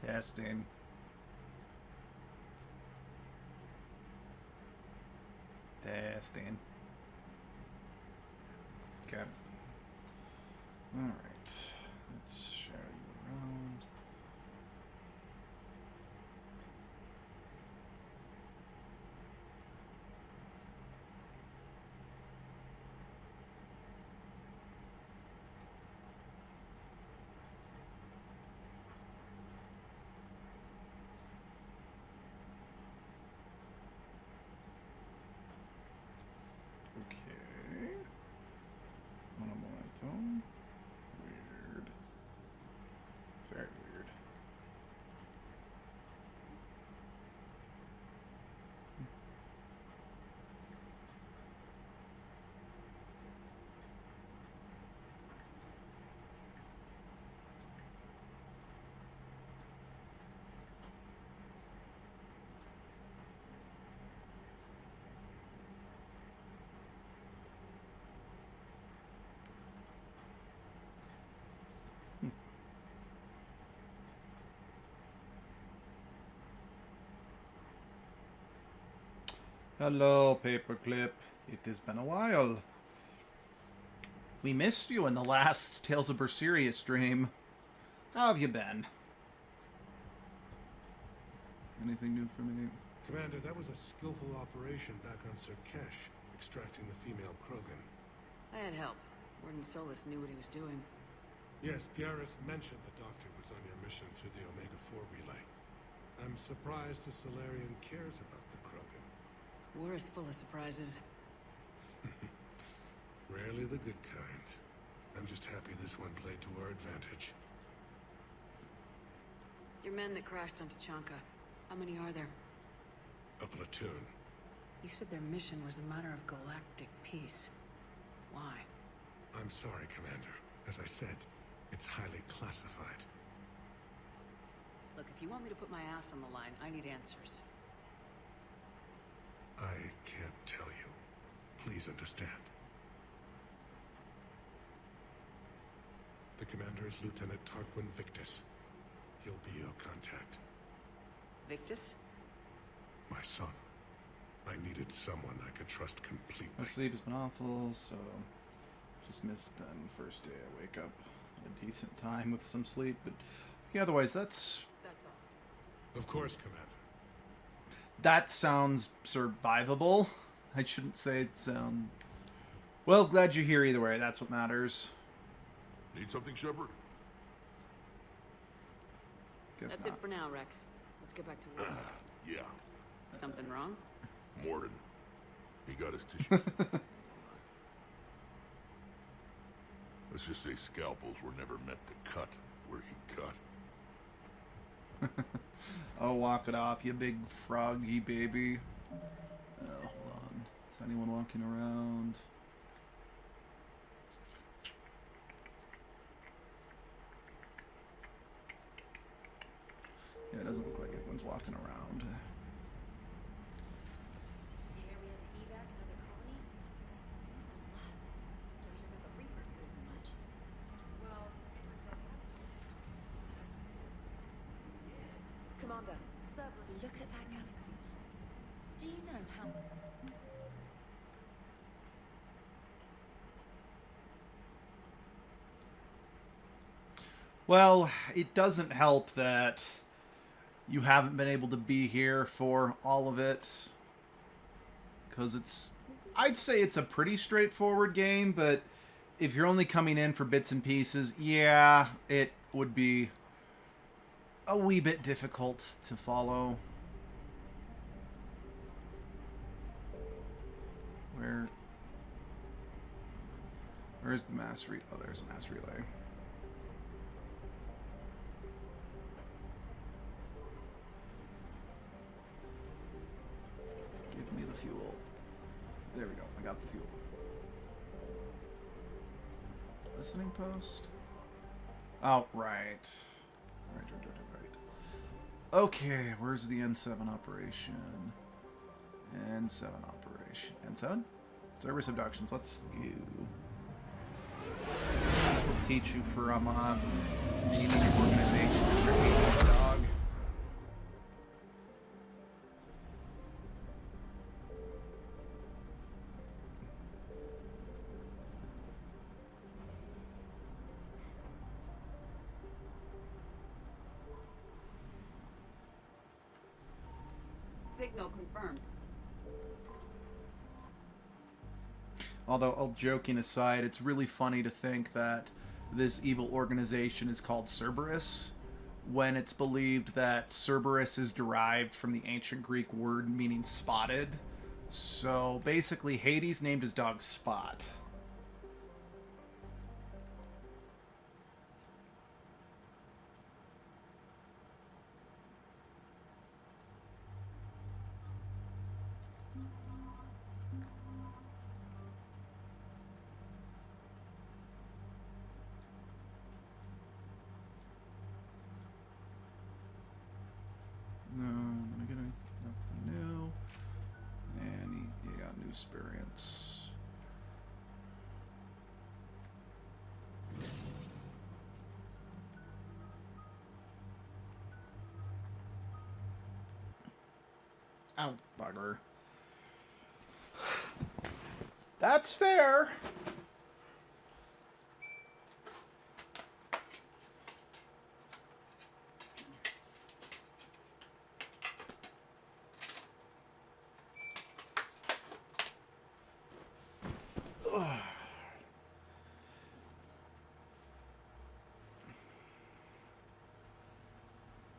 Testing. Testing. Okay. Alright. Let's show you around. Okay. Monomoleton. Weird. Very weird. Hello, Paperclip. It has been a while. We missed you in the last Tales of Berseria stream. How have you been? Anything new for me? Commander, that was a skillful operation back on Surkesh, extracting the female Krogan. I had help. Warden Solis knew what he was doing. Yes, Garrus mentioned the Doctor was on your mission through the Omega-4 relay. I'm surprised a Solarian cares about the Krogan. War is full of surprises. Rarely the good kind. I'm just happy this one played to our advantage. Your men that crashed on Tuchanka, how many are there? A platoon. You said their mission was a matter of galactic peace. Why? I'm sorry, Commander. As I said, it's highly classified. Look, if you want me to put my ass on the line, I need answers. I can't tell you. Please understand. The commander is Lieutenant Tarquin Victus. He'll be your contact. Victus? My son. I needed someone I could trust completely. My sleep has been awful, so just missed them first day I wake up at a decent time with some sleep, but okay, otherwise that's all. Of course, Commander. That sounds survivable. I shouldn't say it sound... Well, glad you're here either way. That's what matters. Need something, Shepard? Guess That's not. it for now, Rex. Let's get back to work. Yeah. Something wrong? Morden. He got his tissue. Let's just say scalpels were never meant to cut where he cut. Oh, walk it off, you big froggy baby. Oh, hold on. Is anyone walking around? Yeah, it doesn't look like anyone's walking around. You hear we had to evac another colony? There's a lot. Don't hear about the Reapers losing much. Well, Commander, sir, look at that galaxy. Do you know how... Well, it doesn't help that you haven't been able to be here for all of it. Because it's... I'd say it's a pretty straightforward game, but if you're only coming in for bits and pieces, yeah, it would be a wee bit difficult to follow. Where's the mass relay? Oh, there's a mass relay. Give me the fuel. There we go. I got the fuel. Listening post? Oh, right. Right. Okay, where's the N7 operation? N7 operation. N7? Service abductions. Let's go. This will teach you from naming your organization as your dog. Signal confirmed. Although, all joking aside, it's really funny to think that this evil organization is called Cerberus, when it's believed that Cerberus is derived from the ancient Greek word meaning spotted. So basically, Hades named his dog Spot. No, I'm gonna get nothing new. And yeah, new experience. Ow, bugger. That's fair.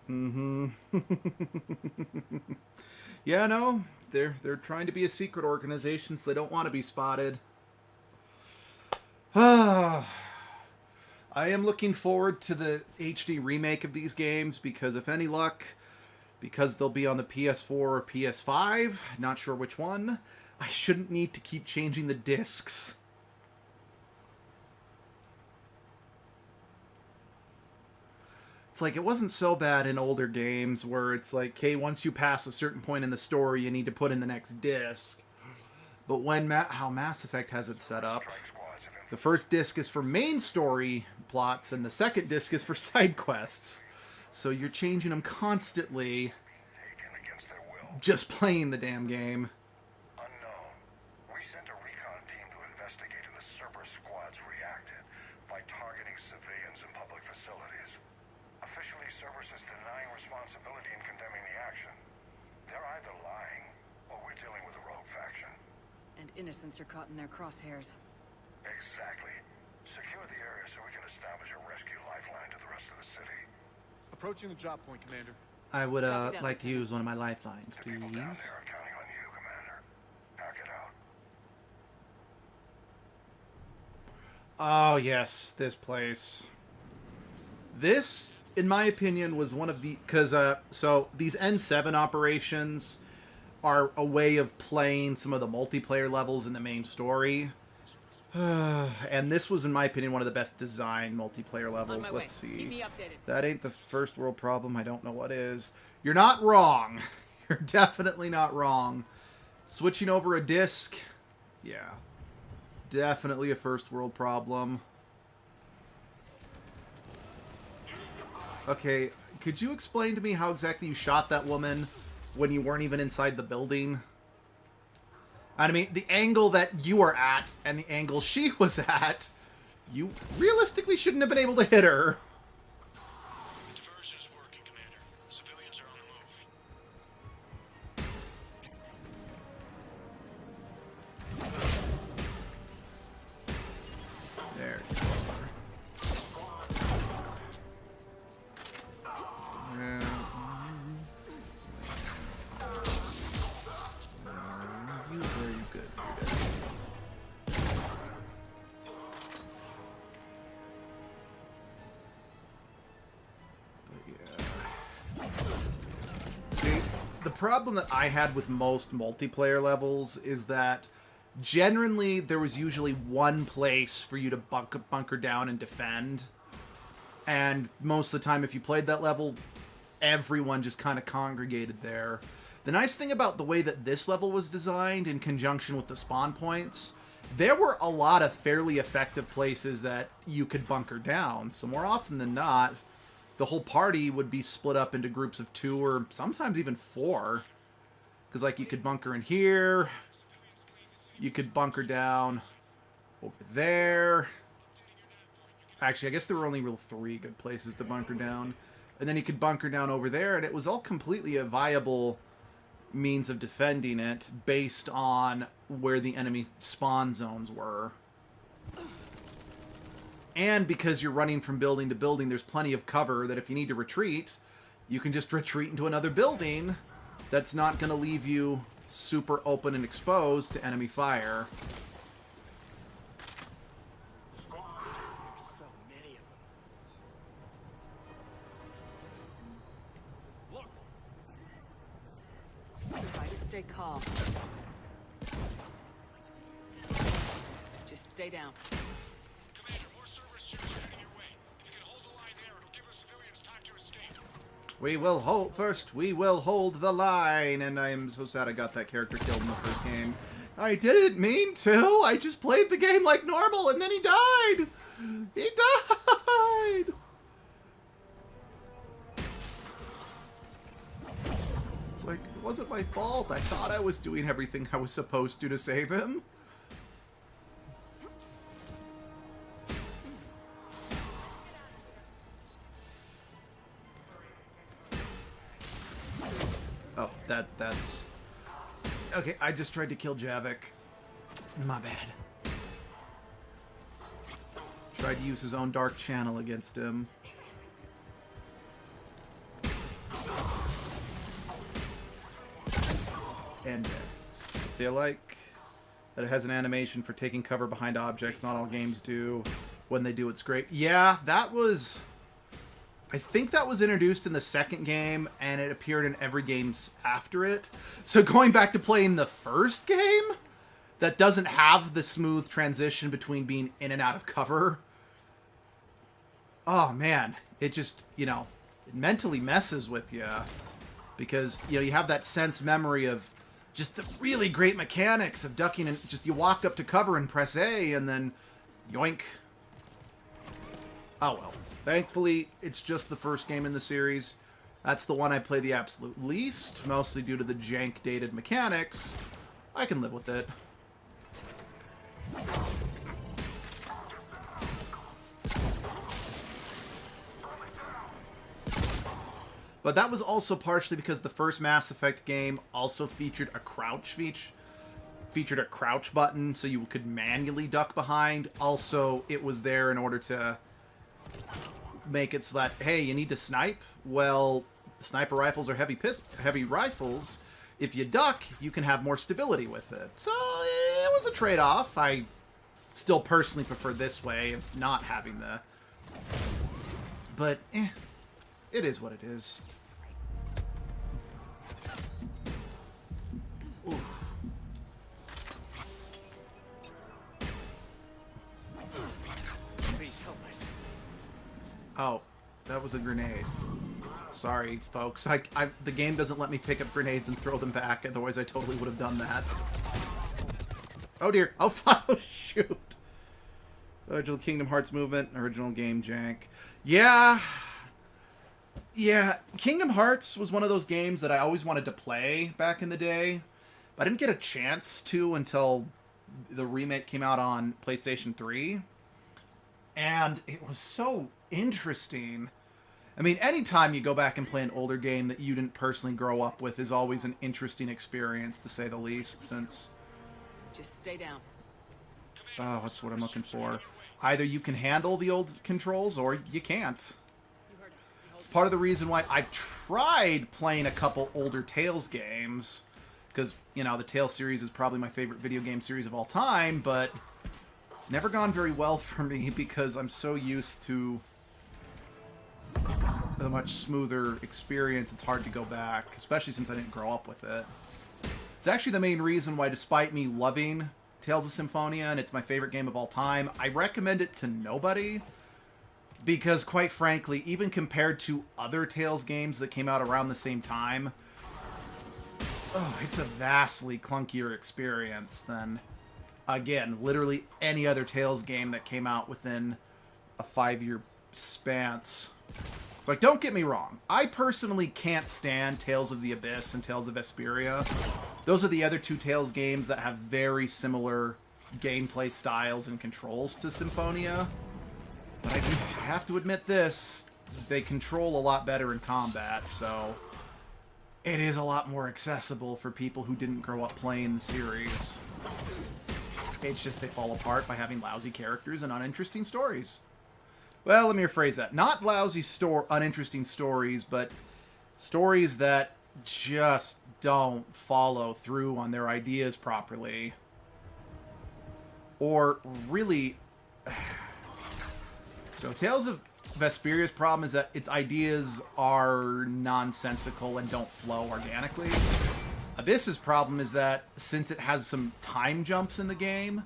Mm-hmm. Yeah, no, they're trying to be a secret organization, so they don't want to be spotted. I am looking forward to the HD remake of these games because, if any luck, because they'll be on the PS4 or PS5, not sure which one, I shouldn't need to keep changing the discs. It's like, it wasn't so bad in older games where it's like, okay, once you pass a certain point in the story, you need to put in the next disc. But when how Mass Effect has it set up, the first disc is for main story plots, and the second disc is for side quests. So you're changing them constantly, just playing the damn game. Unknown. We sent a recon team to investigate, and the Cerberus squads reacted by targeting civilians in public facilities. Officially, Cerberus is denying responsibility and condemning the action. They're either lying, or we're dealing with a rogue faction. And innocents are caught in their crosshairs. Exactly. Secure the area so we can establish a rescue lifeline to the rest of the city. Approaching the drop point, Commander. I would Copy that, like to Lieutenant. use one of my lifelines, The people down please. there are counting on you, Commander. Pack it out. Oh, yes, this place. This, in my opinion, was one of the... Because, so, these N7 operations are a way of playing some of the multiplayer levels in the main story. And this was, in my opinion, one of the best designed multiplayer levels. On my Let's way. see. Keep me updated. That ain't the first world problem. I don't know what is. You're not wrong. You're definitely not wrong. Switching over a disc, yeah. Definitely a first world problem. Okay, could you explain to me how exactly you shot that woman when you weren't even inside the building? I mean, the angle that you are at and the angle she was at, you realistically shouldn't have been able to hit her. Diversion is working, Commander. Civilians are on the move. There you are. Yeah. You very good. But yeah. See, the problem that I had with most multiplayer levels is that generally there was usually one place for you to bunker down and defend. And most of the time, if you played that level, everyone just kind of congregated there. The nice thing about the way that this level was designed in conjunction with the spawn points, there were a lot of fairly effective places that you could bunker down. So more often than not, the whole party would be split up into groups of 2 or sometimes even 4. Because, like, you could bunker in here. You could bunker down over there. Actually, I guess there were only real 3 good places to bunker down. And then you could bunker down over there, and it was all completely a viable means of defending it based on where the enemy spawn zones were. And because you're running from building to building, there's plenty of cover that if you need to retreat, you can just retreat into another building that's not going to leave you super open and exposed to enemy fire. So many of them. Try to stay calm. Just stay down. Commander, more Cerberus ships are heading your way. If you can hold the line there, it'll give the civilians time to escape. We will hold the line. And I am so sad I got that character killed in the first game. I didn't mean to. I just played the game like normal, and then he died. He died. It's like, it wasn't my fault. I thought I was doing everything I was supposed to save him. Oh, that's... Okay, I just tried to kill Javik. My bad. Tried to use his own dark channel against him. And dead. See, I like that it has an animation for taking cover behind objects. Not all games do. When they do, it's great. Yeah, that was... I think that was introduced in the second game, and it appeared in every game after it. So going back to playing the first game, that doesn't have the smooth transition between being in and out of cover. Oh, man. It just, you know, it mentally messes with you. Because, you know, you have that sense memory of just the really great mechanics of ducking, and just you walk up to cover and press A, and then yoink. Oh, well. Thankfully, it's just the first game in the series. That's the one I play the absolute least, mostly due to the jank-dated mechanics. I can live with it. But that was also partially because the first Mass Effect game also featured a crouch featured a crouch button, so you could manually duck behind. Also, it was there in order to make it so that, hey, you need to snipe? Well, sniper rifles are heavy rifles. If you duck, you can have more stability with it. So it was a trade-off. I still personally prefer this way of not having the... But, it is what it is. Oof. Oh, that was a grenade. Sorry, folks. The game doesn't let me pick up grenades and throw them back, otherwise I totally would have done that. Oh dear. Oh, oh shoot. Original Kingdom Hearts movement, original game jank. Yeah. Yeah, Kingdom Hearts was one of those games that I always wanted to play back in the day, but I didn't get a chance to until the remake came out on PlayStation 3. And it was so interesting. I mean, anytime you go back and play an older game that you didn't personally grow up with is always an interesting experience, to say the least, since... Just stay down. Oh, that's what I'm looking for. Either you can handle the old controls, or you can't. It's part of the reason why I've tried playing a couple older Tales games, because, you know, the Tales series is probably my favorite video game series of all time, but it's never gone very well for me because I'm so used to a much smoother experience. It's hard to go back, especially since I didn't grow up with it. It's actually the main reason why, despite me loving Tales of Symphonia, and it's my favorite game of all time, I recommend it to nobody. Because, quite frankly, even compared to other Tales games that came out around the same time, oh, it's a vastly clunkier experience than, again, literally any other Tales game that came out within a 5-year span. It's like, don't get me wrong, I personally can't stand Tales of the Abyss and Tales of Vesperia. Those are the other two Tales games that have very similar gameplay styles and controls to Symphonia. But I have to admit this, they control a lot better in combat, so... it is a lot more accessible for people who didn't grow up playing the series. It's just they fall apart by having lousy characters and uninteresting stories. Well, let me rephrase that. Not lousy uninteresting stories, but stories that just don't follow through on their ideas properly. Or really... So, Tales of Vesperia's problem is that its ideas are nonsensical and don't flow organically. Abyss's problem is that since it has some time jumps in the game,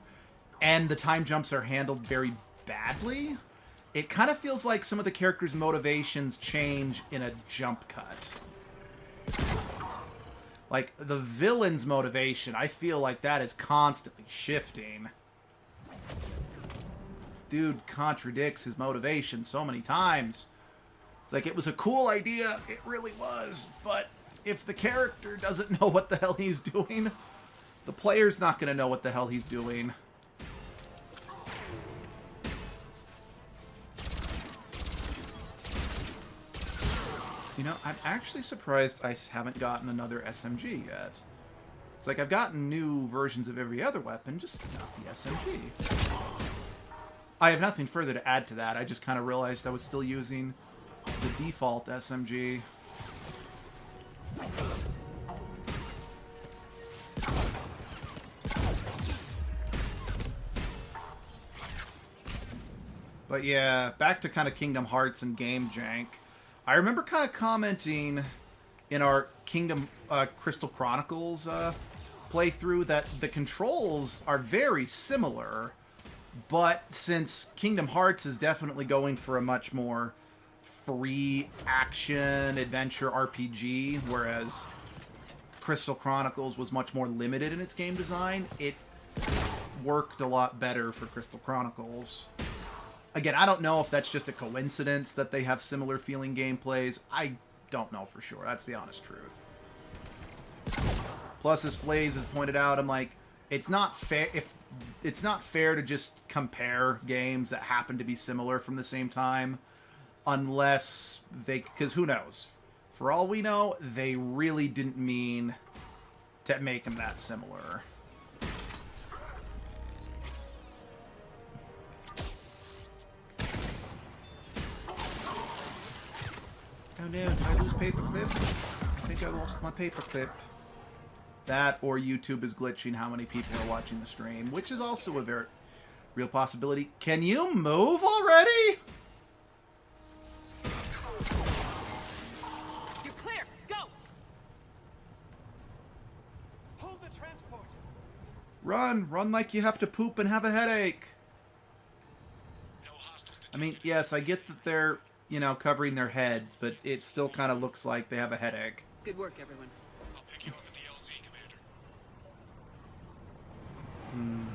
and the time jumps are handled very badly, it kind of feels like some of the characters' motivations change in a jump cut. Like, the villain's motivation, I feel like that is constantly shifting. Dude contradicts his motivation so many times. It's like, it was a cool idea, it really was, but if the character doesn't know what the hell he's doing, the player's not going to know what the hell he's doing. You know, I'm actually surprised I haven't gotten another SMG yet. It's like I've gotten new versions of every other weapon, just not the SMG. I have nothing further to add to that. I just kind of realized I was still using the default SMG. But yeah, back to kind of Kingdom Hearts and game jank. I remember kind of commenting in our Kingdom Crystal Chronicles playthrough that the controls are very similar, but since Kingdom Hearts is definitely going for a much more free action adventure RPG, whereas Crystal Chronicles was much more limited in its game design, it worked a lot better for Crystal Chronicles. Again, I don't know if that's just a coincidence that they have similar feeling gameplays. I don't know for sure. That's the honest truth. Plus, as Flays has pointed out, I'm like, it's not fair to just compare games that happen to be similar from the same time, unless they, because who knows? For all we know, they really didn't mean to make them that similar. Oh no, did I lose paperclip? I think I lost my paperclip. That or YouTube is glitching how many people are watching the stream, which is also a very real possibility. Can you move already? You're clear. Go. Hold the transport. Run like you have to poop and have a headache. I mean, yes, I get that they're, you know, covering their heads, but it still kind of looks like they have a headache. Good work, everyone. I'll pick you up at the LZ, Commander.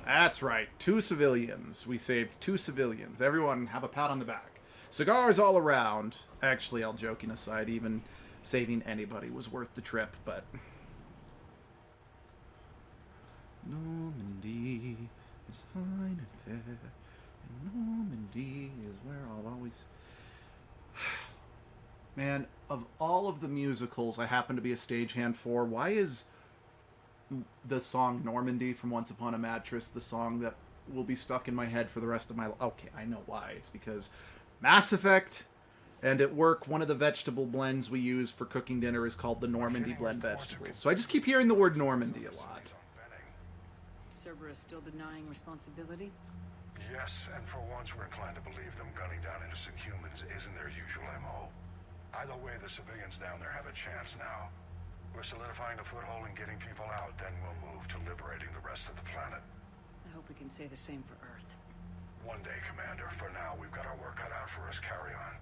That's right, 2 civilians. We saved 2 civilians. Everyone have a pat on the back. Cigars all around. Actually, all joking aside, even saving anybody was worth the trip, but... Normandy is fine and fair, and Normandy is where I'll always... Man, of all of the musicals I happen to be a stagehand for, why is the song Normandy from Once Upon a Mattress the song that will be stuck in my head for the rest of my life? Okay, I know why. It's because Mass Effect, and at work, one of the vegetable blends we use for cooking dinner is called the Normandy blend vegetables. So I just keep hearing the word Normandy a lot. Cerberus still denying responsibility? Yes, and for once we're inclined to believe them gunning down innocent humans isn't their usual MO. Either way, the civilians down there have a chance now. We're solidifying a foothold and getting people out, then we'll move to liberating the rest of the planet. I hope we can say the same for Earth. One day, Commander. For now, we've got our work cut out for us. Carry on.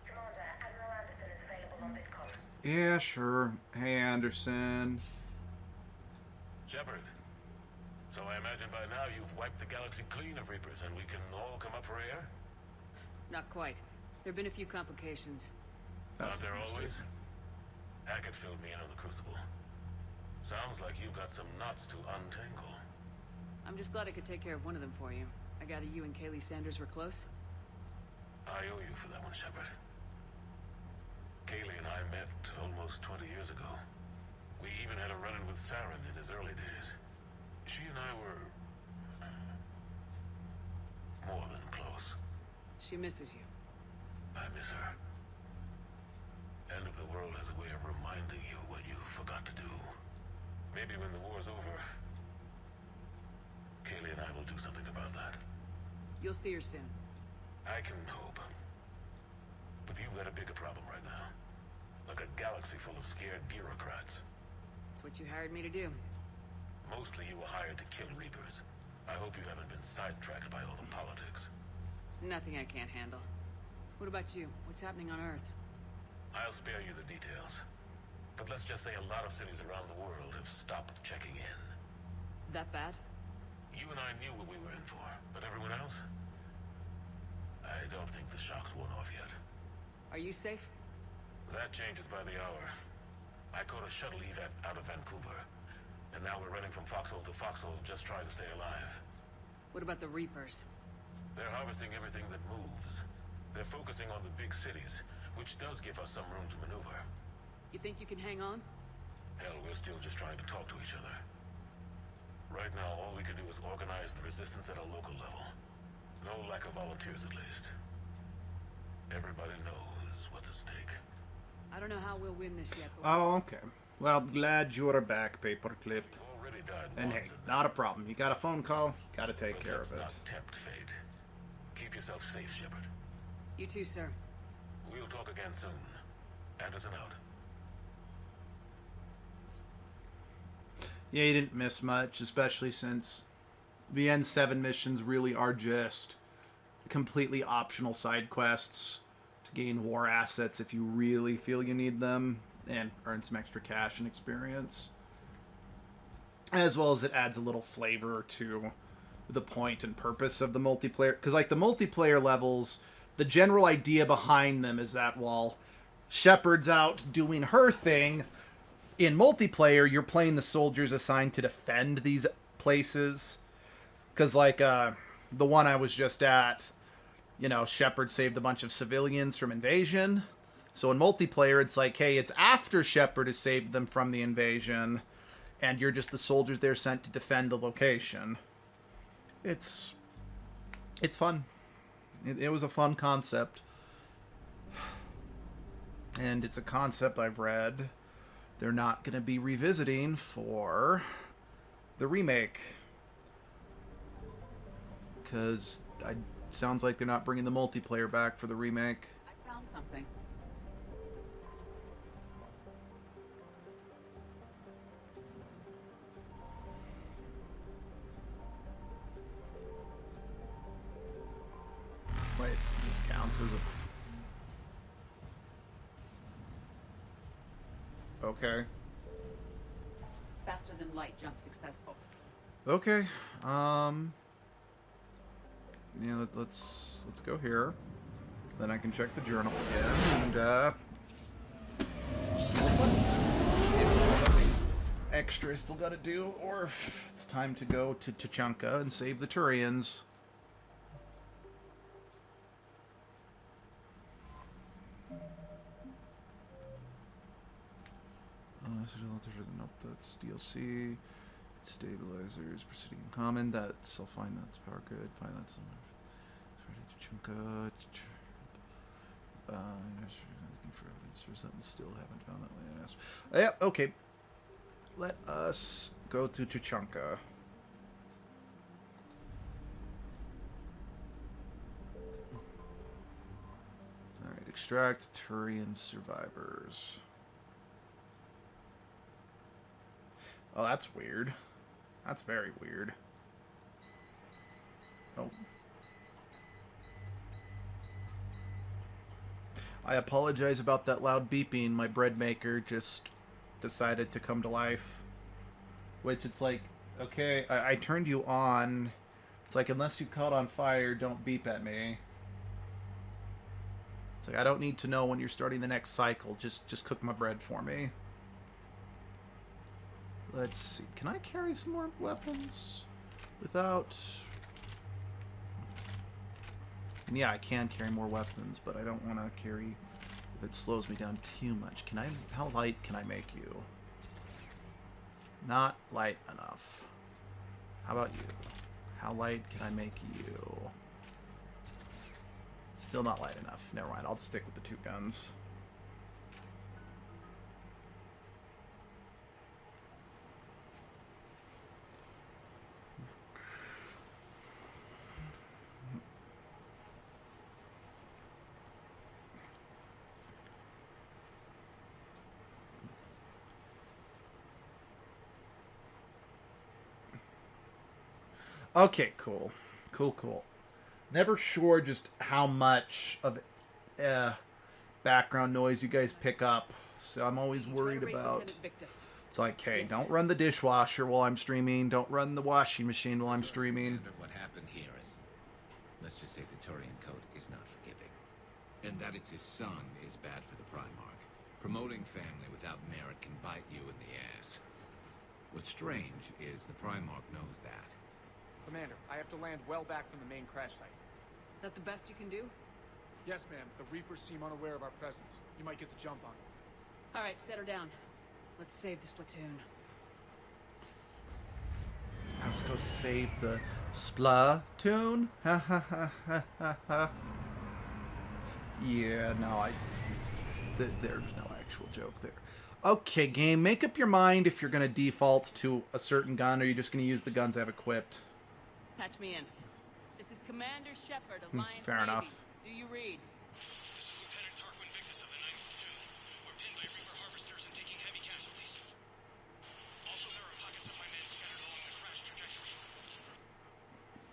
Commander, Admiral Anderson is available on Bitcom. Yeah, sure. Hey, Anderson. Shepard. So I imagine by now you've wiped the galaxy clean of Reapers and we can all come up for air? Not quite. There have been a few complications. Aren't there always? Hackett filled me in on the Crucible. Sounds like you've got some knots to untangle. I'm just glad I could take care of one of them for you. I gather you and Kaylee Sanders were close? I owe you for that one, Shepard. Kaylee and I met almost 20 years ago. We even had a run-in with Saren in his early days. She and I were... more than close. She misses you. I miss her. End of the world has a way of reminding you what you forgot to do. Maybe when the war's over, Kaylee and I will do something about that. You'll see her soon. I can hope. But you've got a bigger problem right now. Like a galaxy full of scared bureaucrats. It's what you hired me to do. Mostly you were hired to kill Reapers. I hope you haven't been sidetracked by all the politics. Nothing I can't handle. What about you? What's happening on Earth? I'll spare you the details. But let's just say a lot of cities around the world have stopped checking in. That bad? You and I knew what we were in for, but everyone else? I don't think the shock's worn off yet. Are you safe? That changes by the hour. I caught a shuttle evac out of Vancouver, and now we're running from foxhole to foxhole just trying to stay alive. What about the Reapers? They're harvesting everything that moves. They're focusing on the big cities, which does give us some room to maneuver. You think you can hang on? Hell, we're still just trying to talk to each other. Right now, all we can do is organize the resistance at a local level. No lack of volunteers, at least. Everybody knows what's at stake. I don't know how we'll win this yet, but Oh, okay. Well, glad you're back, Paperclip. We've already died And once hey, in not a problem. You got a phone call, gotta take but care let's of it. not tempt fate. Keep yourself safe, Shepard. you too, sir. We'll talk again soon. Anderson out. Yeah, you didn't miss much, especially since the N7 missions really are just completely optional side quests to gain war assets if you really feel you need them and earn some extra cash and experience. As well as it adds a little flavor to the point and purpose of the multiplayer. Because, like, the multiplayer levels, the general idea behind them is that while Shepard's out doing her thing, in multiplayer, you're playing the soldiers assigned to defend these places. Because, like, the one I was just at, you know, Shepard saved a bunch of civilians from invasion. So in multiplayer, it's like, hey, it's after Shepard has saved them from the invasion, and you're just the soldiers they're sent to defend the location. It's fun. It was a fun concept. And it's a concept I've read they're not going to be revisiting for the remake. Because it sounds like they're not bringing the multiplayer back for the remake. I found something. Wait, this counts as a... Okay. Faster than light jump successful. Okay. Yeah, let's go here. Then I can check the journal again and extra I still got to do, or if it's time to go to Tuchanka and save the Turians. Nope, that's DLC. Stabilizers, proceeding in common. That's, I'll find that's power grid. Find that's Tuchanka. Looking for evidence or something. Still haven't found that land. Yep, okay. Let us go to Tuchanka. Alright, extract Turian survivors. Oh, that's weird. That's very weird. Oh. I apologize about that loud beeping. My bread maker just decided to come to life. Which, it's like, okay, I turned you on. It's like, unless you've caught on fire, don't beep at me. It's like, I don't need to know when you're starting the next cycle. Just cook my bread for me. Let's see. Can I carry some more weapons without... And yeah, I can carry more weapons, but I don't want to carry if it slows me down too much. Can I? How light can I make you? Not light enough. How about you? How light can I make you? Still not light enough. Never mind. I'll just stick with the 2 guns. Okay, cool. Cool. Never sure just how much of background noise you guys pick up, so I'm always worried about. It's like, hey, don't run the dishwasher while I'm streaming. Don't run the washing machine while I'm streaming. But what happened here is, let's just say the Turian Code is not forgiving. And that it's his son is bad for the Primarch. Promoting family without merit can bite you in the ass. What's strange is the Primarch knows that. Commander, I have to land well back from the main crash site. That the best you can do? Yes, ma'am. The Reapers seem unaware of our presence. You might get the jump on them. All right, set her down. Let's save this platoon. Let's go save the Splatoon. Ha ha ha ha ha ha. Yeah, no, there's no actual joke there. Okay, game, make up your mind if you're going to default to a certain gun, or you're just going to use the guns I've equipped. Patch me in. This is Commander Shepard, Alliance Fair Navy. enough. Do you read? This is Lieutenant Tarquin Victus of the 9th Platoon. We're pinned by Reaper harvesters and taking heavy casualties. Also, there are pockets of my men scattered along the crash trajectory.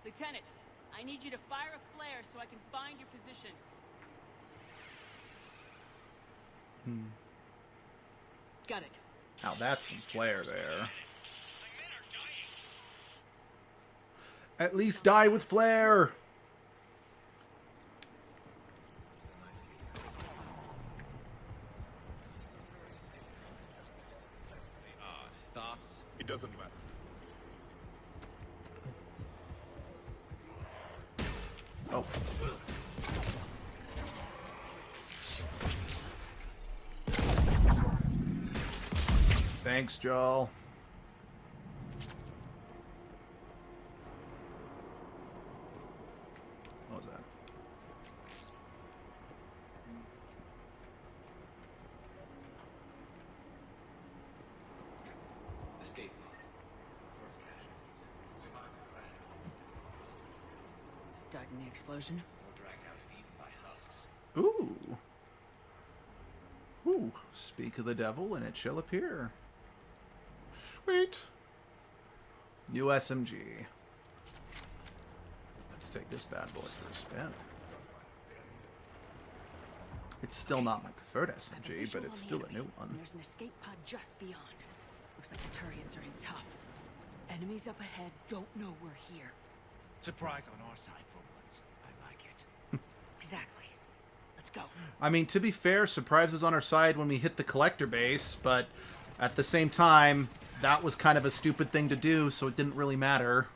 Lieutenant, I need you to fire a flare so I can find your position. Got it. Now that's some flair there. At least die with flair. Thoughts? It doesn't matter. Oh. Thanks, Joel. What was that? Escape pod. First casualties. Survived the crash. Died in the explosion. Or dragged out and eaten by husks. Ooh. Ooh. Speak of the devil and it shall appear. Sweet. New SMG. Let's take this bad boy for a spin. It's still not my preferred SMG, but it's still a new one. There's an escape pod just beyond. Looks like the Turians are in tough. Enemies up ahead don't know we're here. Surprise on our side for once. I like it. Exactly. Let's go. I mean, to be fair, Surprise was on our side when we hit the collector base, but at the same time, that was kind of a stupid thing to do, so it didn't really matter.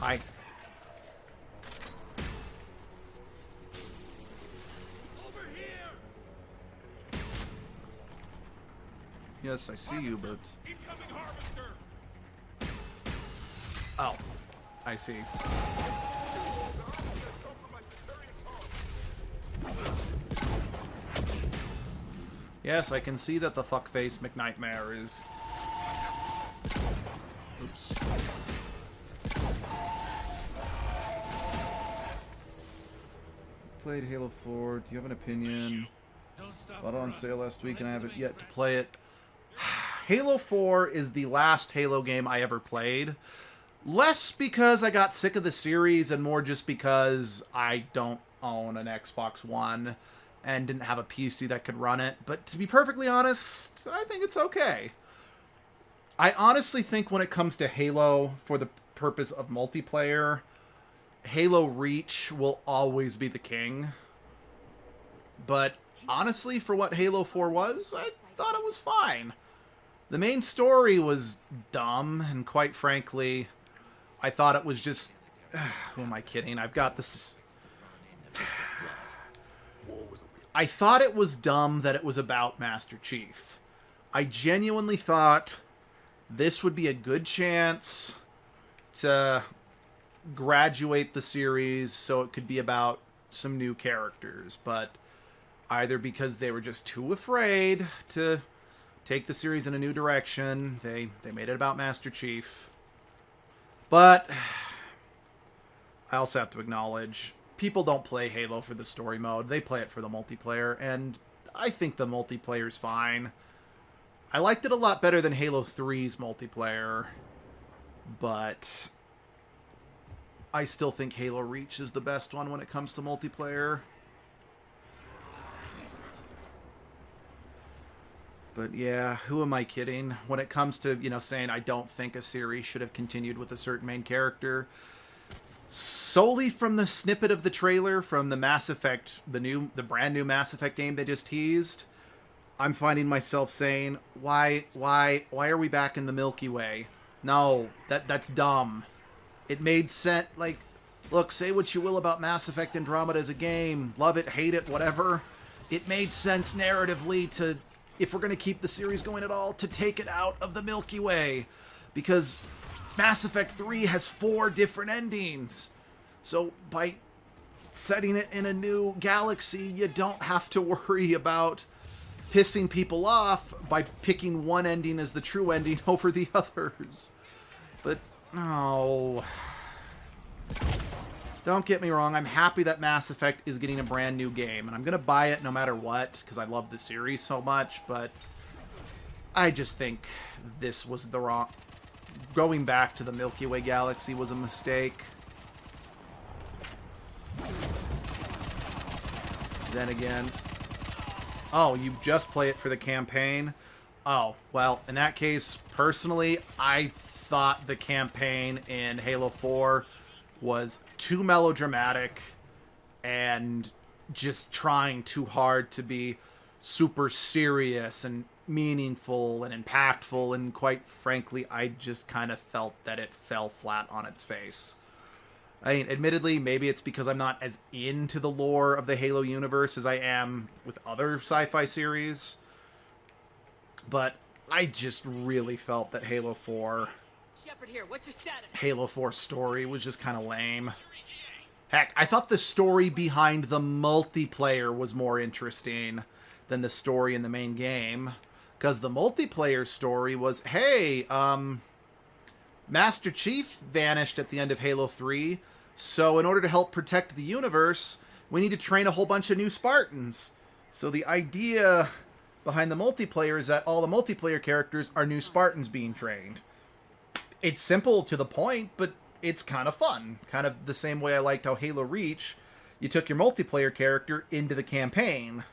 Hi. Yes, I see you, but... Incoming harvester! Oh, I see. Yes, I can see that the fuckface McNightmare is... Oops. Played Halo 4. Do you have an opinion? Bought it on sale last week and I haven't yet to play it. Halo 4 is the last Halo game I ever played. Less because I got sick of the series and more just because I don't own an Xbox One and didn't have a PC that could run it. But to be perfectly honest, I think it's okay. I honestly think when it comes to Halo, for the purpose of multiplayer, Halo Reach will always be the king. But honestly, for what Halo 4 was, I thought it was fine. The main story was dumb, and quite frankly, I thought it was just... who am I kidding? I've got this... I thought it was dumb that it was about Master Chief. I genuinely thought this would be a good chance to graduate the series so it could be about some new characters, but either because they were just too afraid to take the series in a new direction, they made it about Master Chief. But I also have to acknowledge, people don't play Halo for the story mode. They play it for the multiplayer, and I think the multiplayer's fine. I liked it a lot better than Halo 3's multiplayer, but I still think Halo Reach is the best one when it comes to multiplayer. But yeah, who am I kidding? When it comes to, you know, saying I don't think a series should have continued with a certain main character, solely from the snippet of the trailer from the Mass Effect, the brand new Mass Effect game they just teased, I'm finding myself saying, why are we back in the Milky Way? No, that's dumb. It made sense. Like, look, say what you will about Mass Effect Andromeda as a game, love it, hate it, whatever. It made sense narratively to, if we're going to keep the series going at all, to take it out of the Milky Way, because Mass Effect 3 has 4 different endings. So by setting it in a new galaxy, you don't have to worry about pissing people off by picking one ending as the true ending over the others. But, no. Don't get me wrong, I'm happy that Mass Effect is getting a brand new game, and I'm going to buy it no matter what, because I love the series so much, but I just think this was the wrong... Going back to the Milky Way galaxy was a mistake. Then again... Oh, you just play it for the campaign? Oh, well, in that case, personally, I thought the campaign in Halo 4 was too melodramatic and just trying too hard to be super serious and meaningful and impactful, and quite frankly, I just kind of felt that it fell flat on its face. I mean, admittedly, maybe it's because I'm not as into the lore of the Halo universe as I am with other sci-fi series, but I just really felt that Halo 4... Shepard here, what's your status? Halo 4 story was just kind of lame. Heck, I thought the story behind the multiplayer was more interesting than the story in the main game, because the multiplayer story was, hey, Master Chief vanished at the end of Halo 3, so in order to help protect the universe, we need to train a whole bunch of new Spartans. So the idea behind the multiplayer is that all the multiplayer characters are new Spartans being trained. It's simple to the point, but it's kind of fun. Kind of the same way I liked how Halo Reach, you took your multiplayer character into the campaign.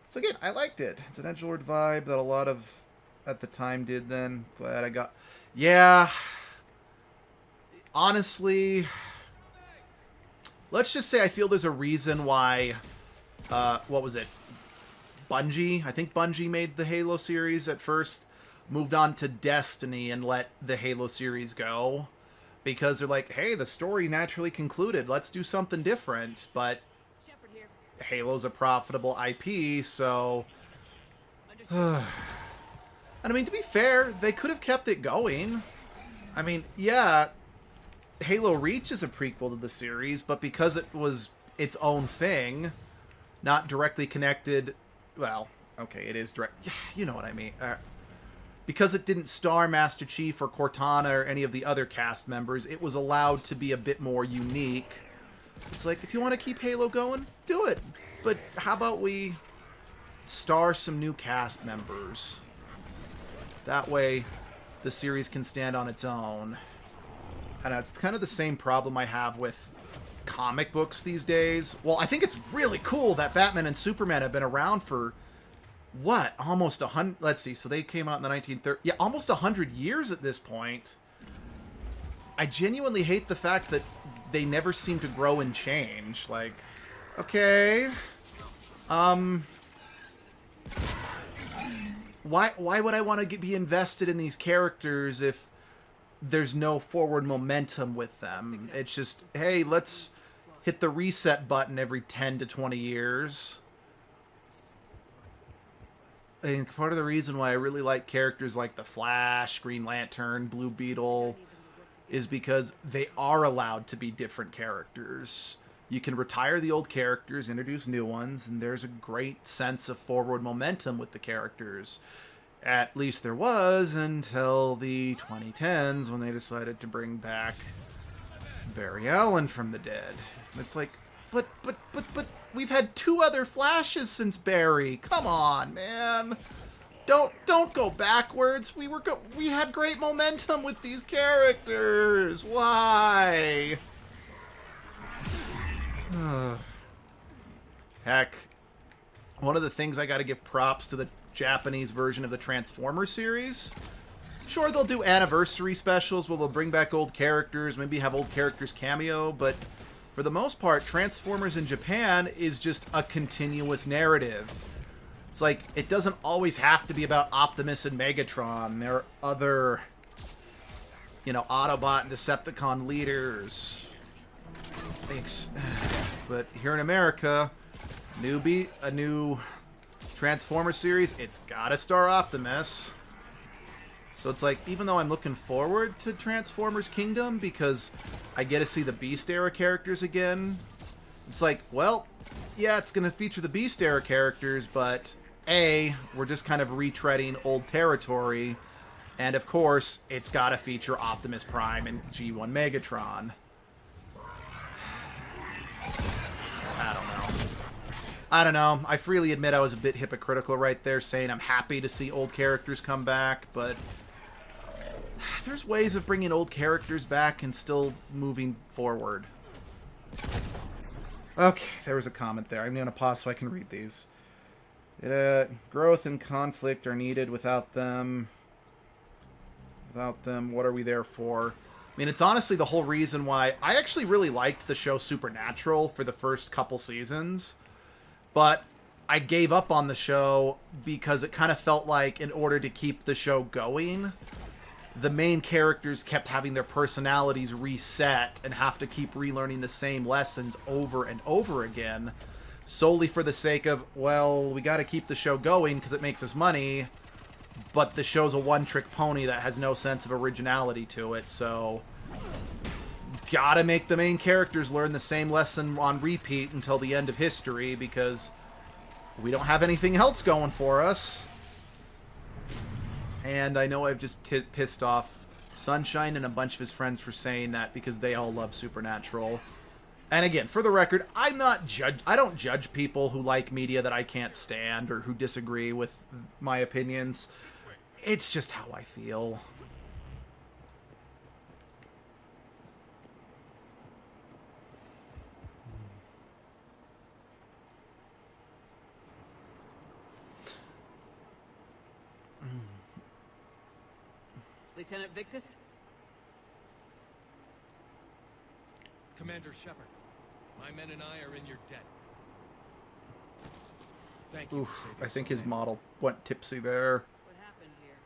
So again, I liked it. It's an edgelord vibe that a lot of, at the time, did then. Glad I got... Yeah. Honestly, let's just say I feel there's a reason why, what was it? Bungie? I think Bungie made the Halo series at first, moved on to Destiny and let the Halo series go, because they're like, hey, the story naturally concluded, let's do something different. But Halo's a profitable IP, so and I mean, to be fair, they could have kept it going. I mean, yeah, Halo Reach is a prequel to the series, but because it was its own thing, not directly connected, well, okay, it is direct, yeah, you know what I mean, because it didn't star Master Chief or Cortana or any of the other cast members, it was allowed to be a bit more unique. It's like, if you want to keep Halo going, do it. But how about we star some new cast members? That way, the series can stand on its own. And it's kind of the same problem I have with comic books these days. Well, I think it's really cool that Batman and Superman have been around for... what? Almost 100... Let's see. So they came out in the 1930s. Yeah, almost 100 years at this point. I genuinely hate the fact that they never seem to grow and change. Like, okay. why would I want to be invested in these characters if there's no forward momentum with them? It's just, hey, let's hit the reset button every 10 to 20 years. And part of the reason why I really like characters like the Flash, Green Lantern, Blue Beetle is because they are allowed to be different characters. You can retire the old characters, introduce new ones, and there's a great sense of forward momentum with the characters. At least there was until the 2010s when they decided to bring back Barry Allen from the dead. It's like, but we've had 2 other Flashes since Barry. Come on, man. Don't go backwards. We had great momentum with these characters. Why? Heck, one of the things I got to give props to the Japanese version of the Transformers series. Sure, they'll do anniversary specials where they'll bring back old characters, maybe have old characters cameo, but for the most part, Transformers in Japan is just a continuous narrative. It's like, it doesn't always have to be about Optimus and Megatron. There are other, Autobot and Decepticon leaders. Thanks. But here in America, a new Transformers series, it's gotta star Optimus. So it's like, even though I'm looking forward to Transformers Kingdom because I get to see the Beast era characters again, it's like, well, yeah, it's going to feature the Beast era characters, but A, we're just kind of retreading old territory, and of course, it's got to feature Optimus Prime and G1 Megatron. I don't know. I freely admit I was a bit hypocritical right there, saying I'm happy to see old characters come back, but there's ways of bringing old characters back and still moving forward. Okay, there was a comment there. I'm going to pause so I can read these. Growth and conflict are needed. Without them, what are we there for? I mean, it's honestly the whole reason why I actually really liked the show Supernatural for the first couple seasons. But I gave up on the show because it kind of felt like in order to keep the show going, the main characters kept having their personalities reset and have to keep relearning the same lessons over and over again, solely for the sake of, well, we got to keep the show going because it makes us money, but the show's a one-trick pony that has no sense of originality to it, so gotta make the main characters learn the same lesson on repeat until the end of history because we don't have anything else going for us. And I know I've just pissed off Sunshine and a bunch of his friends for saying that because they all love Supernatural. And again, for the record, I don't judge people who like media that I can't stand or who disagree with my opinions. It's just how I feel. Lieutenant Victus? Commander Shepard, my men and I are in your debt. Thank you. Oof, I think his model went tipsy there. What happened here?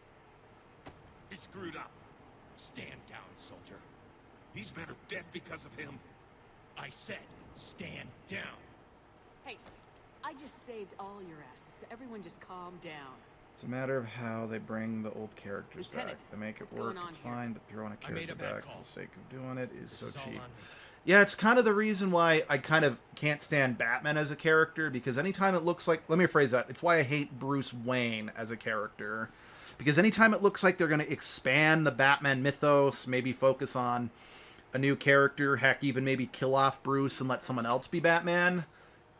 He screwed up. Stand down, soldier. These men are dead because of him. I said, stand down. Hey, I just saved all your asses, so everyone just calm down. It's a matter of how they bring the old characters Lieutenant, back. If they make it what's going work, on it's here? fine, but throwing a I made character a bad back call. for the sake of doing it is so This is all cheap. on me. Yeah, it's kind of the reason why I kind of can't stand Batman as a character, because anytime it looks like... Let me rephrase that. It's why I hate Bruce Wayne as a character. Because anytime it looks like they're going to expand the Batman mythos, maybe focus on a new character, heck, even maybe kill off Bruce and let someone else be Batman,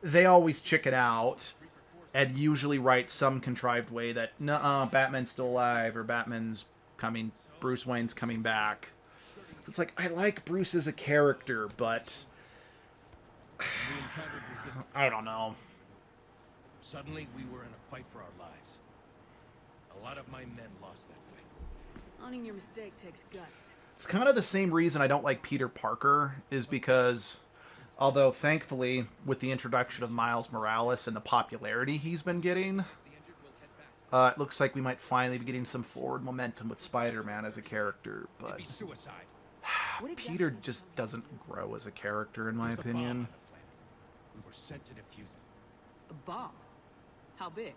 they always chicken out and usually write some contrived way that, nuh-uh, Batman's still alive, or Batman's coming, Bruce Wayne's coming back. It's like, I like Bruce as a character, but We encountered resistance. I don't know. Suddenly, we were in a fight for our lives. A lot of my men lost that fight. Owning your mistake takes guts. It's kind of the same reason I don't like Peter Parker, is because, although thankfully, with the introduction of Miles Morales and the popularity he's been getting, It looks like we might finally be getting some forward momentum with Spider-Man as a character, but It'd be suicide. What exactly Peter is just doesn't grow as a character, in my There's a bomb on opinion. the planet. We were sent to defuse it. a bomb? How big?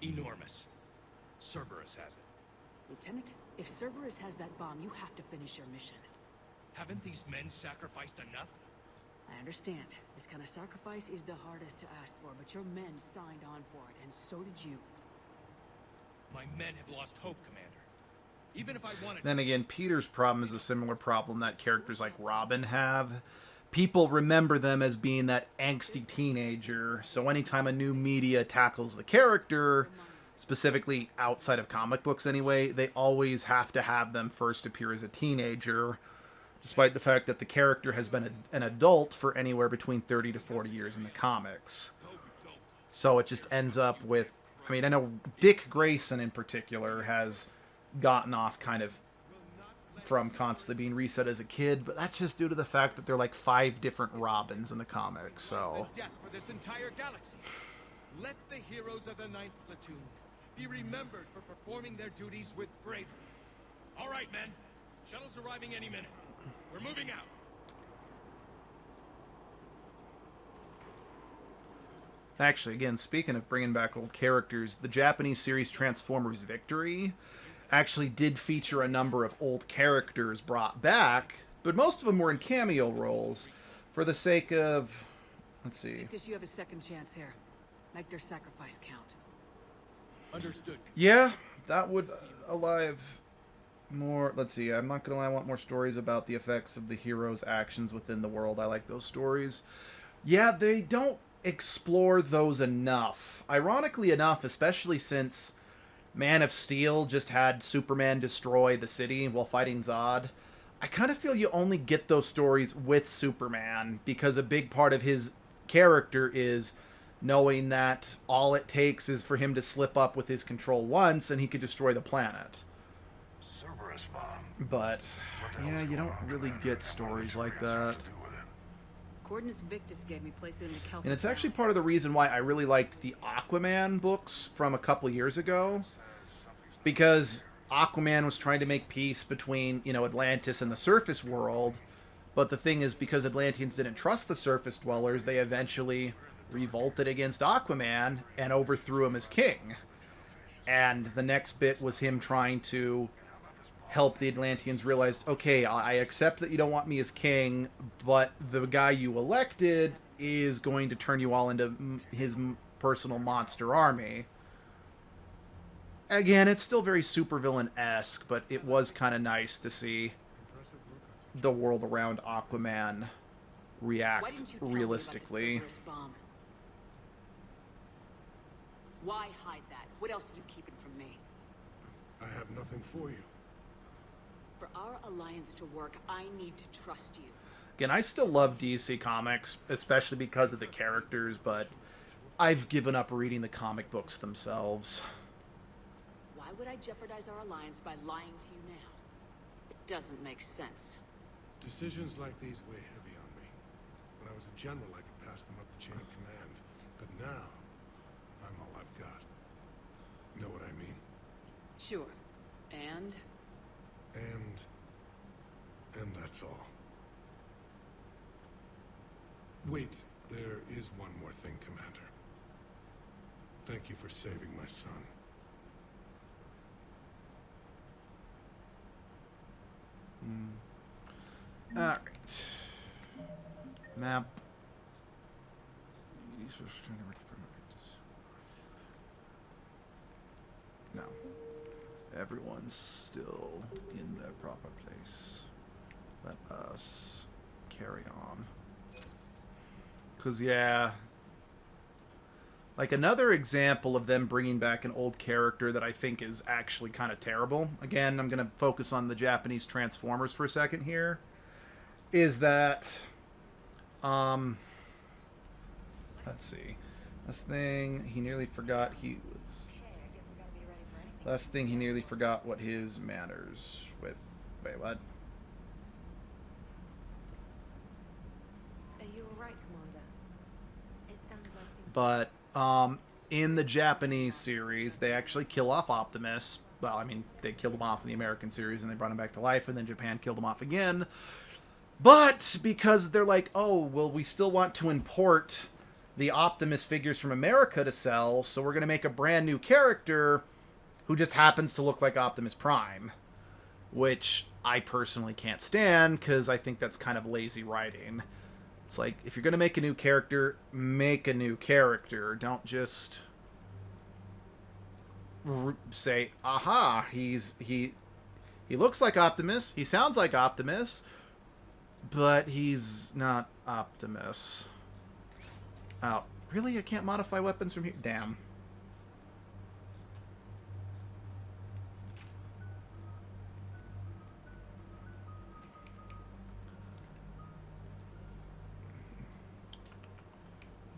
Enormous. Cerberus has it. Lieutenant, if Cerberus has that bomb, you have to finish your mission. Haven't these men sacrificed enough? I understand. This kind of sacrifice is the hardest to ask for, but your men signed on for it, and so did you. My men have lost hope, Commander. Even if I wanted Then again, Peter's problem is a similar problem that characters like Robin have. People remember them as being that angsty teenager, so anytime a new media tackles the character, specifically outside of comic books anyway, they always have to have them first appear as a teenager, despite the fact that the character has been an adult for anywhere between 30 to 40 years in the comics. So it just ends up with, I mean, I know Dick Grayson in particular has gotten off kind of from constantly being reset as a kid, but that's just due to the fact that there are like 5 different Robins in the comics, so... death for this entire galaxy. Let the heroes of the 9th Platoon be remembered for performing their duties with bravery. All right, men. Shuttle's arriving any minute. We're moving out. Actually, again, speaking of bringing back old characters, the Japanese series Transformers Victory actually did feature a number of old characters brought back, but most of them were in cameo roles for the sake of... Let's see. Victus, you have a second chance here. Make their sacrifice count. Understood. Yeah, that would alive more... Let's see, I'm not going to lie, I want more stories about the effects of the heroes' actions within the world. I like those stories. Yeah, they don't explore those enough. Ironically enough, especially since Man of Steel just had Superman destroy the city while fighting Zod, I kind of feel you only get those stories with Superman, because a big part of his character is knowing that all it takes is for him to slip up with his control once and he could destroy the planet. Cerberus bomb. But, yeah, you don't really get stories like that. Coordinates Victus gave me place in the Celtic. And it's actually part of the reason why I really liked the Aquaman books from a couple years ago. Because Aquaman was trying to make peace between, you know, Atlantis and the surface world. But the thing is, because Atlanteans didn't trust the surface dwellers, they eventually revolted against Aquaman and overthrew him as king. And the next bit was him trying to help the Atlanteans realize, okay, I accept that you don't want me as king, but the guy you elected is going to turn you all into his personal monster army. Again, it's still very supervillain-esque, but it was kind of nice to see the world around Aquaman Why react didn't you tell me realistically. about the Cerberus bomb? Why hide that? What else are you keeping from me? I have nothing for you. For our alliance to work, I need to trust you. Again, I still love DC Comics, especially because of the characters, but I've given up reading the comic books themselves. Why would I jeopardize our alliance by lying to you now? It doesn't make sense. Decisions like these weigh heavy on me. When I was a general, I could pass them up the chain of command. But now, I'm all I've got. Know what I mean? Sure. And? And that's all. Wait, there is one more thing, Commander. Thank you for saving my son. Alright. Map. No. Everyone's still in their proper place. Let us carry on. Because, yeah. Like, another example of them bringing back an old character that I think is actually kind of terrible. Again, I'm going to focus on the Japanese Transformers for a second here. Is that... let's see. Last thing, he nearly forgot he was... Okay, I guess we gotta be ready for anything. Last thing, he nearly forgot what his manners with... Wait, what? You were right, Commander. It sounded like things... But, in the Japanese series, they actually kill off Optimus. Well, I mean, they killed him off in the American series, and they brought him back to life, and then Japan killed him off again. But because they're like, oh, well, we still want to import the Optimus figures from America to sell, so we're going to make a brand new character who just happens to look like Optimus Prime. Which I personally can't stand, because I think that's kind of lazy writing. It's like, if you're going to make a new character, make a new character. Don't just say, aha, he looks like Optimus, he sounds like Optimus, but he's not Optimus. Oh, really? I can't modify weapons from here? Damn.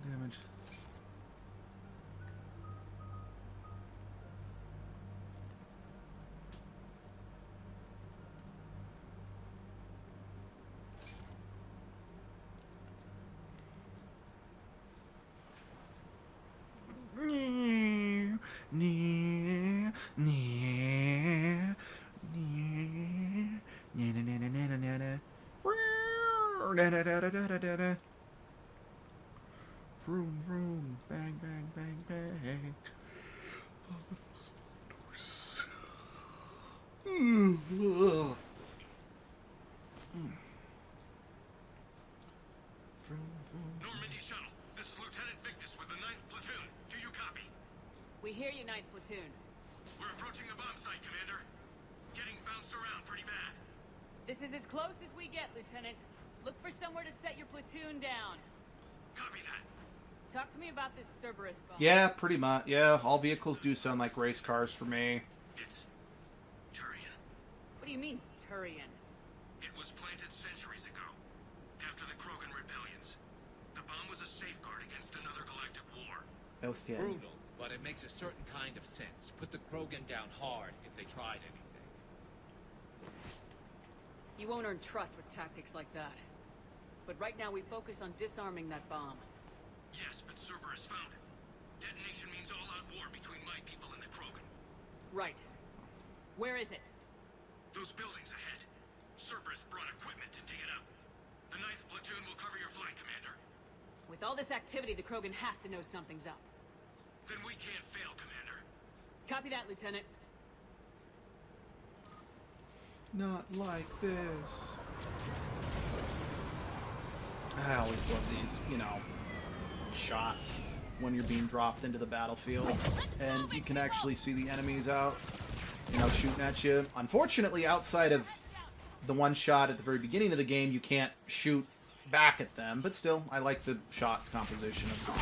Damage. Vroom, vroom, bang, bang, bang, bang. Normandy Shuttle, this is Lieutenant Victus with the 9th Platoon. Do you copy? We hear you, 9th Platoon. We're approaching the bomb site, Commander. Getting bounced around pretty bad. This is as close as we get, Lieutenant. Look for somewhere to set your platoon down. Copy that. Talk to me about this Cerberus bomb. Yeah, pretty much. Yeah, all vehicles do sound like race cars for me. It's Turian. What do you mean, Turian? It was planted centuries ago, after the Krogan rebellions. The bomb was a safeguard against another galactic war. Oh, thin. Brutal, but it makes a certain kind of sense. Put the Krogan down hard if they tried anything. You won't earn trust with tactics like that. But right now we focus on disarming that bomb. Yes, but Cerberus found it. Detonation means all-out war between my people and the Krogan. Right. Where is it? Those buildings ahead. Cerberus brought equipment to dig it up. The 9th Platoon will cover your flank, Commander. With all this activity, the Krogan have to know something's up. Then we can't fail, Commander. Copy that, Lieutenant. Not like this. I always love these, you know, shots when you're being dropped into the battlefield and you can actually see the enemies out, you know, shooting at you. Unfortunately, outside of the one shot at the very beginning of the game, you can't shoot back at them, but still, I like the shot composition of them.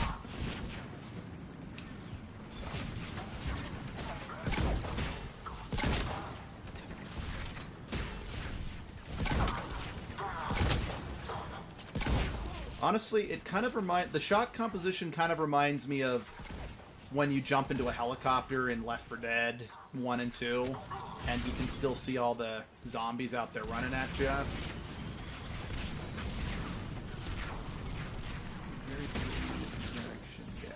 Honestly, it kind of the shot composition kind of reminds me of when you jump into a helicopter in Left 4 Dead 1 and 2, and you can still see all the zombies out there running at you. Very good direction, yeah.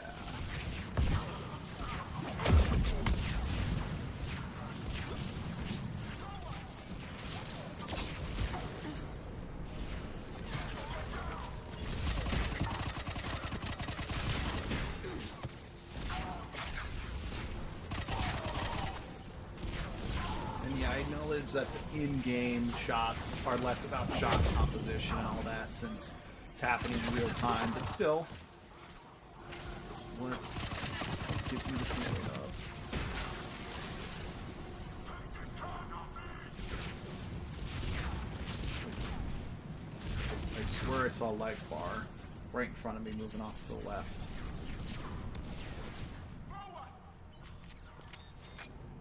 That the in-game shots are less about shot composition and all that, since it's happening in real time, but still, it's what gives me the feeling of. I swear I saw life bar right in front of me moving off to the left.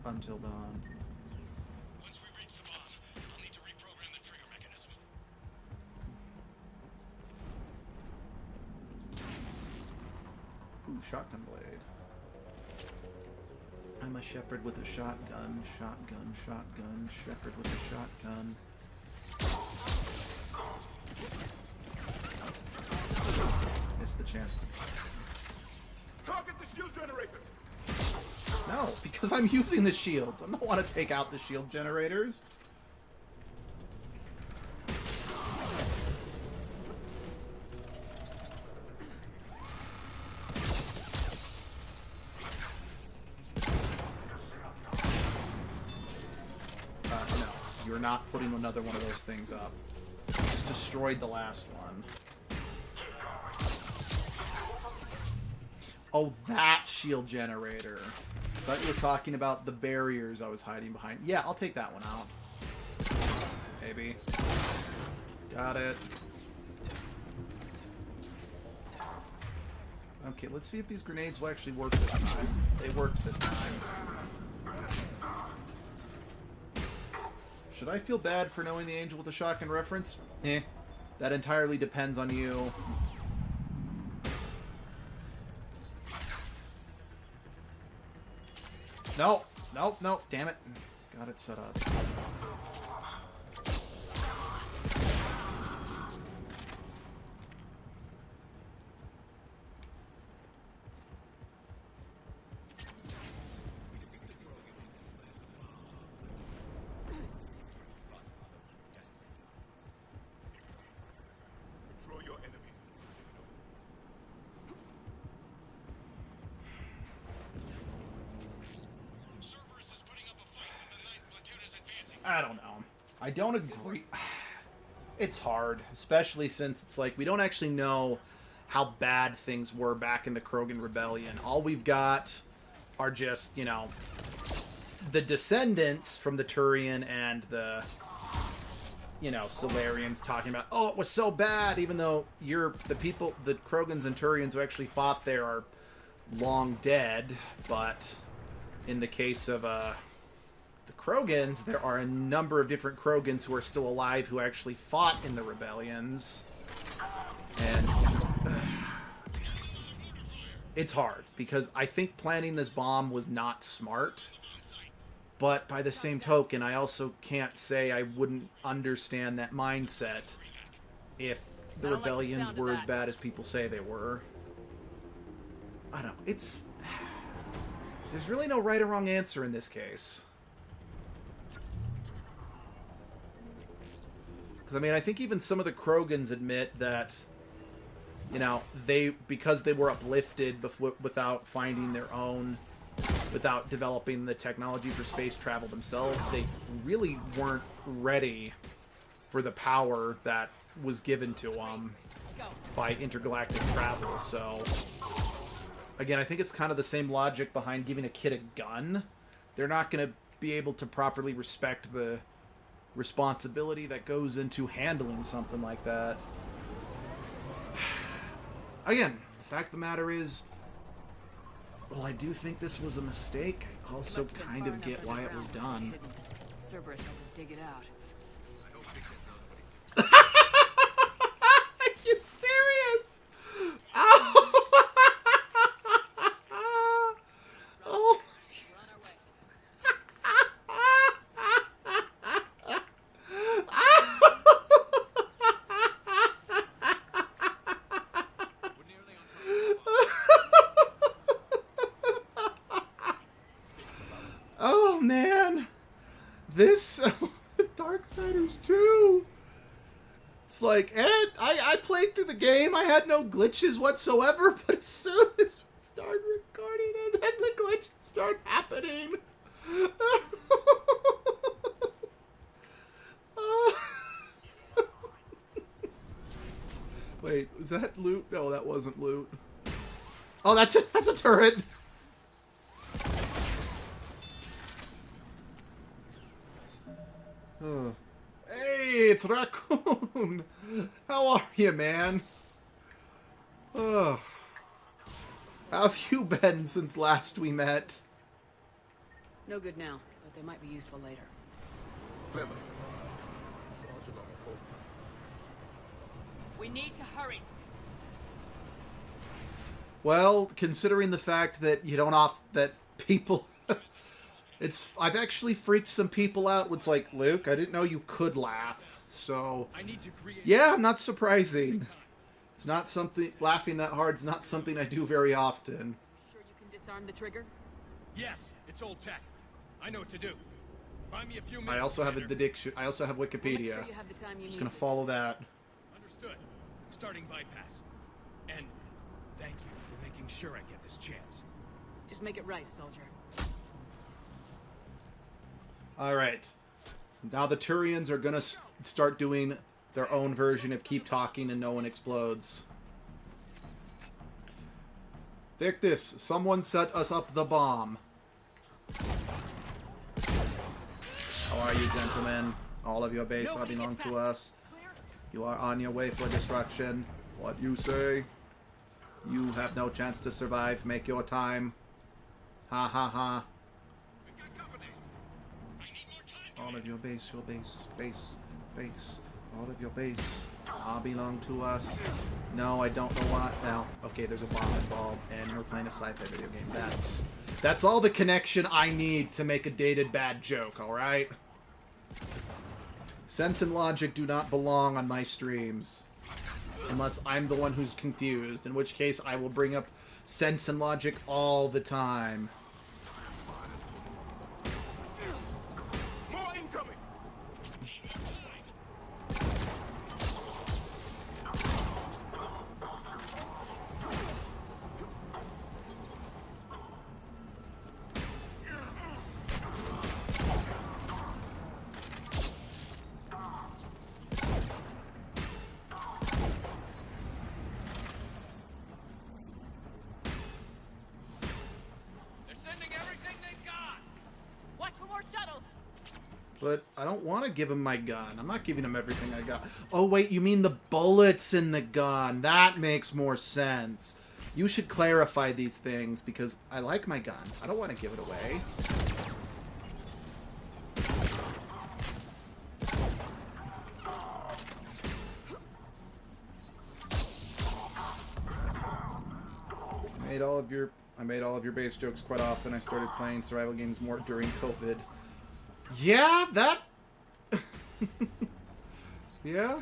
Until dawn. Shotgun blade. I'm a shepherd with a shotgun, shotgun, shotgun, shepherd with a shotgun. Missed the chance. Target the shield generators! No, because I'm using the shields. I don't want to take out the shield generators. No, you're not putting another one of those things up. Just destroyed the last one. Oh, that shield generator. I thought you were talking about the barriers I was hiding behind. Yeah, I'll take that one out. Maybe. Got it. Okay, let's see if these grenades will actually work this time. They worked this time. Should I feel bad for knowing the Angel with the Shotgun reference? Eh. That entirely depends on you. No, no, no, damn it. Got it set up. Control your enemies. I don't know. I don't agree. It's hard, especially since it's like we don't actually know how bad things were back in the Krogan Rebellion. All we've got are just, you know, the descendants from the Turian and the, you know, Solarians talking about, oh, it was so bad, even though the people, the Krogans and Turians who actually fought there are long dead. But in the case of the Krogans, there are a number of different Krogans who are still alive who actually fought in the rebellions. And it's hard, because I think planting this bomb was not smart. But by the same token, I also can't say I wouldn't understand that mindset if the rebellions were as bad as people say they were. I don't know. It's... There's really no right or wrong answer in this case. Because, I mean, I think even some of the Krogans admit that, you know, because they were uplifted without finding their own, without developing the technology for space travel themselves, they really weren't ready for the power that was given to them by intergalactic travel. So, again, I think it's kind of the same logic behind giving a kid a gun. They're not going to be able to properly respect the responsibility that goes into handling something like that. Again, the fact of the matter is, well, I do think this was a mistake. I also kind of get why it was done. Cerberus had to dig it out. Are you serious? Oh! Oh! Oh, man. This... Darksiders 2. It's like, Ed, I played through the game. I had no glitches whatsoever, but as soon as we started recording it, then the glitches start happening. Wait, was that loot? No, that wasn't loot. Oh, that's a turret. Hey, it's Raccoon. How are you, man? How have you been since last we met? No good now, but they might be useful later. We need to hurry. Well, considering the fact that you don't that people... I've actually freaked some people out. It's like, Luke, I didn't know you could laugh. So, yeah, not surprising. It's not something, laughing that hard is not something I do very often. Sure you can disarm the trigger? Yes, it's old tech. I know what to do. Find me a few minutes. I also have Commander. the diction. I also have We'll make Wikipedia. sure you have the time you Just need. gonna follow that. Understood. Starting bypass. And thank you for making sure I get this chance. Just make it right, soldier. All right. Now the Turians are gonna start doing their own version of keep talking and no one explodes. Victus, someone set us up the bomb. How are you, gentlemen? All of your base are belong to us. You are on your way for destruction. What you say? You have no chance to survive. Make your time. Ha ha ha. All of your base, base. All of your base all belong to us. No, I don't know what. Now, okay, there's a bomb involved, and we're playing a sci-fi video game. That's all the connection I need to make a dated bad joke, alright? Sense and logic do not belong on my streams. Unless I'm the one who's confused, in which case I will bring up sense and logic all the time. More incoming! They're sending everything they've got! Watch for more shuttles! But I don't want to give him my gun. I'm not giving him everything I got. Oh, wait, you mean the bullets in the gun. That makes more sense. You should clarify these things, because I like my gun. I don't want to give it away. I made all of your base jokes quite often. I started playing survival games more during COVID. Yeah, that... yeah?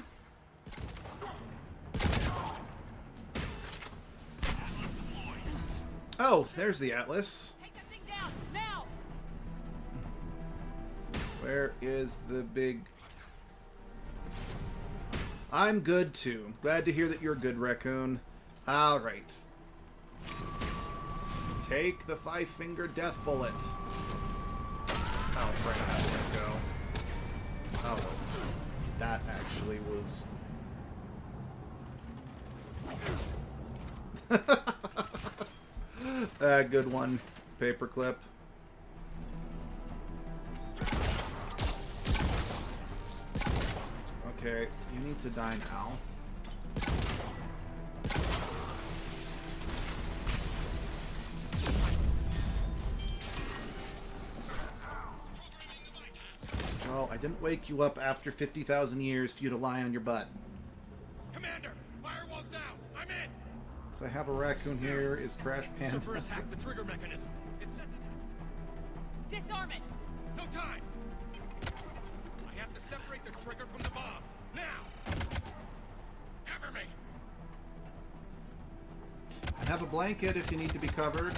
Oh, there's the Atlas. Take that thing down, now! Where is the big... I'm good, too. Glad to hear that you're good, Raccoon. Alright. Take the five-finger death bullet. Oh, right, that's gonna go. Oh, that actually was... good one, Paperclip. Okay, you need to die now. Well, I didn't wake you up after 50,000 years for you to lie on your butt. Commander, firewall's down. I'm in. So I have a raccoon here. Is Trash Panda? Cerberus hacked the trigger mechanism. It's set to... Disarm it! No time. I have to separate the trigger from the bomb. Now. Cover me. I have a blanket if you need to be covered.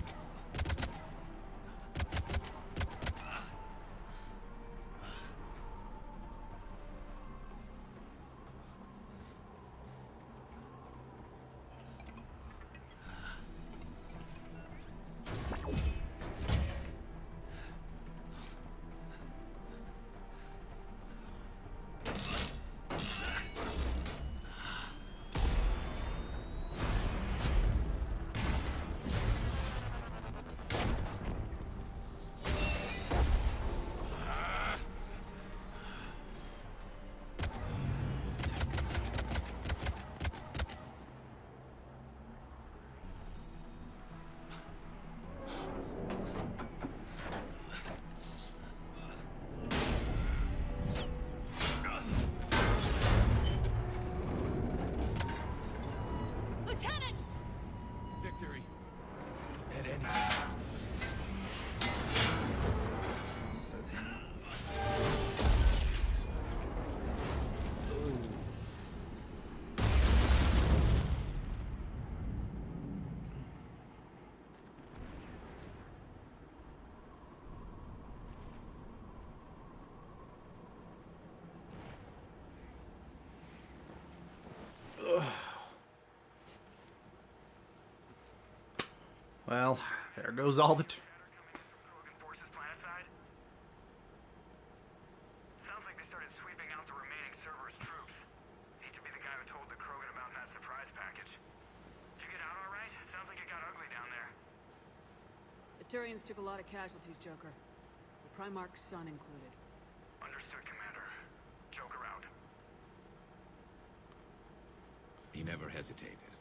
Well, there goes all the... Krogan forces planetside? Sounds like they started sweeping out the remaining Cerberus troops. Hate to be the guy who told the Krogan about that surprise package. Did you get out all right? Sounds like it got ugly down there. The Turians took a lot of casualties, Joker. The Primarch's son included. Understood, Commander. Joker out. He never hesitated.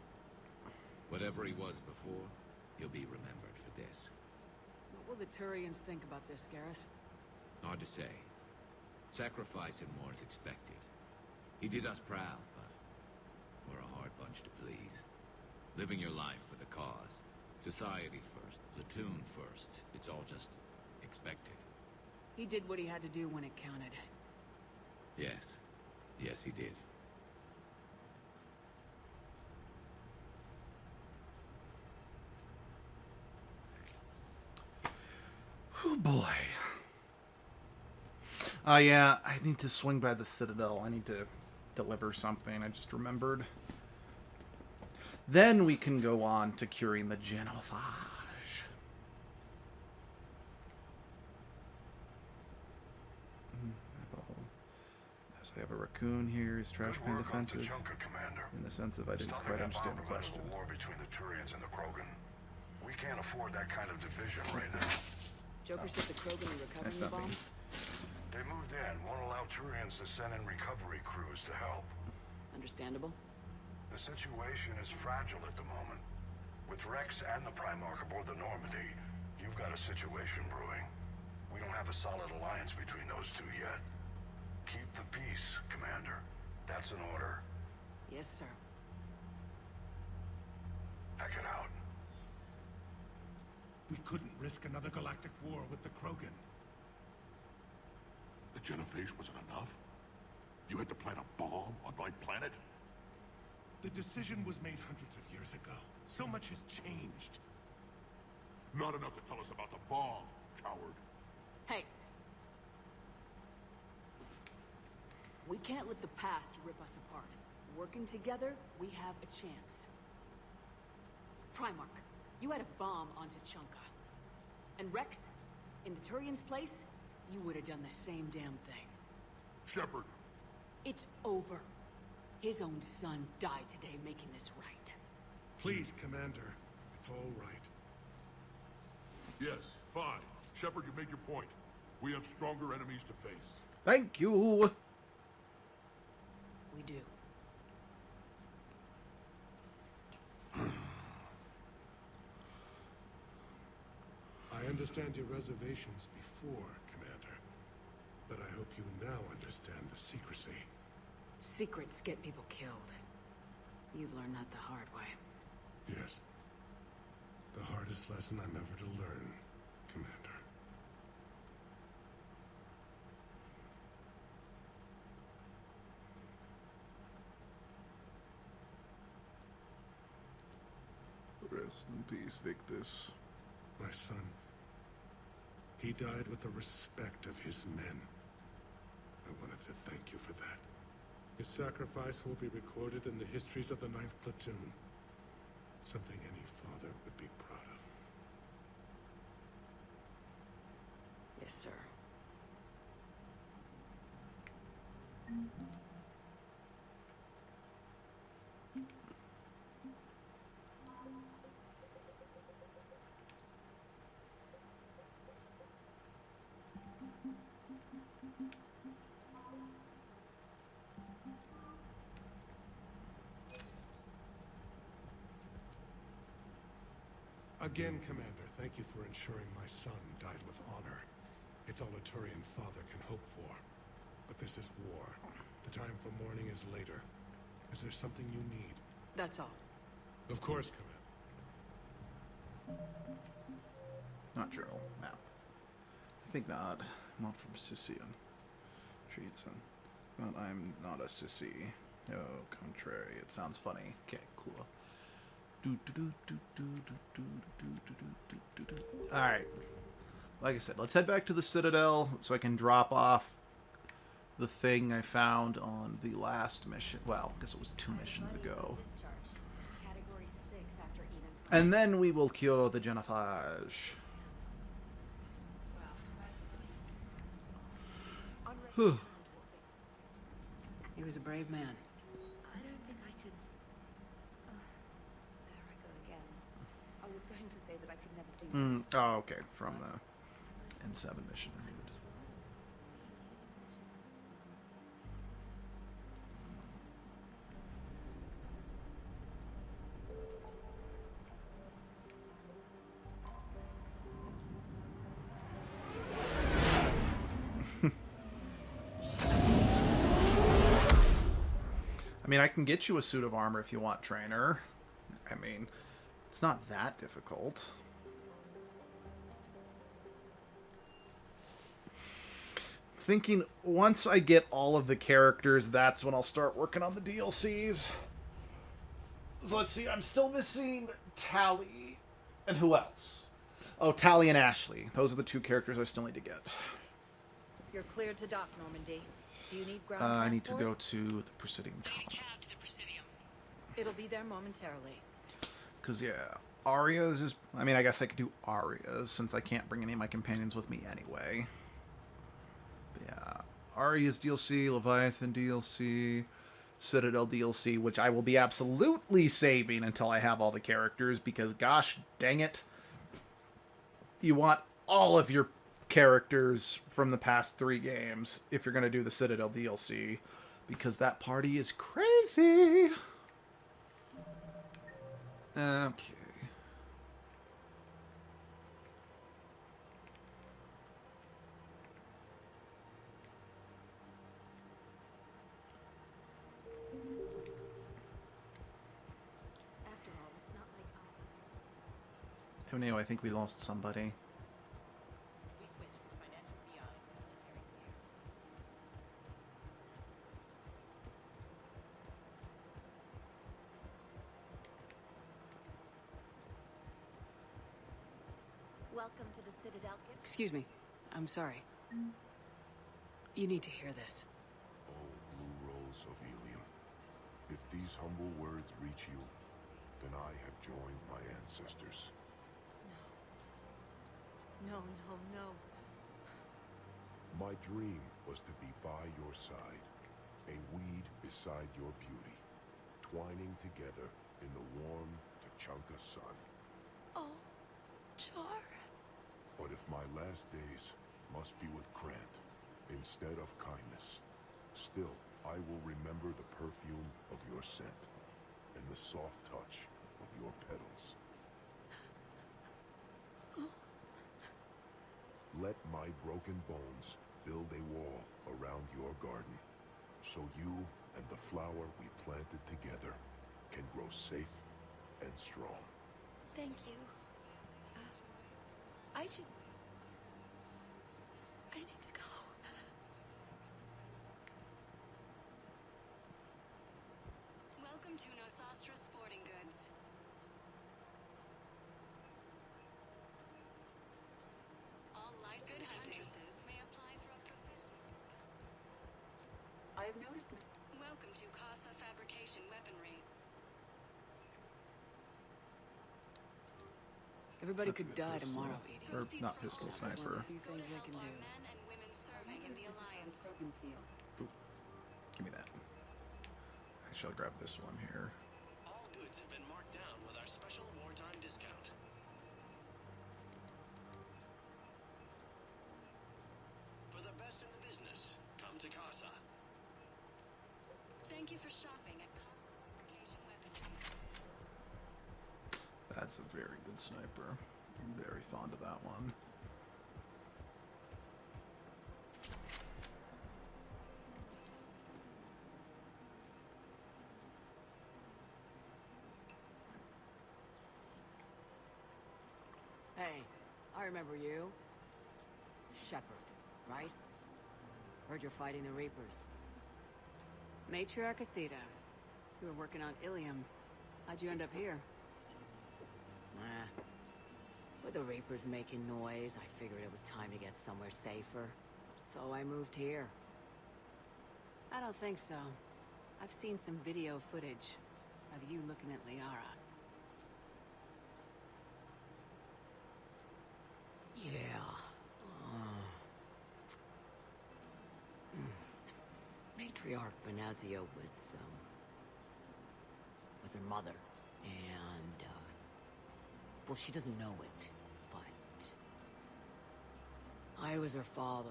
Whatever he was before, he'll be remembered for this. What will the Turians think about this, Garrus? Hard to say. Sacrifice him more is expected. He did us proud, but we're a hard bunch to please. Living your life for the cause. Society first, platoon first. It's all just expected. He did what he had to do when it counted. Yes. Yes, he did. Oh boy. Yeah, I need to swing by the Citadel. I need to deliver something. I just remembered. Then we can go on to curing the Genophage. Yes, I have a raccoon here. Is Trash Pan defensive? Commander. In the sense of I didn't quite understand the question. War between the Turians and the Krogan. We can't afford that kind of division right now. Joker said the Krogan are recovering That's the bomb? something. They moved in, won't allow Turians to send in recovery crews to help. Understandable. The situation is fragile at the moment. With Rex and the Primarch aboard the Normandy, you've got a situation brewing. We don't have a solid alliance between those two yet. Keep the peace, Commander. That's an order. Yes, sir. Pack it out. We couldn't risk another galactic war with the Krogan. The Genophage wasn't enough? You had to plant a bomb on my planet? The decision was made hundreds of years ago. So much has changed. Not enough to tell us about the bomb, coward. Hey! We can't let the past rip us apart. Working together, we have a chance. Primarch, you had a bomb on Tuchanka. And Rex, in the Turian's place, you would have done the same damn thing. Shepard! It's over. His own son died today making this right. Please, Commander. It's all right. Yes, fine. Shepard, you made your point. We have stronger enemies to face. Thank you. We do. I understand your reservations before, Commander. But I hope you now understand the secrecy. Secrets get people killed. You've learned that the hard way. Yes. The hardest lesson I'm ever to learn, Commander. Rest in peace, Victus. My son. He died with the respect of his men. I wanted to thank you for that. His sacrifice will be recorded in the histories of the 9th Platoon. Something any father would be proud of. Yes, sir. Again, Commander, thank you for ensuring my son died with honor. It's all a Turian father can hope for. But this is war. The time for mourning is later. Is there something you need? That's all. Of course, Commander. Not journal. Map. I think not. Not from Sicyon. Treatson. But I'm not a sissy. No, contrary. It sounds funny. Okay, cool. Alright. Like I said, let's head back to the Citadel so I can drop off the thing I found on the last mission. Well, I guess it was 2 missions ago. And then we will cure the genophage. He was a brave man. I don't think I could. There I go again. I was going to say that I could never do. Oh, okay. From the N7 mission. I knew it. I mean, I can get you a suit of armor if you want, trainer. I mean, it's not that difficult. Thinking once I get all of the characters, that's when I'll start working on the DLCs. So let's see, I'm still missing Tally. And who else? Oh, Tally and Ashley. Those are the two characters I still need to get. You're cleared to dock, Normandy. Do you need ground I need to transport? go to the Presidium Colony. It'll be there momentarily. Because, yeah, Aria's is... I mean, I guess I could do Aria's, since I can't bring any of my companions with me anyway. But, yeah, Aria's DLC, Leviathan DLC, Citadel DLC, which I will be absolutely saving until I have all the characters, because, gosh dang it, you want all of your characters from the past 3 games if you're going to do the Citadel DLC, because that party is crazy. Okay. After all, it's not like Oh no, I think we lost somebody. Welcome to the Citadel. Excuse me. I'm sorry. You need to hear this. Oh, Blue Rose of Ilium. If these humble words reach you, then I have joined my ancestors. No. My dream was to be by your side, a weed beside your beauty, twining together in the warm Tuchanka sun. Oh, Char. But if my last days must be with Krant instead of kindness, still I will remember the perfume of your scent and the soft touch of your petals. Let my broken bones build a wall around your garden, so you and the flower we planted together can grow safe and strong. Thank you. I need to go. Welcome to Nosastra Sporting Goods. All licensed huntresses may apply for a professional discount. I have noticed... Welcome to Casa Fabrication Weaponry. Everybody That's a could good die pistol. tomorrow, Edie. Or not pistol, sniper. Few things I can do. Men and women serving in the Alliance. Give me that. I shall grab this one here. All goods have been marked down with our special wartime discount. For the best in the business, come to Casa. Thank you for shopping at Casa Fabrication Weaponry. That's a very good sniper. I'm very fond of that one. Hey, I remember you. Shepard, right? Heard you're fighting the Reapers. Matriarch Athena. You were working on Ilium. How'd you end up here? With the Reapers making noise, I figured it was time to get somewhere safer. So I moved here. I don't think so. I've seen some video footage of you looking at Liara. Matriarch Benazia was her mother. And, well, she doesn't know it, but I was her father.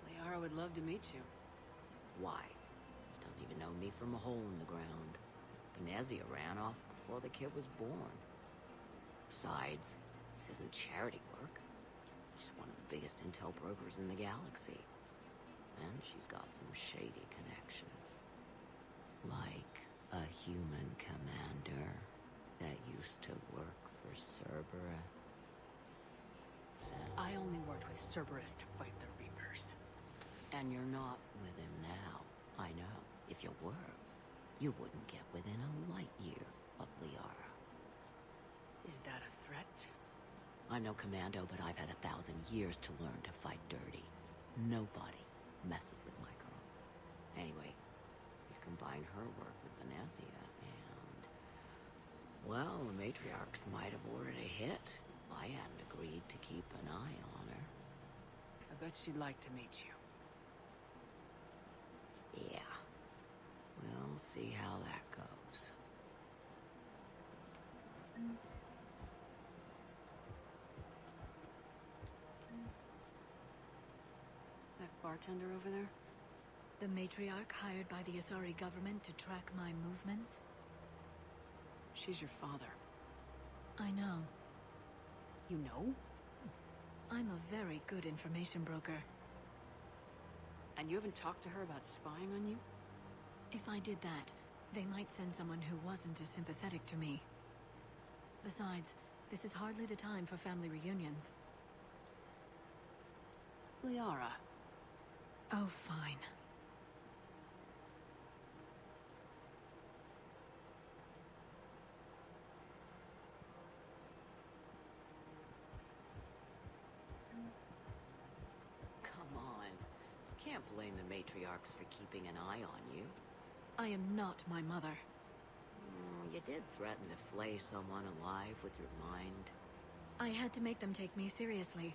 Liara would love to meet you. Why? Doesn't even know me from a hole in the ground. Benazia ran off before the kid was born. Besides, this isn't charity work. She's one of the biggest intel brokers in the galaxy. And she's got some shady connections. Like a human commander that used to work for Cerberus. So, I only worked with Cerberus to fight the Reapers. and you're not with him now. I know. If you were, you wouldn't get within a light year of Liara. Is that a threat? I'm no commando, but I've had 1,000 years to learn to fight dirty. Nobody messes with my girl. Anyway, you combine her work with Benazia and... well, the matriarchs might have ordered a hit if I hadn't agreed to keep an eye on her. I bet she'd like to meet you. Yeah. We'll see how that goes. That bartender over there? The matriarch hired by the Asari government to track my movements? She's your father. I know. You know? I'm a very good information broker. And you haven't talked to her about spying on you? If I did that, they might send someone who wasn't as sympathetic to me. Besides, this is hardly the time for family reunions. Liara. Oh, fine. Come on. Can't blame the matriarchs for keeping an eye on you. I am not my mother. You did threaten to flay someone alive with your mind. I had to make them take me seriously.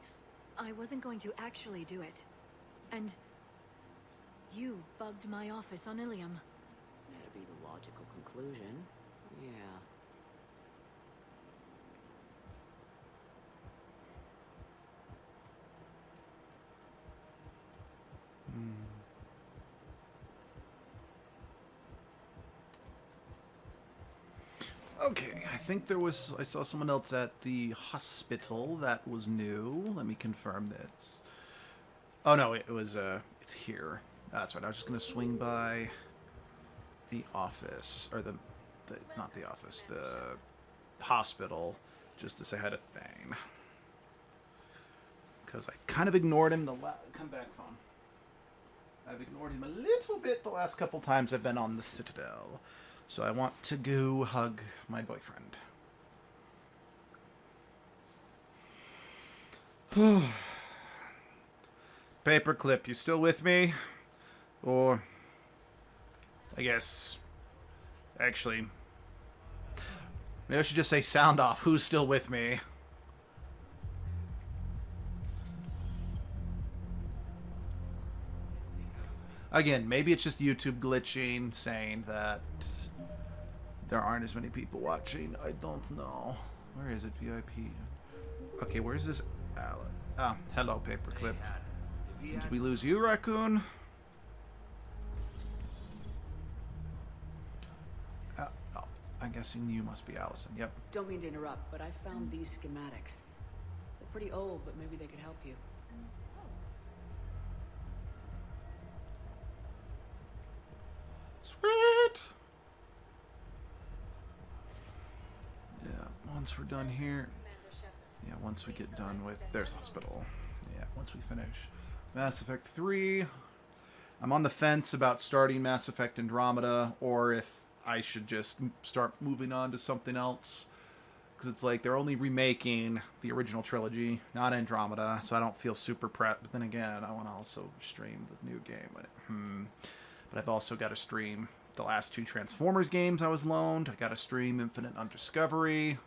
I wasn't going to actually do it. And... you bugged my office on Ilium. That'd be the logical conclusion. Yeah. Okay, I think I saw someone else at the hospital that was new. Let me confirm this. Oh no, it's here. That's right, I was just gonna swing by the office, or not the office, the hospital, just to say hi to Thane. Because I kind of ignored him come back, phone. I've ignored him a little bit the last couple times I've been on the Citadel. So I want to go hug my boyfriend. Paperclip, you still with me? Or... I guess... actually... maybe I should just say sound off. Who's still with me? Again, maybe it's just YouTube glitching, saying that there aren't as many people watching. I don't know. Where is it? VIP. Okay, where's this? Hello, Paperclip. Did we lose you, Raccoon? Oh, I'm guessing you must be Allison. Yep. Don't mean to interrupt, but I found these schematics. They're pretty old, but maybe they could help you. Sweet! Yeah, once we're done here... yeah, once we get done with... there's hospital. Yeah, once we finish Mass Effect 3... I'm on the fence about starting Mass Effect Andromeda, or if I should just start moving on to something else. Because it's like, they're only remaking the original trilogy, not Andromeda, so I don't feel super prepped. But then again, I want to also stream the new game. But I've also got to stream the last 2 Transformers games I was loaned. I got to stream Infinite Undiscovery.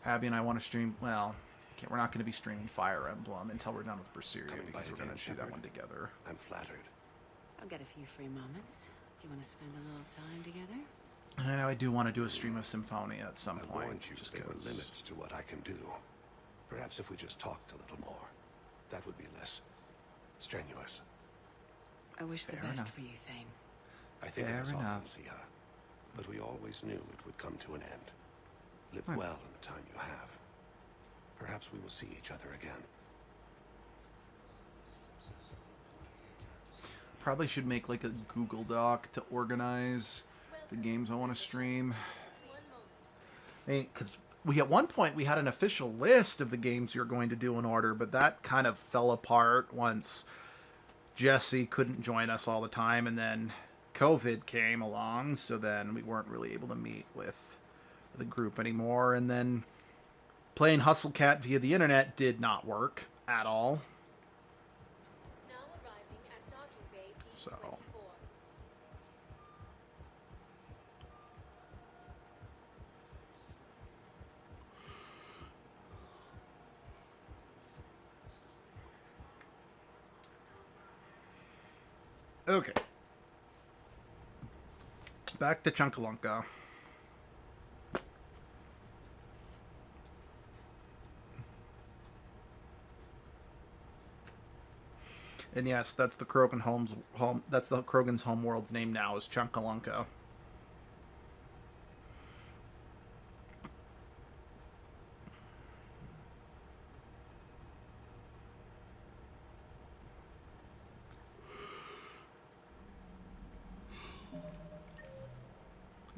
Abby and I want to stream... well, okay, we're not going to be streaming Fire Emblem until we're done with Berseria, because we're going to do that one together. I'm flattered. I'll get a few free moments. Do you want to spend a little time together? I know I do want to do a stream of Symphonia at some I point. warned you Just there were 'cause- limits to what I can do. Perhaps if we just talked a little more, that would be less strenuous. I wish the Fair best enough. for you, Thane. I think Fair it was enough. often, Siha, but we always knew it would come to an end. Live Hmm. well in the time you have. Perhaps we will see each other again. Probably should make like a Google Doc to organize the games I want to stream. I mean, because we at one point we had an official list of the games you're going to do in order, but that kind of fell apart once Jesse couldn't join us all the time, and then COVID came along, so then we weren't really able to meet with the group anymore, and then playing Hustle Cat via the internet did not work at all. So okay. Back to Chunkalunka. And yes, that's the Krogan home. That's the Krogan's homeworld's name now, is Chunkalunka.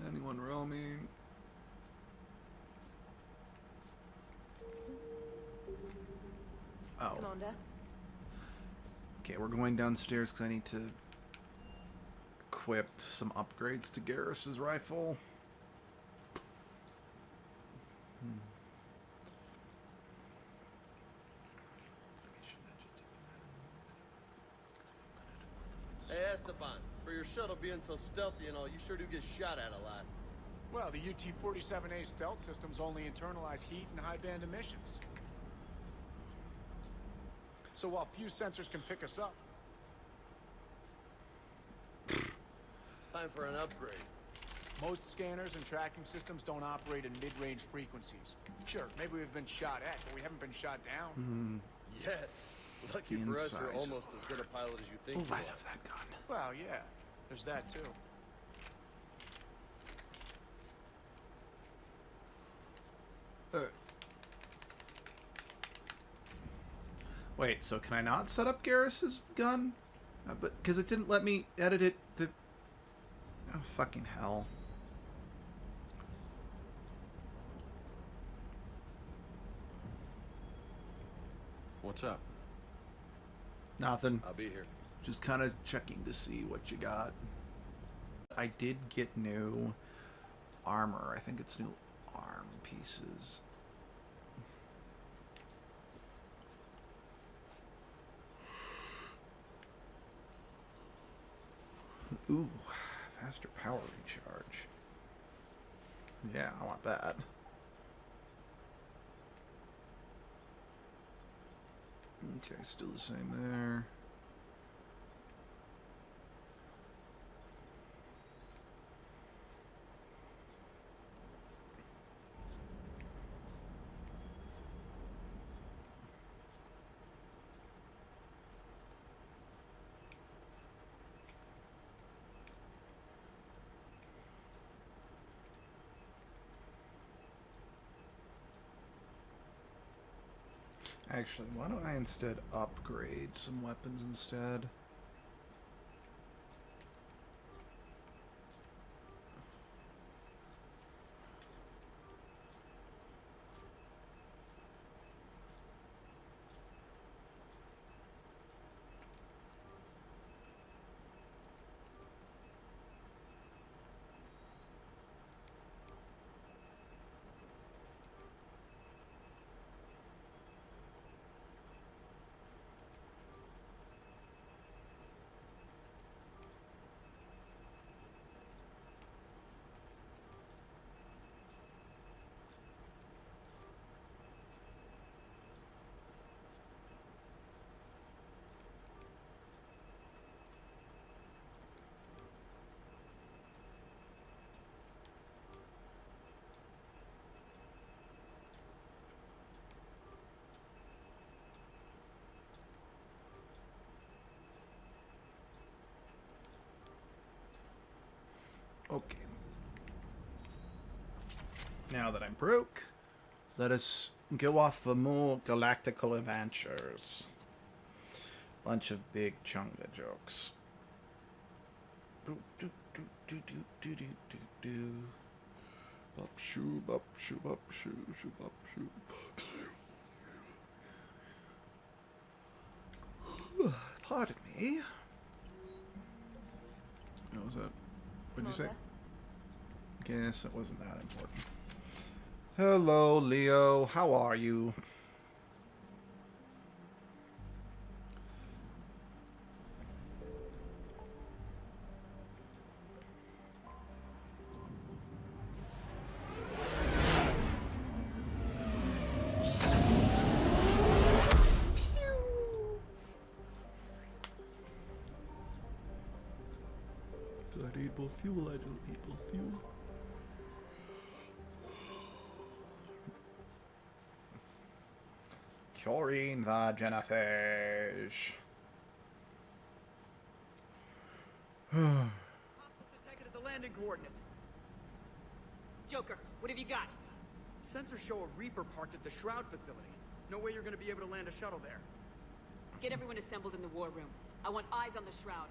Anyone roaming? Oh. Commander. Okay, we're going downstairs because I need to equip some upgrades to Garrus's rifle. Hey, Esteban, for your shuttle being so stealthy and all, you sure do get shot at a lot. Well, the UT-47A stealth systems only internalize heat and high-band emissions. So while few sensors can pick us up... Time for an upgrade. Most scanners and tracking systems don't operate in mid-range frequencies. Sure, maybe we've been shot at, but we haven't been shot down. Yet. Lucky for us, you're Inside. almost as good a pilot as you think Ooh, you I are. love that gun. Well, yeah. There's that, too. Wait, so can I not set up Garrus's gun? But because it didn't let me edit it. Oh, fucking hell. What's up? Nothing. I'll be here. Just kind of checking to see what you got. I did get new armor. I think it's new arm pieces. Ooh, faster power recharge. Yeah, I want that. Okay, still the same there. Actually, why don't I instead upgrade some weapons instead? Okay. Now that I'm broke, let us go off for more galactical adventures. Bunch of big chunga jokes. Do do do do do do do do. Bop shoo bop shoo bop shoo shoo bop shoo. Pardon me. What was that? What did you say? Guess it wasn't that important. Hello, Leo. How are you? Do I need more fuel? I don't need more fuel. Curing the Genophage. Detected at the landing coordinates. Joker, what have you got? Sensors show a Reaper parked at the Shroud facility. No way you're gonna be able to land a shuttle there. Get everyone assembled in the war room. I want eyes on the Shroud.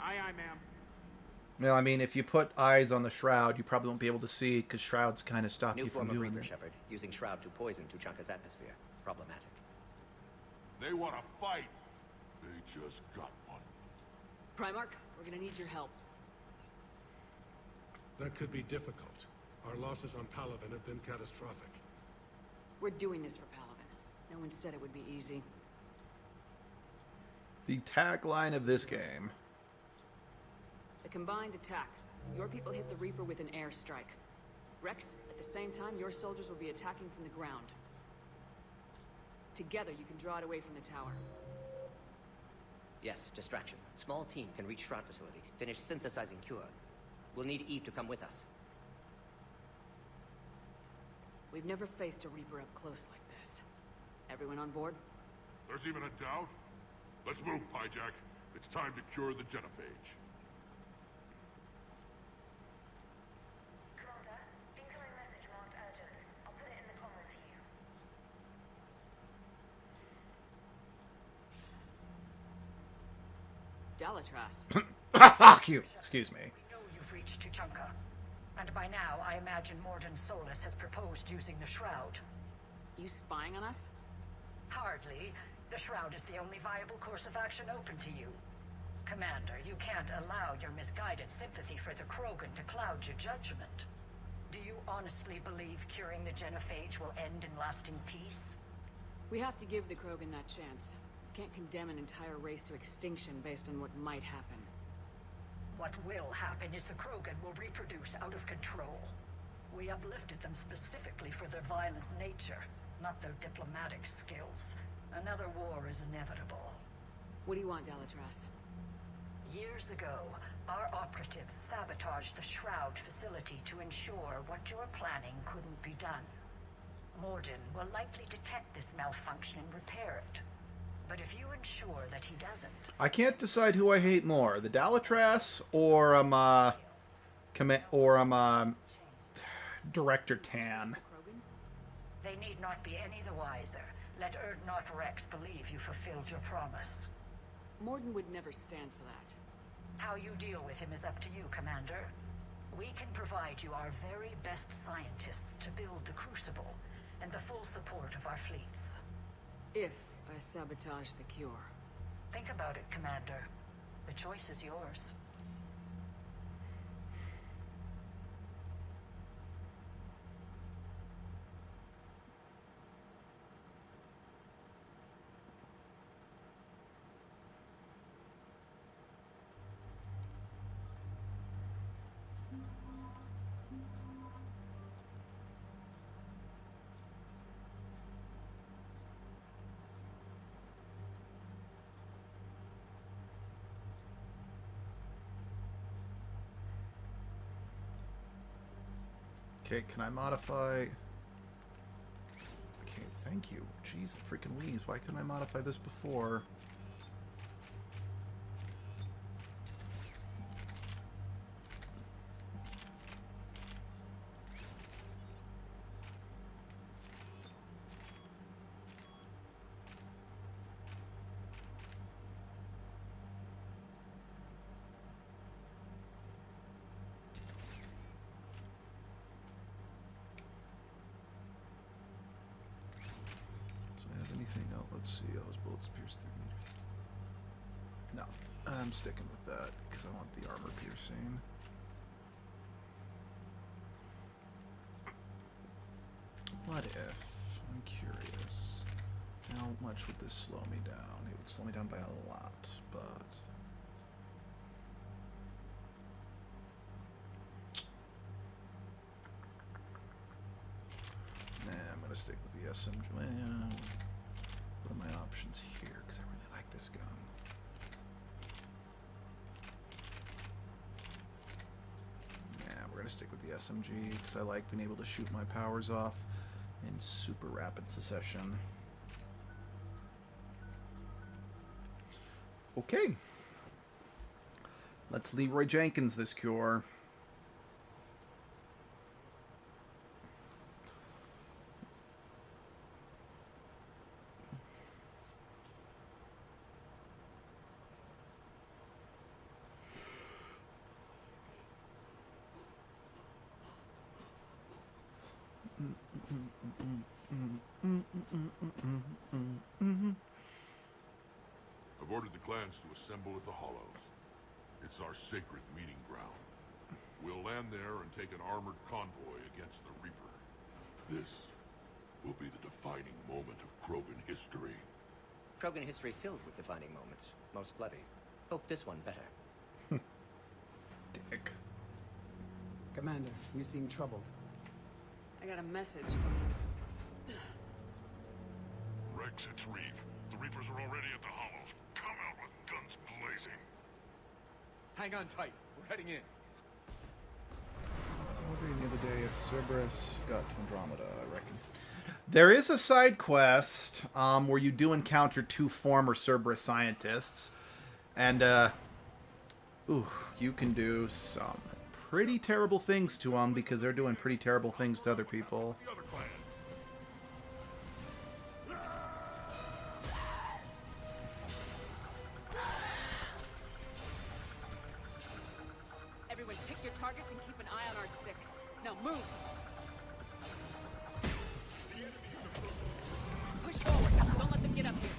Aye, aye, ma'am. Well, I mean, if you put eyes on the Shroud, you probably won't be able to see because Shrouds kind of stop New you from form of doing Reaper, it. Shepard, using Shroud to poison Tuchanka's atmosphere. Problematic. They want to fight. They just got one. Primarch, we're gonna need your help. That could be difficult. Our losses on Palaven have been catastrophic. We're doing this for Palaven. No one said it would be easy. The tagline of this game. A combined attack. Your people hit the Reaper with an airstrike. Rex, at the same time, your soldiers will be attacking from the ground. Together, you can draw it away from the tower. Yes, distraction. Small team can reach Shroud facility. Finish synthesizing Cure. We'll need Eve to come with us. We've never faced a Reaper up close like this. Everyone on board? There's even a doubt? Let's move, Pyjack. It's time to cure the Genophage. Commander, incoming message marked urgent. I'll put it in the common for you. Dalatras. Fuck you! Excuse me. We know you've reached Tuchanka. And by now, I imagine Mordin Solus has proposed using the Shroud. You spying on us? Hardly. The Shroud is the only viable course of action open to you. Commander, you can't allow your misguided sympathy for the Krogan to cloud your judgment. Do you honestly believe curing the Genophage will end in lasting peace? We have to give the Krogan that chance. Can't condemn an entire race to extinction based on what might happen. What will happen is the Krogan will reproduce out of control. We uplifted them specifically for their violent nature, not their diplomatic skills. Another war is inevitable. What do you want, Dalatras? Years ago, our operatives sabotaged the Shroud facility to ensure what you're planning couldn't be done. Mordin will likely detect this malfunction and repair it. But if you ensure that he doesn't... I can't decide who I hate more, the Dalatras or Director Tan. They need not be any the wiser. Let Urdnot Rex believe you fulfilled your promise. Mordin would never stand for that. How you deal with him is up to you, Commander. We can provide you our very best scientists to build the Crucible, and the full support of our fleets. If I sabotage the cure. Think about it, Commander. The choice is yours. Okay, can I modify... Okay, thank you. Jeez, the freaking weenies. Why couldn't I modify this before? anything else? Let's see. All those bullets pierce through me. No, I'm sticking with that because I want the armor piercing. What if? I'm curious. How much would this slow me down? It would slow me down by a lot, but... Nah, I'm gonna stick with the SMG. Well, what are my options here? Because I really like this gun. Nah, we're gonna stick with the SMG because I like being able to shoot my powers off in super rapid succession. Okay. Let's Leroy Jenkins this cure. I've ordered the clans to assemble at the Hollows. It's our sacred meeting ground. We'll land there and take an armored convoy against the Reaper. This will be the defining moment of Krogan history. Krogan history filled with defining moments. Most bloody. Hope this one better. Dick. Commander, you seem troubled. I got a message from him. Rex, it's Reeve. The Reapers are already at the Hollows. Come out with guns blazing. Hang on tight. We're heading in. I was wondering the other day if Cerberus got to Andromeda, I reckon. There is a side quest where you do encounter 2 former Cerberus scientists. And, you can do some pretty terrible things to them because they're doing pretty terrible things to other people. Everyone, pick your targets and keep an eye on our 6. Now move! Push forward. Don't let them get up here.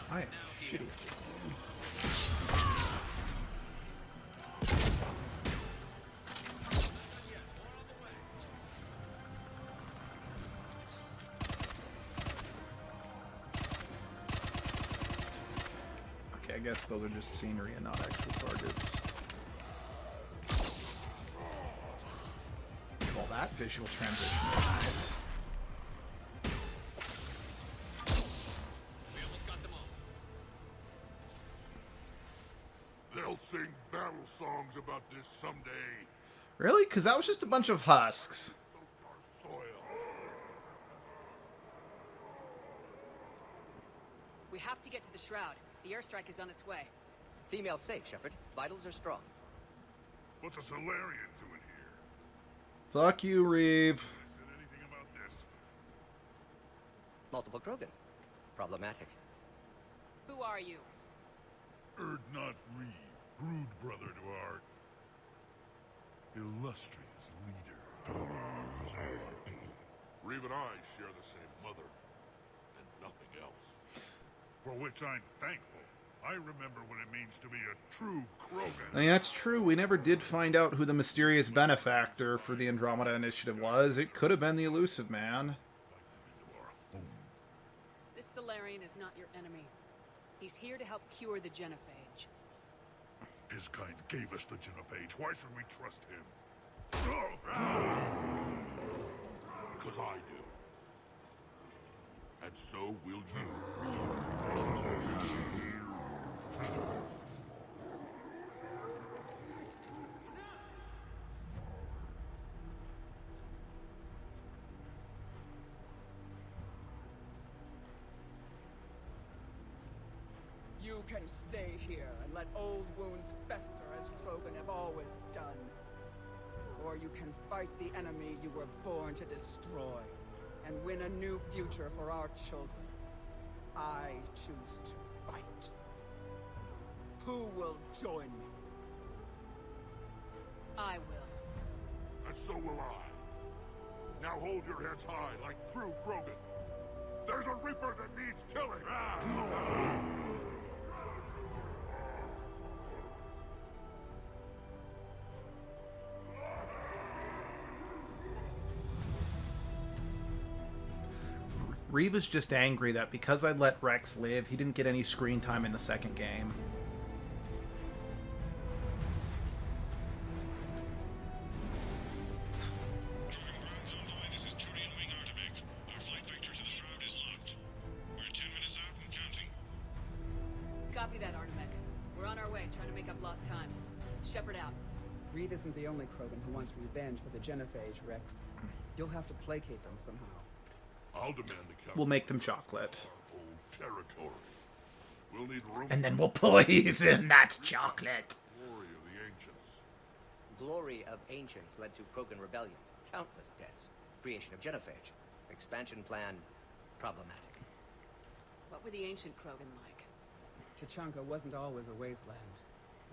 I am shitty. Okay, I guess those are just scenery and not actual targets. Well, that visual transition was nice. They'll sing battle songs about this someday. Really? Because that was just a bunch of husks. We have to get to the Shroud. The airstrike is on its way. Female safe, Shepard. Vitals are strong. What's a Solarian doing here? Fuck you, Reeve. Said anything about this? Multiple Krogan. Problematic. Who are you? Urdnot Reeve, brood brother to our illustrious leader. Reeve and I share the same mother, and nothing else. For which I'm thankful. I remember what it means to be a true Krogan. I mean, that's true. We never did find out who the mysterious benefactor for the Andromeda Initiative was. It could have been the Elusive Man. This Solarian is not your enemy. He's here to help cure the Genophage. His kind gave us the Genophage. Why should we trust him? Because I do. And so will you. You can stay here and let old wounds fester as Krogan have always done. Or you can fight the enemy you were born to destroy and win a new future for our children. I choose to fight. Who will join me? I will. And so will I. Now hold your heads high like true Krogan. There's a Reaper that needs killing! Reva's just angry that because I let Rex live, he didn't get any screen time in the second game. This is Turian Wing Artebec. Our flight vector to the Shroud is locked. We're 10 minutes out and counting. Copy that, Artemek. We're on our way, trying to make up lost time. Shepard out. Reed isn't the only Krogan who wants revenge for the Genophage, Rex. You'll have to placate them somehow. I'll demand the capture. We'll make them chocolate. Old territory. We'll need room. And then we'll poison that chocolate. Glory of the ancients. Glory of ancients led to Krogan rebellions, countless deaths, creation of Genophage, expansion plan problematic. What were the ancient Krogan like? Tuchanka wasn't always a wasteland.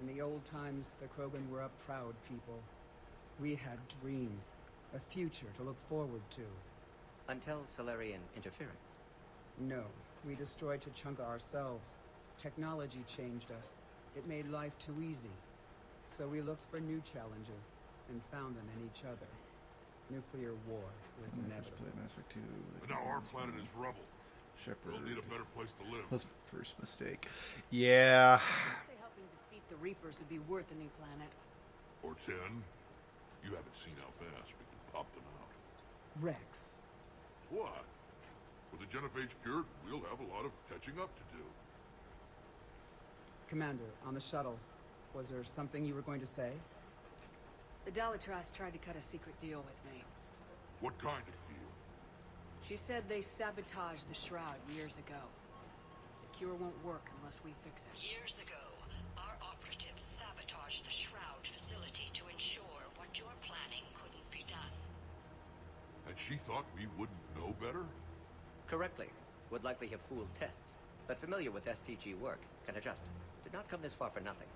In the old times, the Krogan were a proud people. We had dreams, a future to look forward to. Until Salarian interference. No, we destroyed Tuchanka ourselves. Technology changed us. It made life too easy. So we looked for new challenges, and found them in each other. Nuclear war was inevitable. But now our planet is rubble. Shepard. We'll need a better place to live. Was my first mistake. Yeah. I'd say helping defeat the Reapers would be worth a new planet. Or 10. You haven't seen how fast we can pop them out. Rex. What? With the Genophage cured, we'll have a lot of catching up to do. Commander, on the shuttle, was there something you were going to say? The Dalitras tried to cut a secret deal with me. What kind of deal? She said they sabotaged the Shroud years ago. The cure won't work unless we fix it. Years ago, our operatives sabotaged the Shroud facility to ensure what you're planning couldn't be done. And she thought we wouldn't know better? Correctly. Would likely have fooled tests, but familiar with STG work, can adjust. Did not come this far for nothing.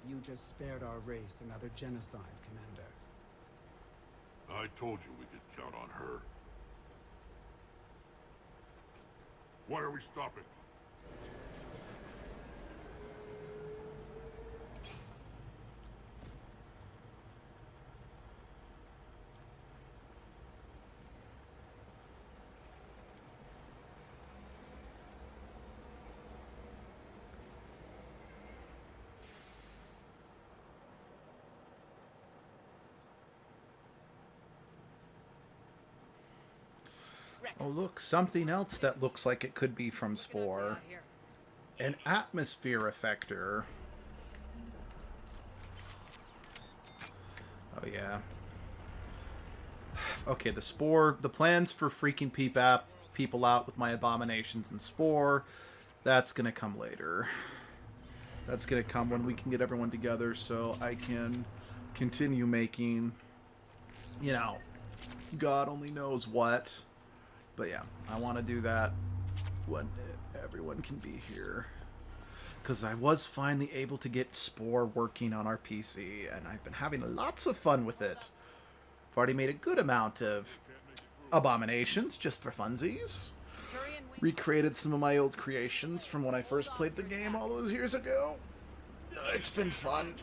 You just spared our race another genocide, Commander. I told you we could count on her. Why are we stopping? Oh, look, something else that looks like it could be from Spore. An atmosphere effector. Oh, yeah. Okay, the Spore, the plans for freaking people out with my abominations and Spore, that's going to come later. That's going to come when we can get everyone together so I can continue making, you know, God only knows what. But yeah, I want to do that when everyone can be here. Because I was finally able to get Spore working on our PC, and I've been having lots of fun with it. I've already made a good amount of abominations, just for funsies. Recreated some of my old creations from when I first played the game all those years ago. It's been fun.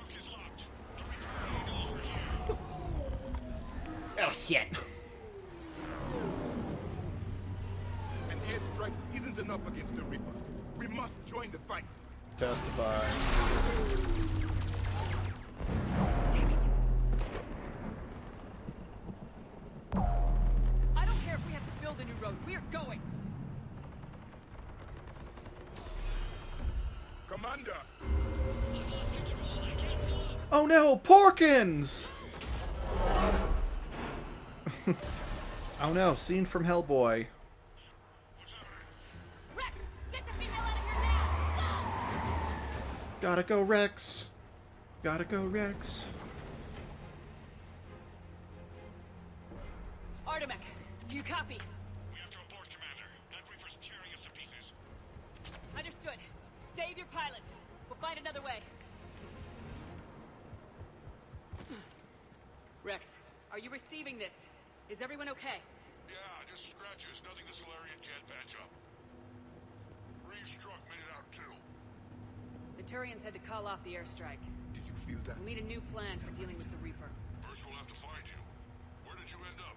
Oh, shit. Airstrike isn't enough against the Reaper. We must join the fight. Testify. I don't care if we have to build a new road. We're going. Commander. Oh no, Porkins! Oh no, scene from Hellboy. Gotta go, Rex. Gotta go, Rex. Artemek, do you copy? Save your pilots. We'll find another way. Rex, are you receiving this? Is everyone okay? Yeah, just scratches. Nothing the Solarian can't patch up. Reeves' truck made it out too. The Turians had to call off the airstrike. Did you feel that? We'll need a new plan for dealing with the Reaper. First we'll have to find you. Where did you end up?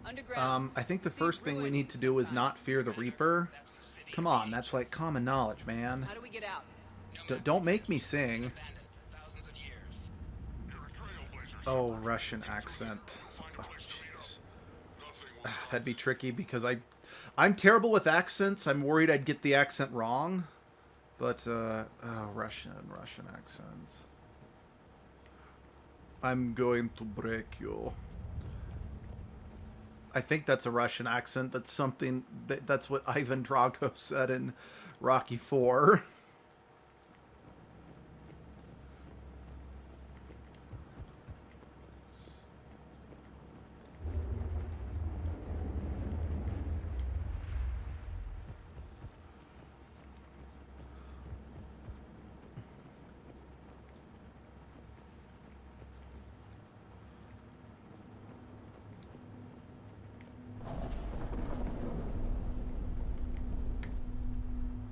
Underground. I think the first thing we need to do is not fear the Reaper. Come on, that's like common knowledge, man. How do we get out? Don't make me sing. Oh, Russian accent. Oh, jeez. That'd be tricky because I'm terrible with accents. I'm worried I'd get the accent wrong. But, oh, Russian accent. I'm going to break you. I think that's a Russian accent. That's something that's what Ivan Drago said in Rocky IV.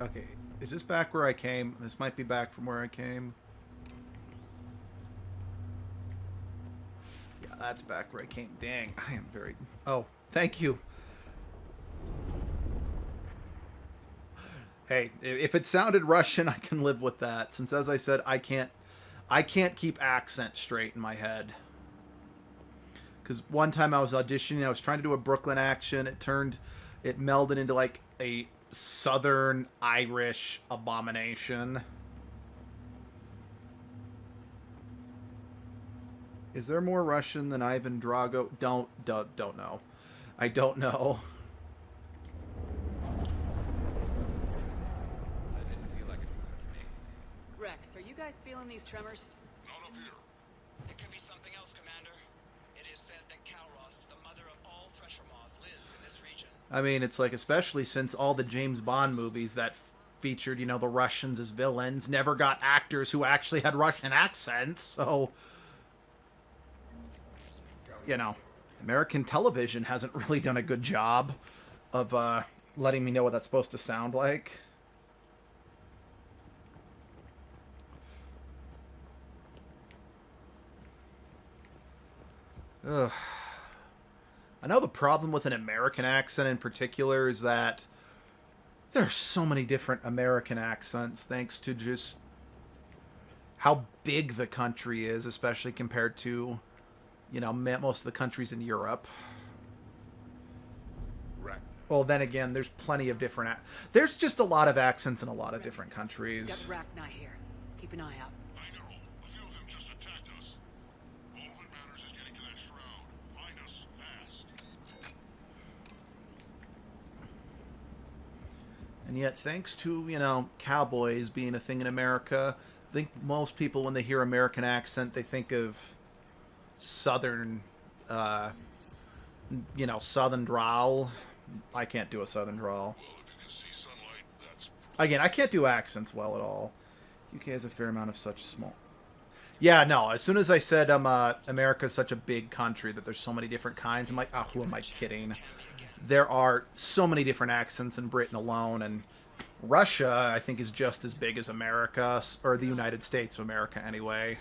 Okay, is this back where I came? This might be back from where I came. Yeah, that's back where I came. Dang, I am very... Oh, thank you. Hey, if it sounded Russian, I can live with that. Since, as I said, I can't keep accent straight in my head. Because one time I was auditioning, I was trying to do a Brooklyn accent. It melded into like a Southern Irish abomination. Is there more Russian than Ivan Drago? Don't know. I don't know. That didn't feel like a tremor to me. Rex, are you guys feeling these tremors? Not up here. It could be something else, Commander. It is said that Kalros, the mother of all Thresher Moths, lives in this region. I mean, it's like, especially since all the James Bond movies that featured, you know, the Russians as villains never got actors who actually had Russian accents. So, you know, American television hasn't really done a good job of letting me know what that's supposed to sound like. Ugh. I know the problem with an American accent in particular is that there are so many different American accents thanks to just how big the country is, especially compared to, you know, most of the countries in Europe. Right. Well, then again, there's plenty of different... There's just a lot of accents in a lot of different countries. Got Rachni here. Keep an eye out. I know. A few of them just attacked us. All that matters is getting to that shroud. Find us fast. And yet, thanks to, you know, cowboys being a thing in America, I think most people, when they hear American accent, they think of Southern, you know, Southern drawl. I can't do a Southern drawl. Well, if you can see sunlight, that's... Again, I can't do accents well at all. UK has a fair amount of such small... Yeah, no, as soon as I said America's such a big country that there's so many different kinds, I'm like, oh, who am I kidding? There are so many different accents in Britain alone, and Russia, I think, is just as big as America, or the United States of America anyway.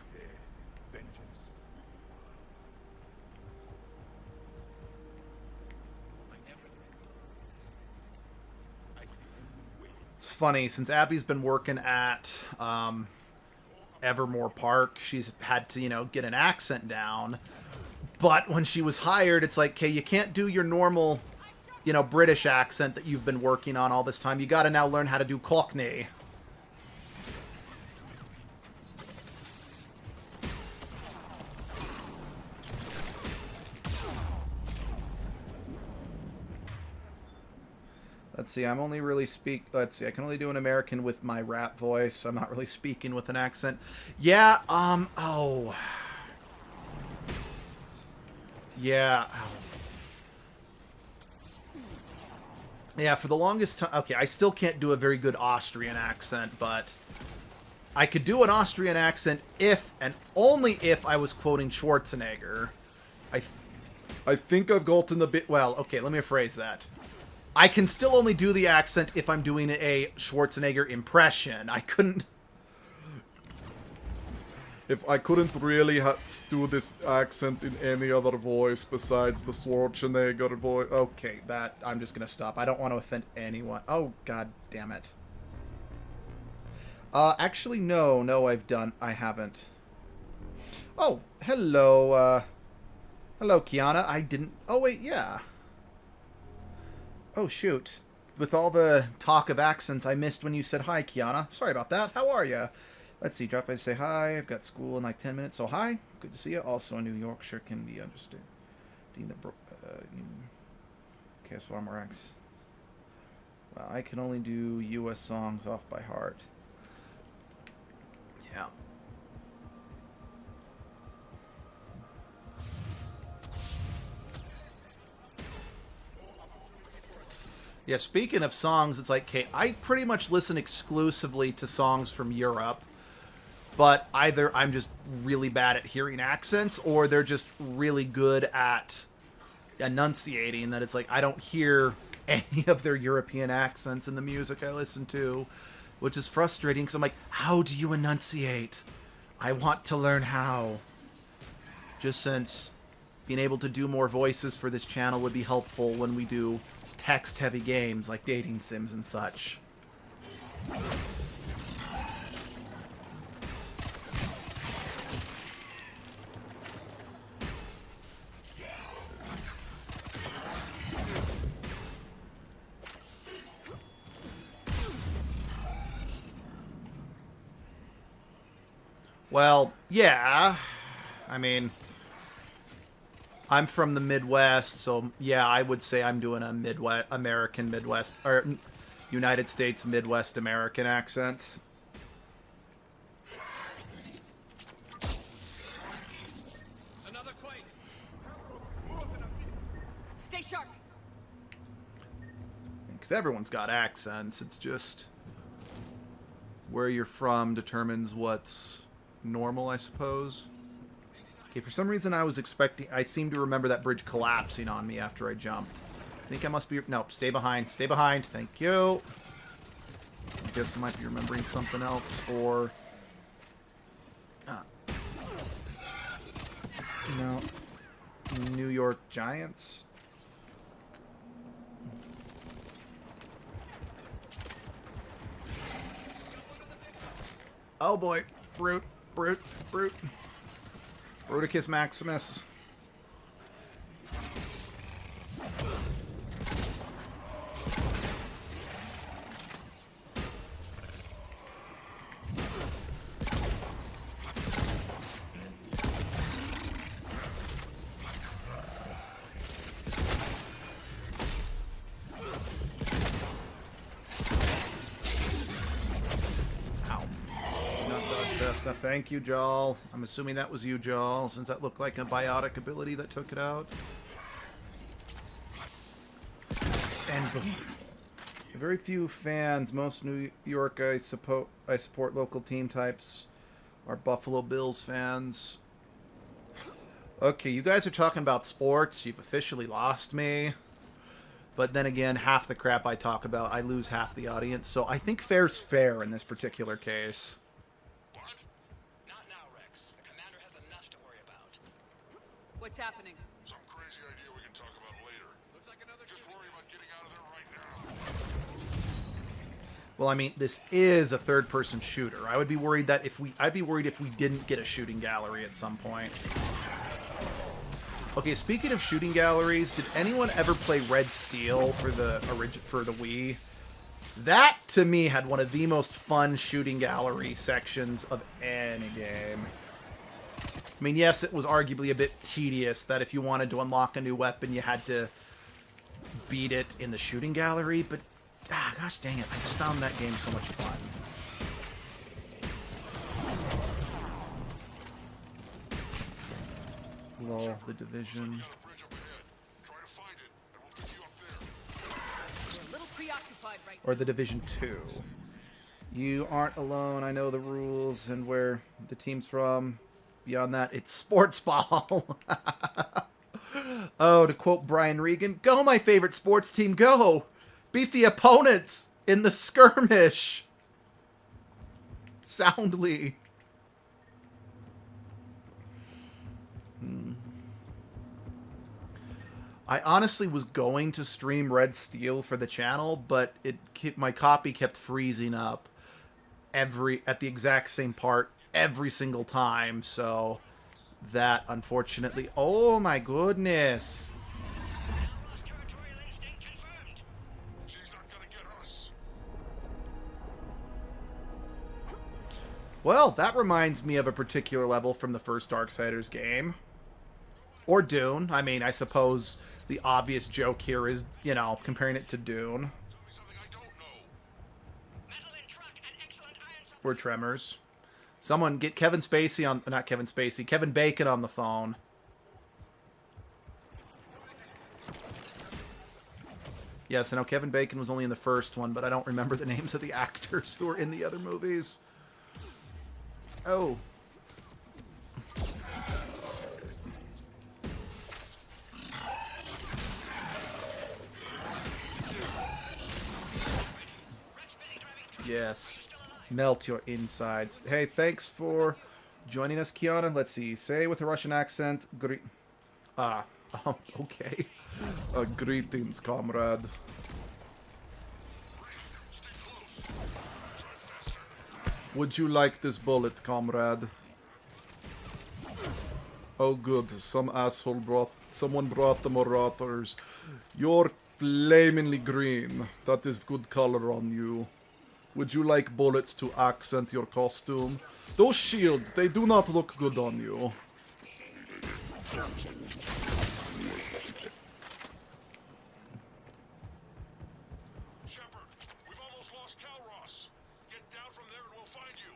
It's funny, since Abby's been working at Evermore Park, she's had to, you know, get an accent down. But when she was hired, it's like, okay, you can't do your normal, you know, British accent that you've been working on all this time. You got to now learn how to do Cockney. Let's see, I'm only really let's see, I can only do an American with my rap voice. I'm not really speaking with an accent. Yeah, oh. Yeah. Yeah, for the longest time... Okay, I still can't do a very good Austrian accent, but... I could do an Austrian accent if, and only if, I was quoting Schwarzenegger. I think I've gotten a bit... Well, okay, let me rephrase that. I can still only do the accent if I'm doing a Schwarzenegger impression. I couldn't... If I couldn't really do this accent in any other voice besides the Schwarzenegger voice... Okay, that... I'm just gonna stop. I don't want to offend anyone. Oh, god damn it. Actually, no, I haven't. Oh, hello, hello, Kiana. I didn't... Oh, wait, yeah. Oh, shoot. With all the talk of accents, I missed when you said hi, Kiana. Sorry about that. How are you? Let's see, drop by to say hi. I've got school in like 10 minutes, so hi. Good to see you. Also, New Yorkshire can be understood. Okay, as far more accents. Well, I can only do U.S. songs off by heart. Yeah. Yeah, speaking of songs, it's like, okay, I pretty much listen exclusively to songs from Europe, but either I'm just really bad at hearing accents, or they're just really good at enunciating, that it's like, I don't hear any of their European accents in the music I listen to, which is frustrating, because I'm like, how do you enunciate? I want to learn how. Just since being able to do more voices for this channel would be helpful when we do text-heavy games like dating sims and such. Well, yeah. I mean, I'm from the Midwest, so yeah, I would say I'm doing a American Midwest, or United States Midwest American accent. Another quake. Stay sharp. Because everyone's got accents. It's just where you're from determines what's normal, I suppose. Okay, for some reason I seem to remember that bridge collapsing on me after I jumped. I think I must be... Nope, stay behind. Stay behind. Thank you. I guess I might be remembering something else, or... No. New York Giants? Oh boy. Brute. Brute. Brute. Bruticus Maximus. Thank you, Jal. I'm assuming that was you, Jal, since that looked like a biotic ability that took it out. And very few fans. Most New York I support local team types are Buffalo Bills fans. Okay, you guys are talking about sports. You've officially lost me. But then again, half the crap I talk about, I lose half the audience. So I think fair's fair in this particular case. What's happening? Some crazy idea we can talk about later. Looks like another. Just worry about getting out of there right now. Well, I mean, this is a third-person shooter. I'd be worried if we didn't get a shooting gallery at some point. Okay, speaking of shooting galleries, did anyone ever play Red Steel for the Wii? That, to me, had one of the most fun shooting gallery sections of any game. I mean, yes, it was arguably a bit tedious that if you wanted to unlock a new weapon, you had to beat it in the shooting gallery, but gosh dang it, I just found that game so much fun. Lol, The Division. We're a little Or the Division 2. You aren't alone. I know the rules and where the team's from. Beyond that, it's sports ball. Oh, to quote Brian Regan, "Go, my favorite sports team, go! Beat the opponents in the skirmish!" Soundly. I honestly was going to stream Red Steel for the channel, but my copy kept freezing up at the exact same part every single time, so that unfortunately... Oh my goodness! Well, that reminds me of a particular level from the first Darksiders game. Or Dune. I mean, I suppose the obvious joke here is, you know, comparing it to Dune. Or Tremors. Someone get Kevin Spacey on... Not Kevin Spacey. Kevin Bacon on the phone. Yes, I know Kevin Bacon was only in the first one, but I don't remember the names of the actors who were in the other movies. Oh. Yes. Melt your insides. Hey, thanks for joining us, Kiana. Let's see. Say with a Russian accent. Okay. Greetings, comrade. Would you like this bullet, comrade? Oh, good. Someone brought the Marauders. You're flamingly green. That is good color on you. Would you like bullets to accent your costume? Those shields, they do not look good on you. Shepard, we've almost lost Calros. Get down from there and we'll find you.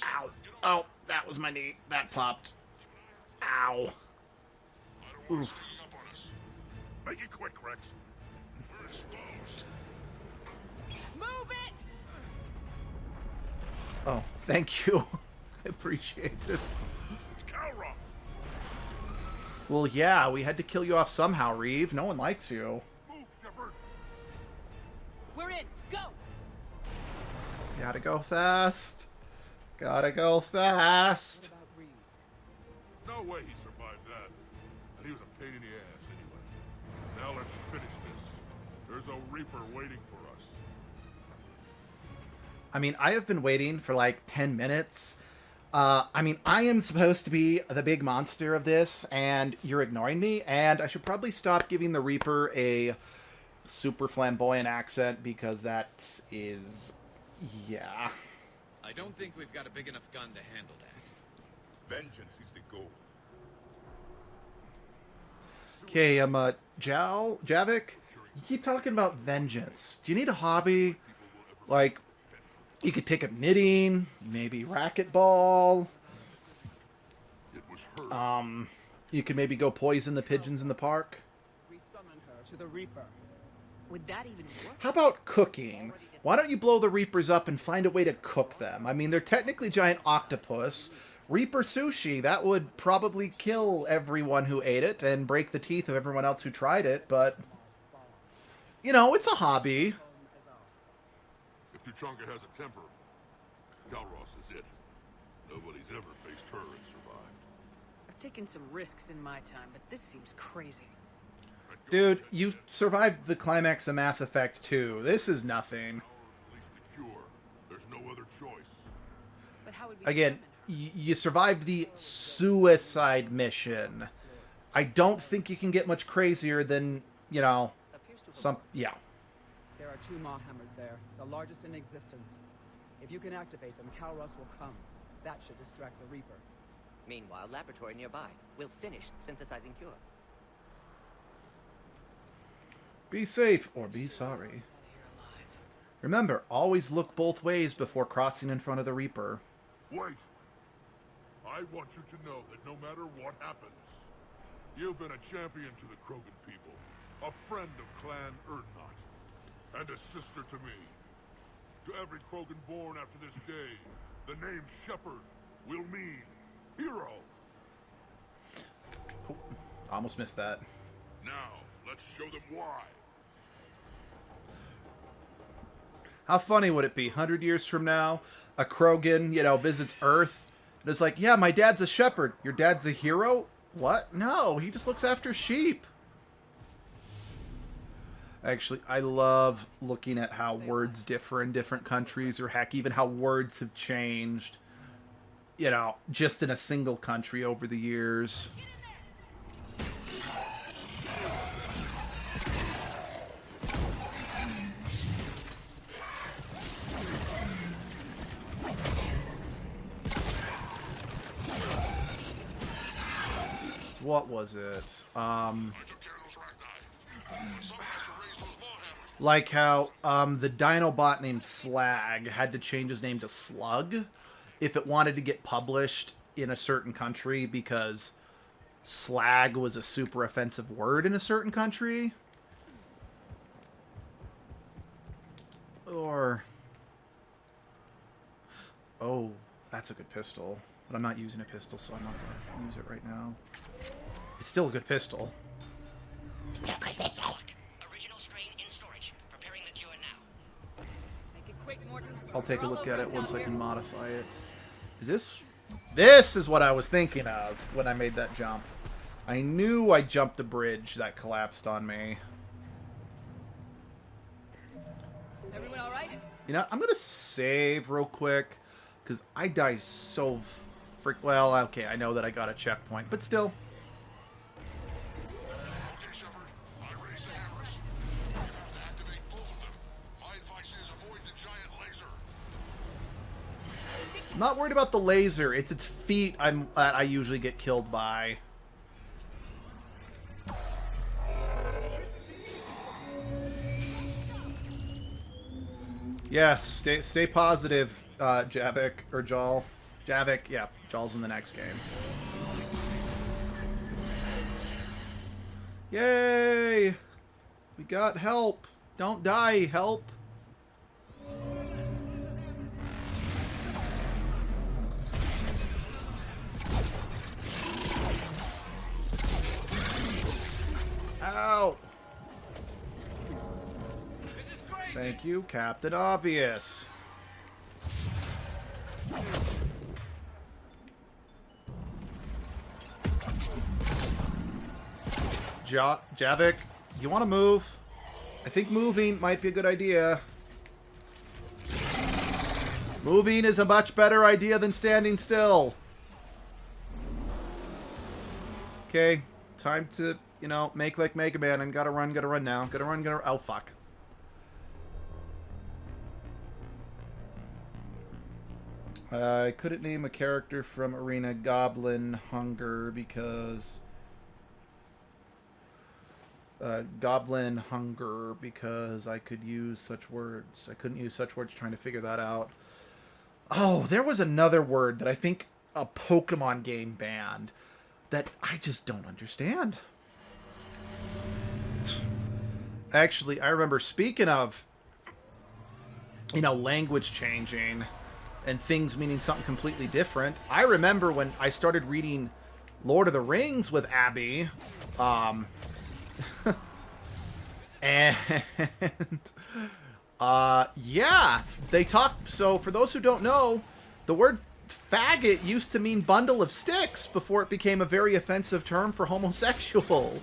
Ow. Oh, that was my knee. That popped. Ow. Oof. Make it quick, Rex. We're exposed. Move it! Oh, thank you. I appreciate it. It's Calros. Well, yeah, we had to kill you off somehow, Reeve. No one likes you. Move, Shepard. We're in. Go! Gotta go fast. Gotta go fast. No way he survived that. And he was a pain in the ass anyway. Now let's finish this. There's a Reaper waiting for us. I mean, I have been waiting for like 10 minutes. I mean, I am supposed to be the big monster of this, and you're ignoring me, and I should probably stop giving the Reaper a super flamboyant accent, because that is... yeah. I don't think we've got a big enough gun to handle that. Vengeance is the goal. Okay, Javik, you keep talking about vengeance. Do you need a hobby? Like, you could pick up knitting, maybe racquetball. You could maybe go poison the pigeons in the park. We summon her to the Reaper. Would that even work? How about cooking? Why don't you blow the Reapers up and find a way to cook them? I mean, they're technically giant octopus. Reaper sushi, that would probably kill everyone who ate it and break the teeth of everyone else who tried it, but... you know, it's a hobby. If Tuchanka has a temper, Calros is it. Nobody's ever faced her and survived. I've taken some risks in my time, but this seems crazy. Dude, you survived the climax of Mass Effect 2. This is nothing. There's no other choice. But how would we Again, you survived the suicide mission. I don't think you can get much crazier than, you know, yeah. There are 2 Mawhammers there, the largest in existence. If you can activate them, Calros will come. That should distract the Reaper. Meanwhile, laboratory nearby. We'll finish synthesizing cure. Be safe or be sorry. Remember, always look both ways before crossing in front of the Reaper. Wait. I want you to know that no matter what happens, you've been a champion to the Krogan people, a friend of Clan Urdnot, and a sister to me. To every Krogan born after this day, the name Shepard will mean hero. Oh, almost missed that. Now, let's show them why. How funny would it be, 100 years from now, a Krogan, you know, visits Earth, and it's like, yeah, my dad's a shepherd. Your dad's a hero? What? No, he just looks after sheep. Actually, I love looking at how words differ in different countries, or heck, even how words have changed, you know, just in a single country over the years. What was it? Like how the Dinobot named Slag had to change his name to Slug if it wanted to get published in a certain country because slag was a super offensive word in a certain country. Or... oh, that's a good pistol. But I'm not using a pistol, so I'm not going to use it right now. It's still a good pistol. Original strain in storage. Preparing the cure now. Make it quick, Morton. I'll take a look at it once I can modify it. Is this... this is what I was thinking of when I made that jump. I knew I jumped a bridge that collapsed on me. Everyone all right? You know, I'm going to save real quick, because I die so well, okay, I know that I got a checkpoint, but still. Okay, Shepard, I raised the hammers. You have to activate both of them. My advice is avoid the giant laser. I'm not worried about the laser. It's its feet I usually get killed by. Yeah, stay positive, Javik, or Jaal. Javik, yeah, Jaal's in the next game. Yay! We got help. Don't die, help. Ow! Thank you, Captain Obvious. Javik, do you want to move? I think moving might be a good idea. Moving is a much better idea than standing still. Okay, time to, you know, make like Mega Man and gotta run now. Gotta run. Oh, fuck. I couldn't name a character from Arena Goblin Hunger because... Goblin Hunger because I could use such words. I couldn't use such words trying to figure that out. Oh, there was another word that I think a Pokemon game banned that I just don't understand. Actually, I remember, speaking of, you know, language changing and things meaning something completely different, I remember when I started reading Lord of the Rings with Abby, and yeah, they talk. So for those who don't know, the word faggot used to mean bundle of sticks before it became a very offensive term for homosexual.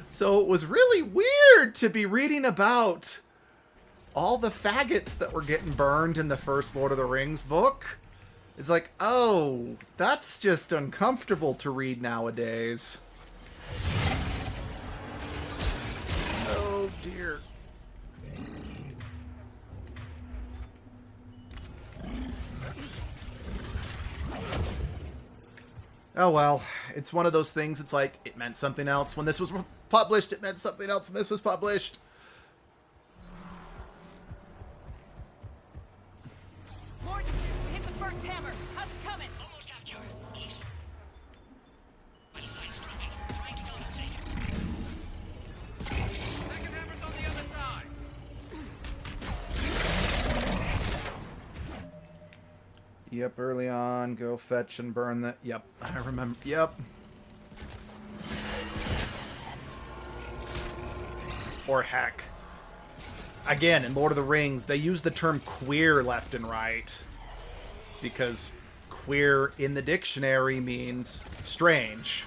So it was really weird to be reading about all the faggots that were getting burned in the first Lord of the Rings book. It's like, oh, that's just uncomfortable to read nowadays. Oh, dear. Oh, well, it's one of those things. It's like, it meant something else when this was published. It meant something else when this was published. Morton, hit the first hammer. How's it coming? Almost have cured. East. Yep, early on, go fetch and burn that. Yep, I remember. Yep. Or heck. Again, in Lord of the Rings, they use the term queer left and right. Because queer in the dictionary means strange.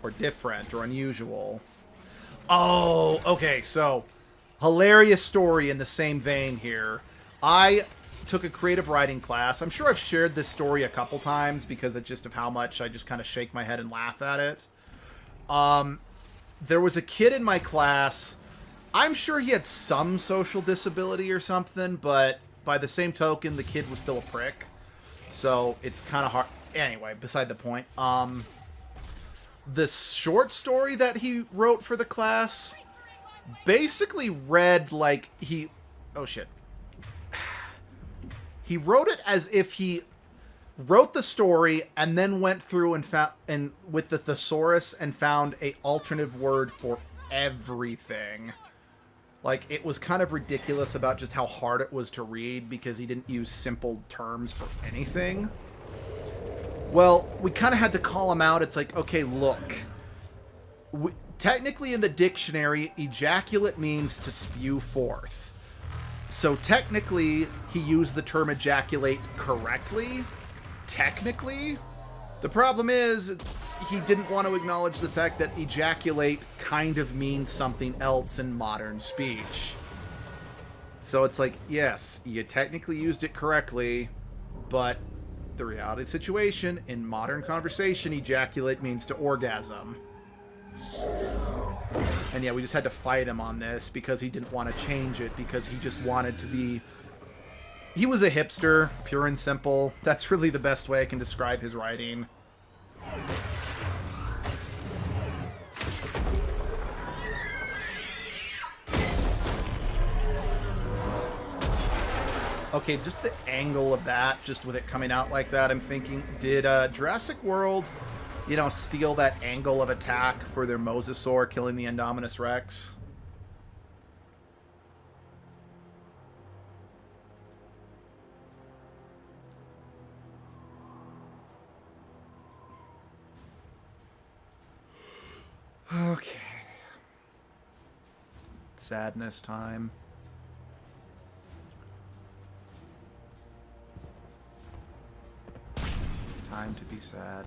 Or different, or unusual. Oh, okay, so hilarious story in the same vein here. I took a creative writing class. I'm sure I've shared this story a couple times because it's just of how much I just kind of shake my head and laugh at it. There was a kid in my class. I'm sure he had some social disability or something, but by the same token, the kid was still a prick. So it's kind of hard. Anyway, beside the point. The short story that he wrote for the class basically read like he... Oh, shit. He wrote it as if he wrote the story and then went through and found with the thesaurus and found a alternative word for everything. Like, it was kind of ridiculous about just how hard it was to read because he didn't use simple terms for anything. Well, we kind of had to call him out. It's like, okay, look. Technically in the dictionary, ejaculate means to spew forth. So technically, he used the term ejaculate correctly. Technically. The problem is, he didn't want to acknowledge the fact that ejaculate kind of means something else in modern speech. So it's like, yes, you technically used it correctly, but the reality situation, in modern conversation, ejaculate means to orgasm. And yeah, we just had to fight him on this because he didn't want to change it, because he just wanted to be... He was a hipster, pure and simple. That's really the best way I can describe his writing. Okay, just the angle of that, just with it coming out like that, I'm thinking, did Jurassic World, you know, steal that angle of attack for their Mosasaur killing the Indominus Rex? Okay. Sadness time. It's time to be sad.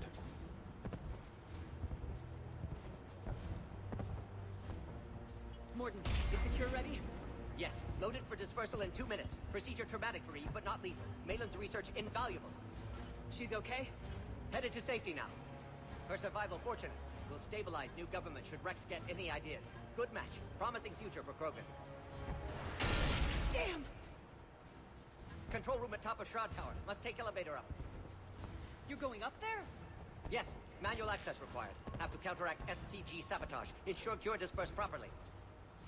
Morton, is the cure ready? Yes. Loaded for dispersal in 2 minutes. Procedure traumatic for Eve, but not lethal. Malin's research invaluable. She's okay? Headed to safety now. Her survival fortunate. Will stabilize new government should Rex get any ideas. Good match. Promising future for Krogan. Damn! Control room at top of Shroud Tower. Must take elevator up. You're going up there? Yes. Manual access required. Have to counteract STG sabotage. Ensure cure dispersed properly.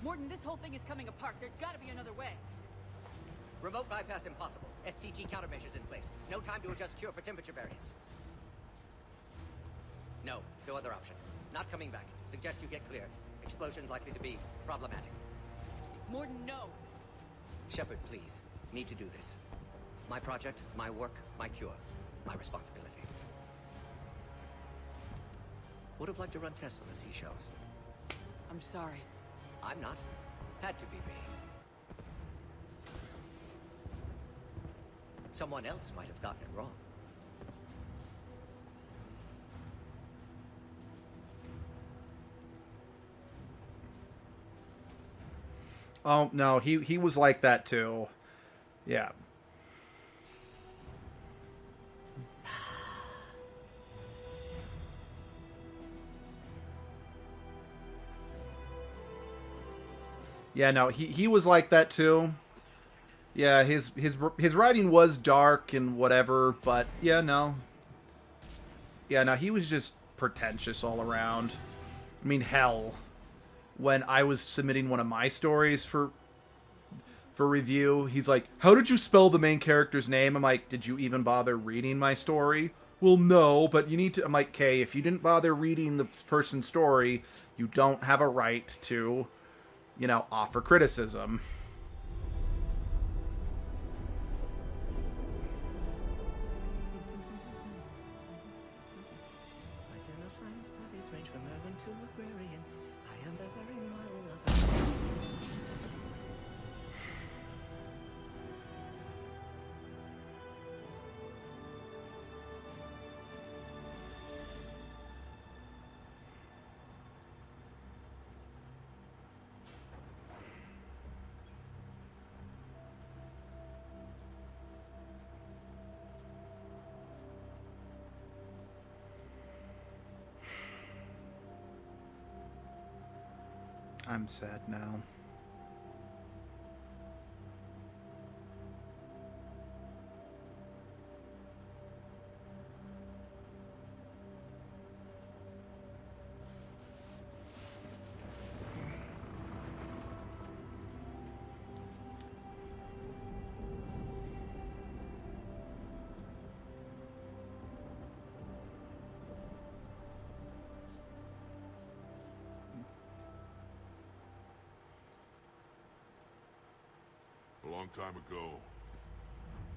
Morton, this whole thing is coming apart. There's gotta be another way. Remote bypass impossible. STG countermeasures in place. No time to adjust cure for temperature variance. No other option. Not coming back. Suggest you get clear. Explosion's likely to be problematic. Morton, no. Shepard, please. Need to do this. My project, my work, my cure. My responsibility. Would have liked to run tests on the seashells. I'm sorry. I'm not. Had to be me. Someone else might have gotten it wrong. Oh, no, he was like that too. Yeah. Yeah, no, he was like that too. Yeah, his writing was dark and whatever, but yeah, no. Yeah, no, he was just pretentious all around. I mean, hell, when I was submitting one of my stories for review, he's like, "How did you spell the main character's name?" I'm like, "Did you even bother reading my story?" "Well, no, but you need to." I'm like, "Okay, if you didn't bother reading the person's story, you don't have a right to, you know, offer criticism." I'm sad now. A long time ago,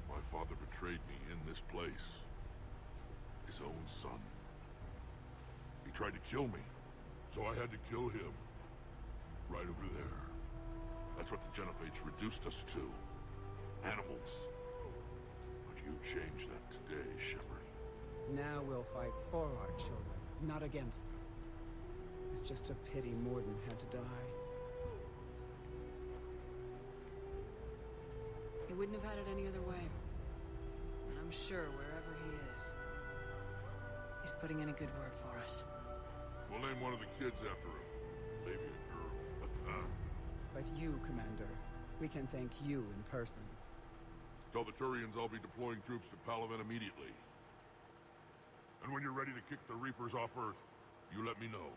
my father betrayed me in this place. His own son. He tried to kill me, so I had to kill him. Right over there. That's what the Genophage reduced us to. Animals. But you changed that today, Shepard. Now we'll fight for our children, not against them. It's just a pity Mordin had to die. He wouldn't have had it any other way. And I'm sure wherever he is, he's putting in a good word for us. We'll name one of the kids after him. Maybe a girl. But you, Commander, we can thank you in person. Tell the Turians I'll be deploying troops to Palaven immediately. And when you're ready to kick the Reapers off Earth, you let me know.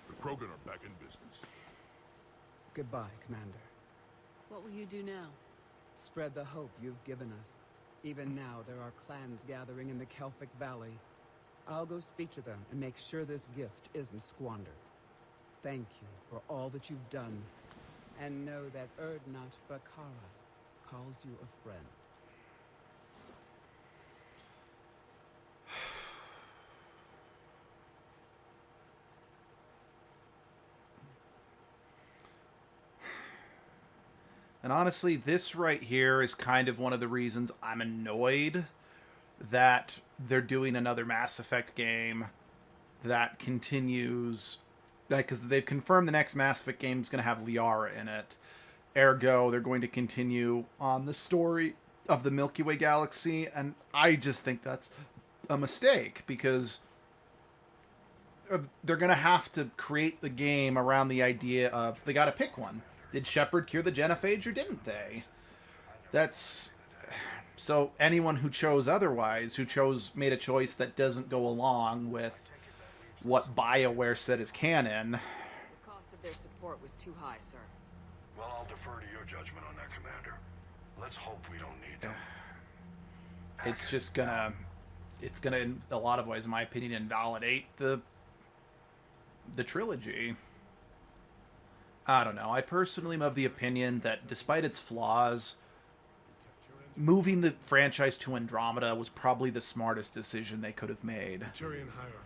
The Krogan are back in business. Goodbye, Commander. What will you do now? Spread the hope you've given us. Even now, there are clans gathering in the Kelphic Valley. I'll go speak to them and make sure this gift isn't squandered. Thank you for all that you've done. And know that Urdnot Bakara calls you a friend. And honestly, this right here is kind of one of the reasons I'm annoyed that they're doing another Mass Effect game that continues... Because they've confirmed the next Mass Effect game is going to have Liara in it. Ergo, they're going to continue on the story of the Milky Way galaxy, and I just think that's a mistake, because they're going to have to create the game around the idea of, they got to pick one. Did Shepard cure the Genophage or didn't they? That's... So anyone who chose otherwise, made a choice that doesn't go along with what BioWare said is canon. The cost of their support was too high, sir. Well, I'll defer to your judgment on that, Commander. Let's hope we don't need them. It's just gonna... It's gonna, in a lot of ways, in my opinion, invalidate the trilogy. I don't know. I personally am of the opinion that despite its flaws, moving the franchise to Andromeda was probably the smartest decision they could have made.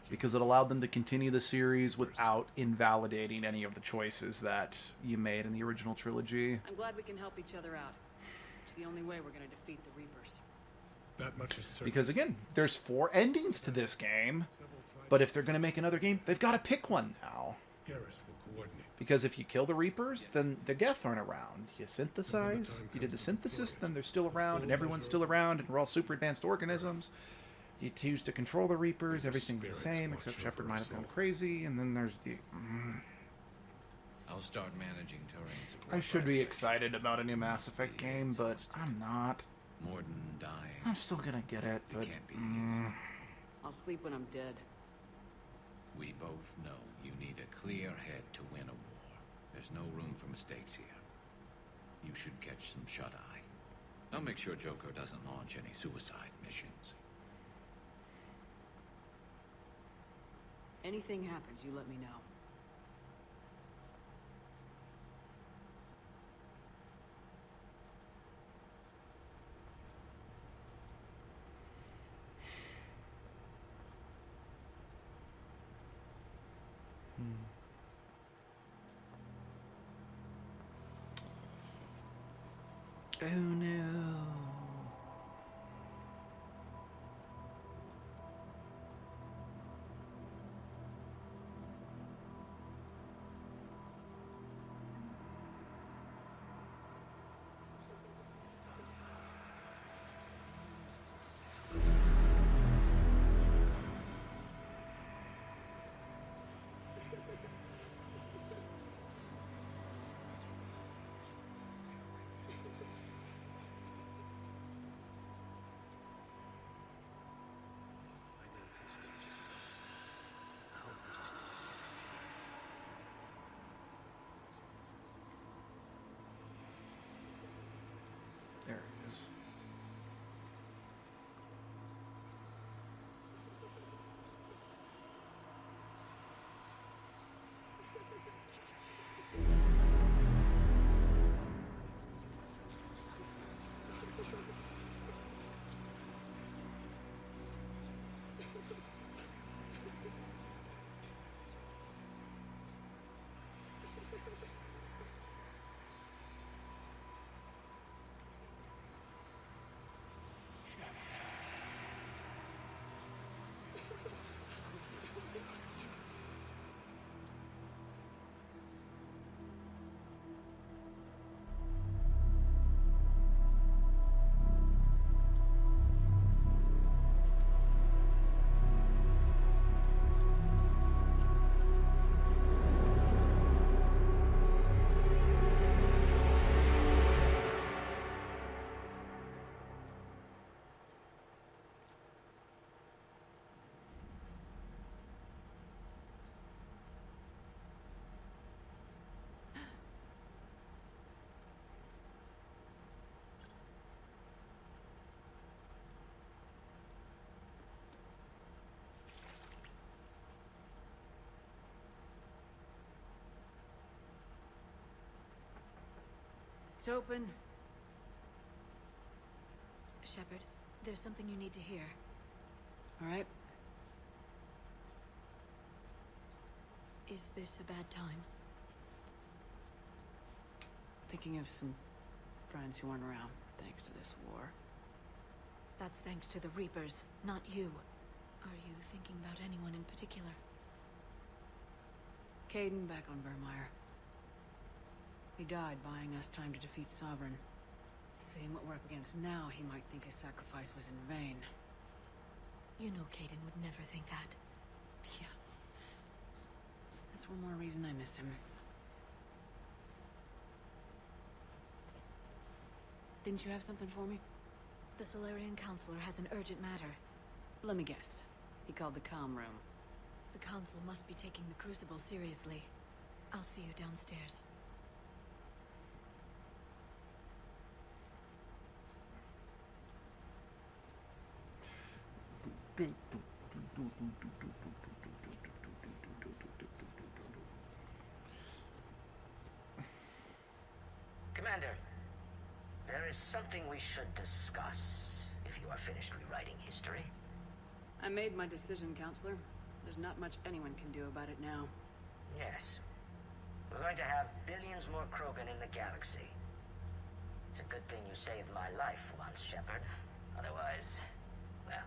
Because it allowed them to continue the series without invalidating any of the choices that you made in the original trilogy. I'm glad we can help each other out. It's the only way we're going to defeat the Reapers. That much is certain. Because again, there's 4 endings to this game, but if they're going to make another game, they've got to pick one now. Garrus will coordinate. Because if you kill the Reapers, then the Geth aren't around. You synthesize, you did the synthesis, then they're still around, and everyone's still around, and we're all super advanced organisms. You choose to control the Reapers, everything's the same, except Shepard might have gone crazy, and then there's the... I'll start managing Turian support. I should be excited about a new Mass Effect game, but I'm not. Mordin dying. I'm still gonna get it, but... It can't be easy. I'll sleep when I'm dead. We both know you need a clear head to win a war. There's no room for mistakes here. You should catch some shut-eye. I'll make sure Joker doesn't launch any suicide missions. Anything happens, you let me know. Oh no. Gates open. Shepard, there's something you need to hear. All right. Is this a bad time? Thinking of some friends who aren't around, thanks to this war. That's thanks to the Reapers, not you. Are you thinking about anyone in particular? Caden back on Vermeer. He died buying us time to defeat Sovereign. Seeing what we're up against now, he might think his sacrifice was in vain. You know Caden would never think that. Yeah. That's one more reason I miss him. Didn't you have something for me? The Solarian Counselor has an urgent matter. Let me guess. He called the comm room. The Council must be taking the Crucible seriously. I'll see you downstairs. Commander, there is something we should discuss, if you are finished rewriting history. I made my decision, Counselor. There's not much anyone can do about it now. Yes. We're going to have billions more Krogan in the galaxy. It's a good thing you saved my life once, Shepard. Otherwise, well...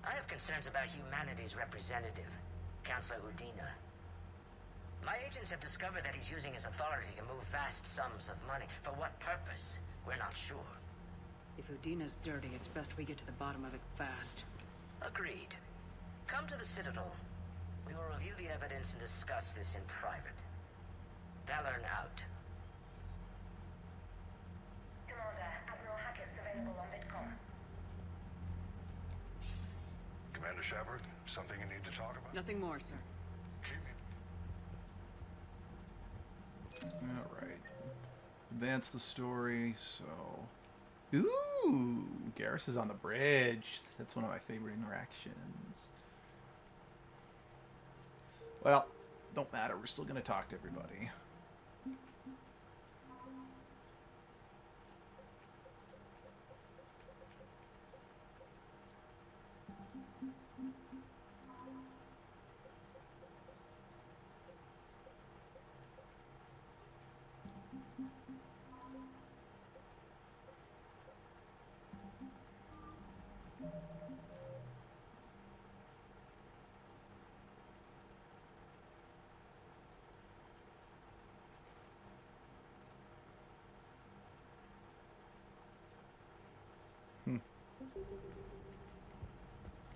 I have concerns about humanity's representative, Councilor Udina. My agents have discovered that he's using his authority to move vast sums of money. For what purpose? We're not sure. If Udina's dirty, it's best we get to the bottom of it fast. Agreed. Come to the Citadel. We will review the evidence and discuss this in private. Valern out. Commander, Admiral Hackett's available on VidCom. Commander Shepard, something you need to talk about? Nothing more, sir. Alright. Advance the story, so... Ooh! Garrus is on the bridge. That's one of my favorite interactions. Well, don't matter. We're still going to talk to everybody.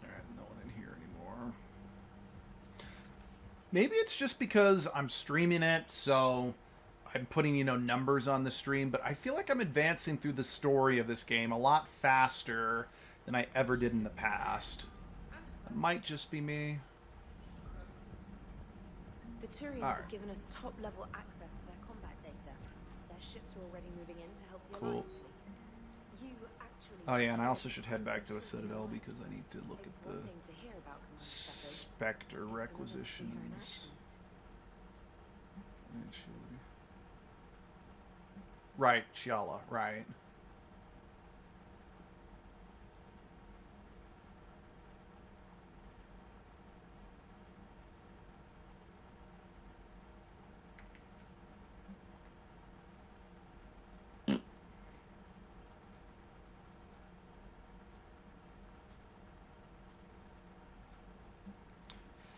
Alright, no one in here anymore. Maybe it's just because I'm streaming it, so I'm putting, you know, numbers on the stream, but I feel like I'm advancing through the story of this game a lot faster than I ever did in the past. It might just be me. The Turians have given us top-level access to their combat data. Their ships are already moving in to help the Cool. Alliance fleet. You actually... Oh yeah, and I also should head back to the Citadel because I need to look at the One thing to hear about Commander Shepard. Spectre requisitions. Actually. Right, Chiala, right.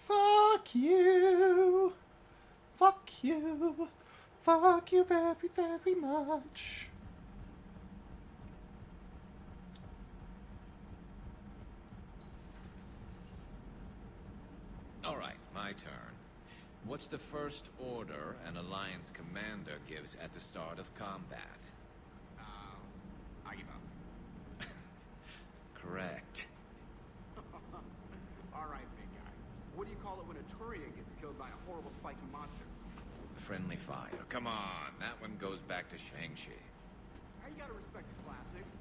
Fuck you. Fuck you. Fuck you very, very much. All right, my turn. What's the first order an Alliance commander gives at the start of combat? I give up. Correct. All right, big guy. What do you call it when a Turian gets killed by a horrible spiky monster? Friendly fire. Come on, that one goes back to Shang-Chi. How you gotta respect the classics?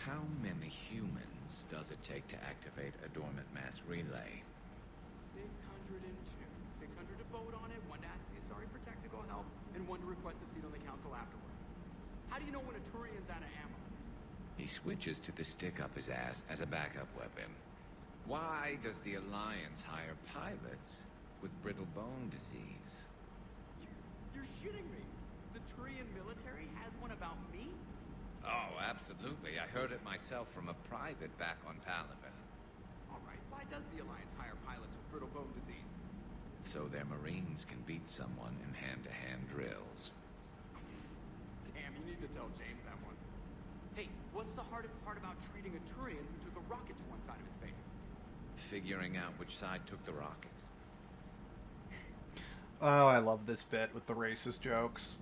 How many humans does it take to activate a dormant mass relay? 602. 600 to vote on it, one to ask the Asari for technical help, and one to request a seat on the council afterward. out of ammo. He switches to the stick up his ass as a backup weapon. Why does the Alliance hire pilots with brittle bone disease? You're shitting me. The Turian military has one about me? Oh, absolutely. I heard it myself from a private back on Palaven. All right, why does the Alliance hire pilots with brittle bone disease? So their Marines can beat someone in hand-to-hand drills. Damn, you need to tell James that one. Hey, what's the hardest part about treating a Turian who took a rocket to one side of his face? Figuring out which side took the rocket. Oh, I love this bit with the racist jokes.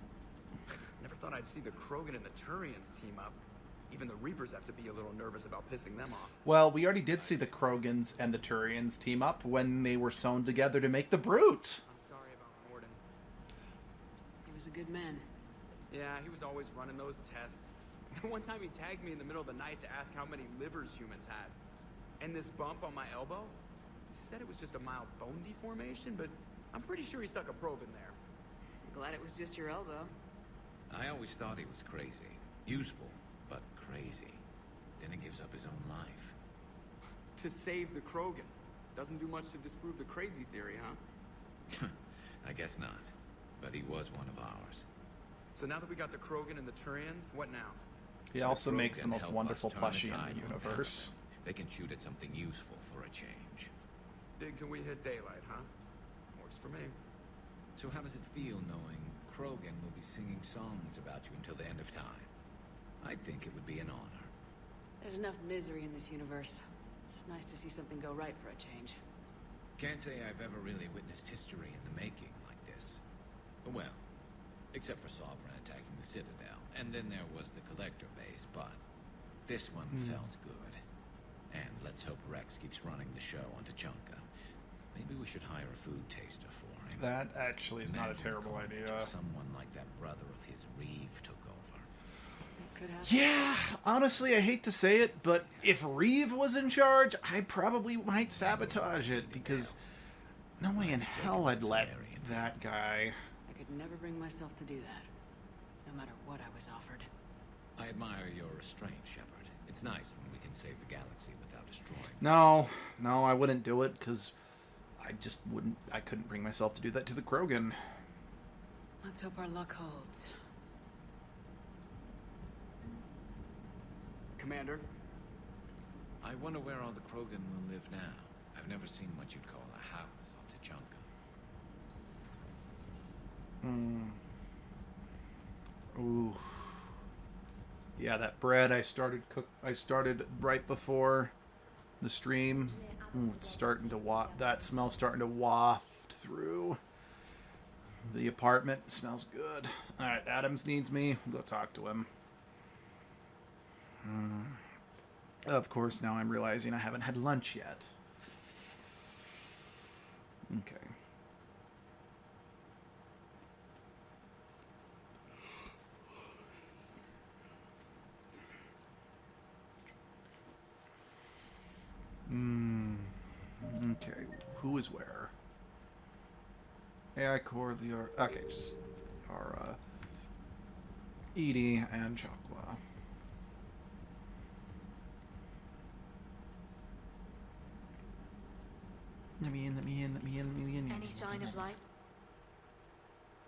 Never thought I'd see the Krogan and the Turians team up. Even the Reapers have to be a little nervous about pissing them off. Well, we already did see the Krogans and the Turians team up when they were sewn together to make the Brute. I'm sorry about Morden. He was a good man. Yeah, he was always running those tests. One time he tagged me in the middle of the night to ask how many livers humans had. And this bump on my elbow? He said it was just a mild bone deformation, but I'm pretty sure he stuck a probe in there. Glad it was just your elbow. I always thought he was crazy. Useful, but crazy. Then he gives up his own life. To save the Krogan. Doesn't do much to disprove the crazy theory, huh? I guess not. But he was one of ours. So now that we got the Krogan and the Turians, what now? He also makes the Krogan most help wonderful us turn the plushie in tide the on universe. Palaven. They can shoot at something useful for a change. Dig till we hit daylight, huh? Works for me. So how does it feel knowing Krogan will be singing songs about you until the end of time? I think it would be an honor. There's enough misery in this universe. It's nice to see something go right for a change. Can't say I've ever really witnessed history in the making like this. Well, except for Sovereign attacking the Citadel, and then there was the Collector base, but this one felt good. And let's hope Rex keeps running the show on Tuchanka. Maybe we should hire a food taster for him. That actually is not a terrible idea. Someone like that brother of his, Reeve, took over. Could happen. Yeah, honestly, I hate to say it, but if Reeve was in charge, I probably might sabotage it, because no way in hell I'd let that guy. I could never bring myself to do that, no matter what I was offered. I admire your restraint, Shepard. It's nice when we can save the galaxy without destroying. No, I wouldn't do it, because I couldn't bring myself to do that to the Krogan. Let's hope our luck holds. Commander? I wonder where all the Krogan will live now. I've never seen what you'd call a house on Tuchanka. Ooh. Yeah, that bread I started right before the stream. Ooh, it's starting to that smell's starting to waft through the apartment. It smells good. All right, Adams needs me. We'll go talk to him. Of course, now I'm realizing I haven't had lunch yet. Okay. Okay, who is where? AI core, okay, just our Edie and Chokwa. Let me in. Any sign of life?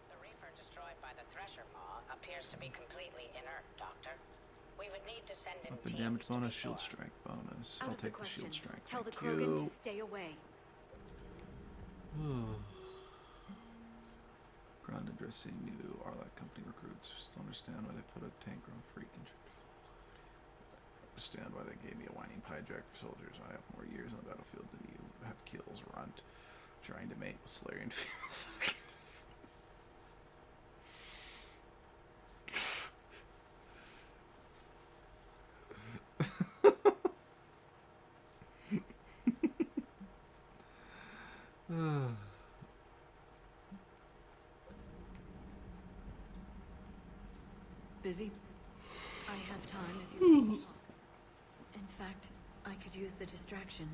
The Reaper destroyed by the Thresher Maw appears to be completely inert, Doctor. We would need to send in Weapon teams damage to bonus, be shield formed. strength bonus. Out I'll of the take the question. shield strength. Tell the Thank Krogan you. to stay away. Ground addressing new Arlac company recruits. Just understand why they put a tank grown freak in. Understand why they gave me a whining pie jack for soldiers. I have more years on the battlefield than you have kills. Runt. Trying to mate with Salarian females. Busy? I have time if you want to talk. In fact, I could use the distraction.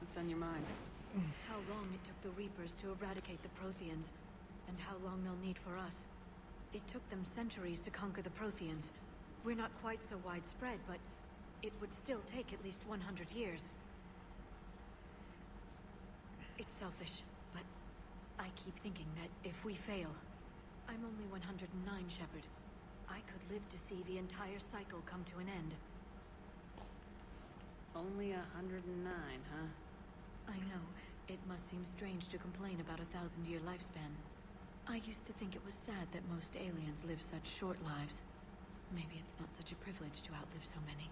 What's on your mind? How long it took the Reapers to eradicate the Protheans, and how long they'll need for us. It took them centuries to conquer the Protheans, We're not quite so widespread, but it would still take at least 100 years. It's selfish, but I keep thinking that if we fail... I'm only 109, Shepard. I could live to see the entire cycle come to an end. Only 109, huh? I know. It must seem strange to complain about a 1,000-year lifespan. I used to think it was sad that most aliens live such short lives. Maybe it's not such a privilege to outlive so many.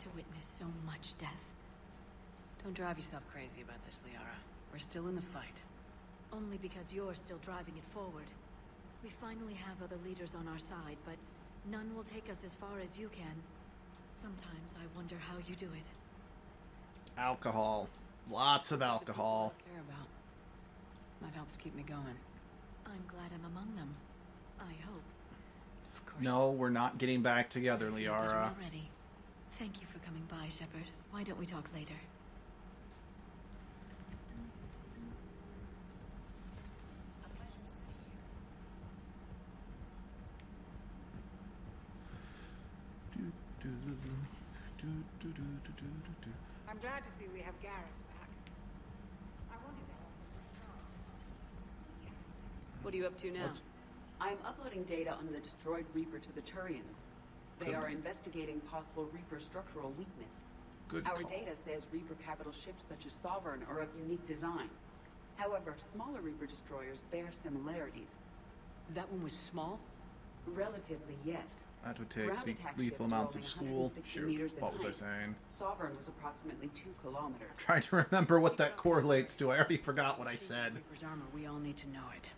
To witness so much death. Don't drive yourself crazy about this, Liara. We're still in the fight. Only because you're still driving it forward. We finally have other leaders on our side, but none will take us as far as you can. Sometimes I wonder how you do it. Alcohol. Lots of alcohol. I care about. That helps keep me going. I'm glad I'm among them. I hope. Of course. No, we're not getting back together, I feel Liara. better already. Thank you for coming by, Shepard. Why don't we talk later? I'm glad to see we have Garrus back. I wanted to help. What are you up to now? I'm uploading data on the destroyed Reaper to the Turians. They are investigating possible Reaper structural weakness. Our data says Reaper capital ships such as Sovereign are of unique design. However, smaller Reaper destroyers bear similarities. That one was small? Relatively, yes. That would take Ground the attack lethal ships are amounts only of school. 160 Shoot, meters in what was I height. saying? Sovereign was approximately 2 kilometers. Trying to remember what that correlates to. I already forgot what I said. Reaper's armor, we all need to know it.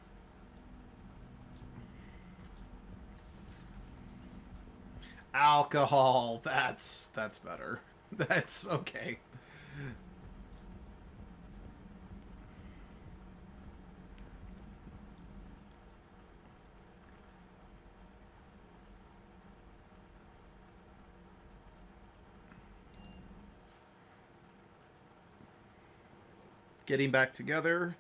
Alcohol. That's better. That's okay. Getting back together.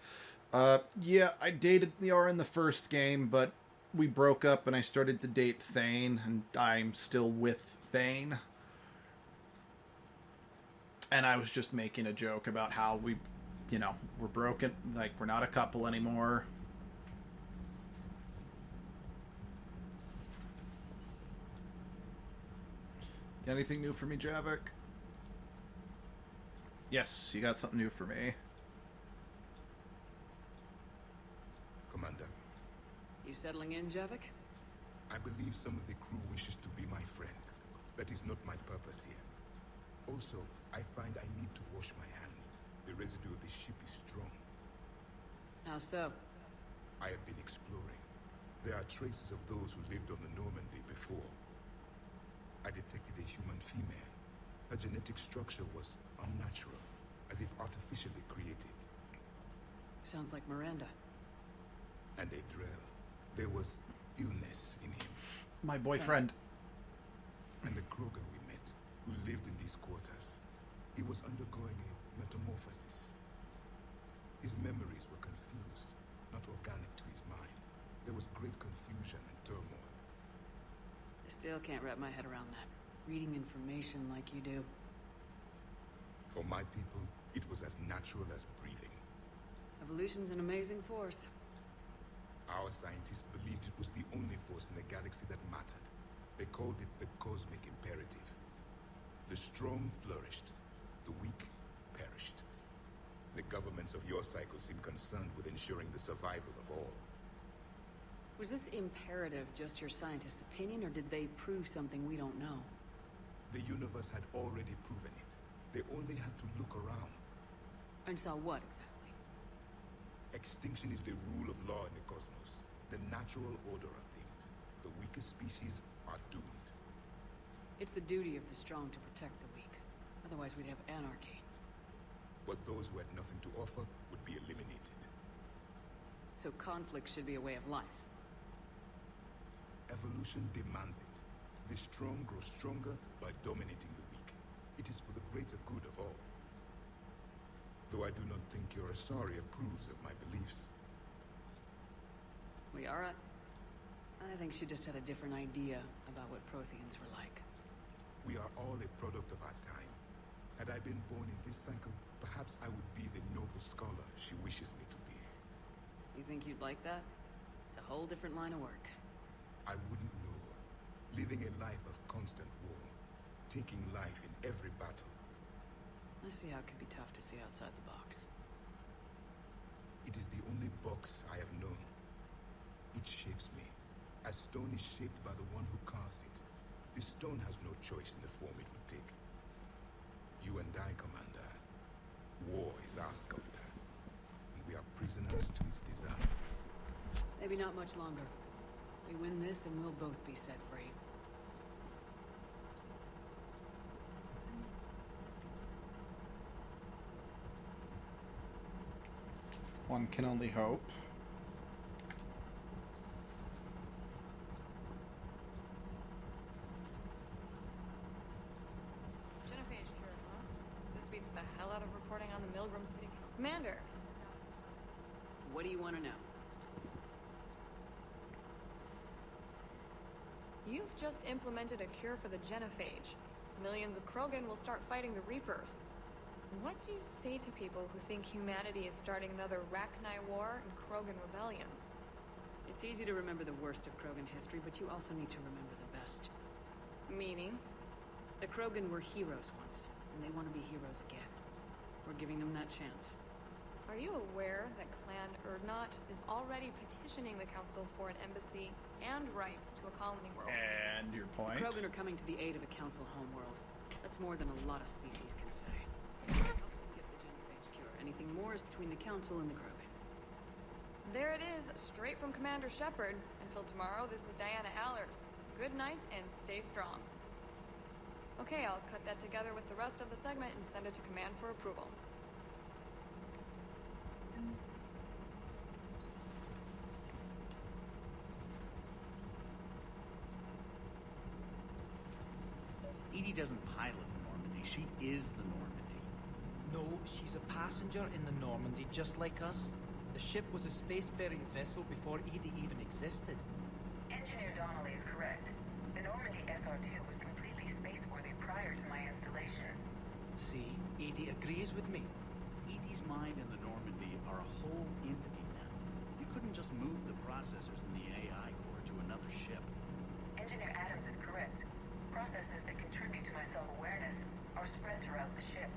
Yeah, I dated Liara in the first game, but we broke up and I started to date Thane, and I'm still with Thane. And I was just making a joke about how we, you know, we're broken, like we're not a couple anymore. Anything new for me, Javik? Yes, you got something new for me. Commander. You settling in, Javik? I believe some of the crew wishes to be my friend. That is not my purpose here. Also, I find I need to wash my hands. The residue of the ship is strong. How so? I have been exploring. There are traces of those who lived on the Normandy before. I detected a human female. Her genetic structure was unnatural, as if artificially created. Sounds like Miranda. And a Drell. There was illness in him. My boyfriend. And the Kroger we met, who lived in these quarters. He was undergoing a metamorphosis. His memories were confused, not organic to his mind. There was great confusion and turmoil. I still can't wrap my head around that. Reading information like you do. For my people, it was as natural as breathing. Evolution's an amazing force. Our scientists believed it was the only force in the galaxy that mattered. They called it the cosmic imperative. The strong flourished, the weak perished. The governments of your cycle seem concerned with ensuring the survival of all. Was this imperative just your scientist's opinion, or did they prove something we don't know? The universe had already proven it. They only had to look around. And saw what exactly? Extinction is the rule of law in the cosmos, the natural order of things. The weakest species are doomed. It's the duty of the strong to protect the weak. Otherwise we'd have anarchy. But those who had nothing to offer would be eliminated. So conflict should be a way of life. Evolution demands it. The strong grow stronger by dominating the weak. It is for the greater good of all. Though I do not think your Asari approves of my beliefs. Liara, I think she just had a different idea about what Protheans were like. We are all a product of our time. Had I been born in this cycle, perhaps I would be the noble scholar she wishes me to be. You think you'd like that? It's a whole different line of work. I wouldn't know. Living a life of constant war. Taking life in every battle. I see how it could be tough to see outside the box. It is the only box I have known. It shapes me. As stone is shaped by the one who carves it. The stone has no choice in the form it will take. You and I, Commander. War is our sculptor. And we are prisoners to its design. Maybe not much longer. We win this and we'll both be set free. One can only hope. Genophage cure, huh? This beats the hell out of reporting on the Milgram City Commander. What do you want to know? You've just implemented a cure for the genophage. Millions of Krogan will start fighting the Reapers. What do you say to people who think humanity is starting another Rachni War and Krogan rebellions? It's easy to remember the worst of Krogan history, but you also need to remember the best. Meaning? The Krogan were heroes once, and they want to be heroes again. We're giving them that chance. Are you aware that Clan Urdnot is already petitioning the Council for an embassy and rights to a colony world? And your point? The Krogan are coming to the aid of a Council homeworld. That's more than a lot of species can say. Get the genophage cure. Anything more is between the Council and the Krogan. There it is, straight from Commander Shepard. Until tomorrow, this is Diana Allers. Good night and stay strong. Okay, I'll cut that together with the rest of the segment and send it to Command for approval. EDI doesn't pilot the Normandy, she is the Normandy. No, she's a passenger in the Normandy, just like us. The ship was a spacefaring vessel before EDI even existed. Engineer Donnelly is correct. The Normandy SR-2 was completely spaceworthy prior to my installation. See, EDI agrees with me. EDI's mind and the Normandy are a whole entity now. You couldn't just move the processors in the AI core to another ship. Engineer Adams is correct. Processes that contribute to my self-awareness are spread throughout the ship.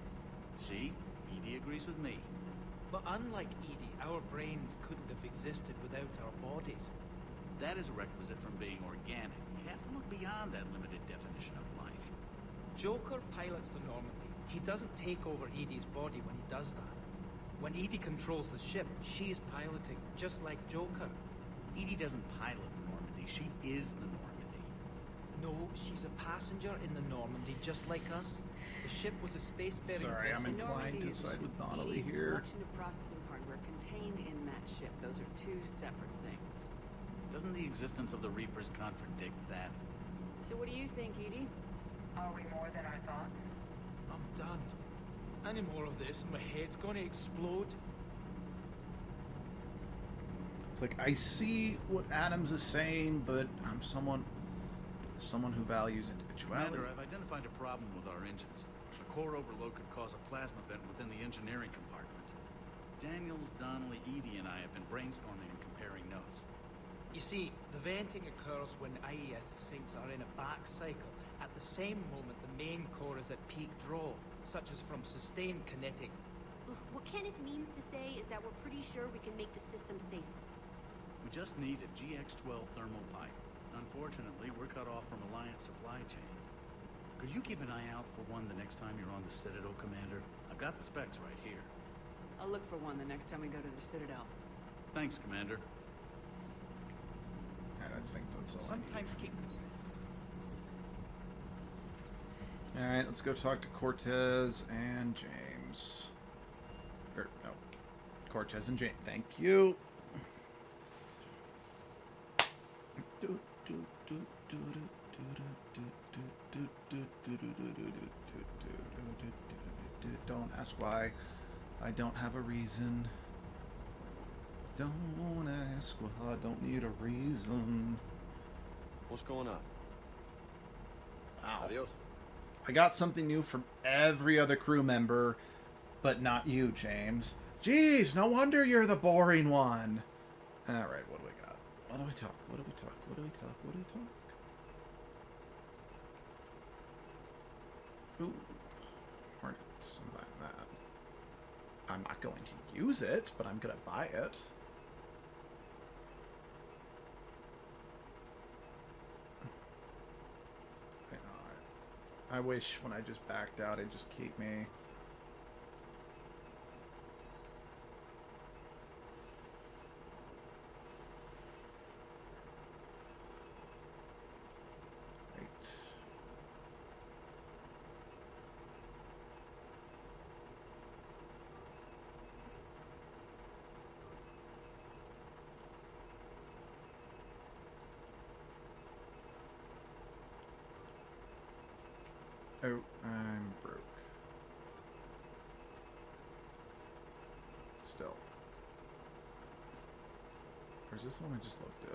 See? EDI agrees with me. But unlike EDI, our brains couldn't have existed without our bodies. That is a requisite from being organic. You have to look beyond that limited definition of life. Joker pilots the Normandy. He doesn't take over EDI's body when he does that. When EDI controls the ship, she's piloting, just like Joker. EDI doesn't pilot the Normandy, she is the Normandy. No, she's a passenger in the Normandy, just like us. The ship was a spacefaring Sorry, vessel. I'm inclined to side with Donnelly here. Collection of processing hardware contained in that ship. Those are two separate things. Doesn't the existence of the Reapers contradict that? So what do you think, EDI? Are we more than our thoughts? I'm done. Any more of this, my head's gonna explode. It's like, I see what Adams is saying, but I'm someone who values individuality. Commander, I've identified a problem with our engines. A core overload could cause a plasma vent within the engineering compartment. Daniels, Donnelly, EDI, and I have been brainstorming and comparing notes. You see, the venting occurs when IES sinks are in a back cycle. At the same moment, the main core is at peak draw, such as from sustained kinetic. What Kenneth means to say is that we're pretty sure we can make the system safer. We just need a GX-12 thermal pipe. Unfortunately, we're cut off from Alliance supply chains. Could you keep an eye out for one the next time you're on the Citadel, Commander? I've got the specs right here. I'll look for one the next time we go to the Citadel. Thanks, Commander. And I think that's all Sometimes keep... Alright, let's go talk to Cortez and James. Or, no. Cortez and James. Thank you. Don't ask why. I don't have a reason. Don't ask why. I don't need a reason. What's going on? Ow. Adios. I got something new from every other crew member, but not you, James. Jeez, no wonder you're the boring one. Alright, what do we got? What do we talk? What do we talk? What do we talk? What do we talk? Ooh. Hornets. I'm buying that. I'm not going to use it, but I'm going to buy it. I wish when I just backed out, it'd just keep me. Right. Oh, I'm broke. Still. Or is this the one I just looked at?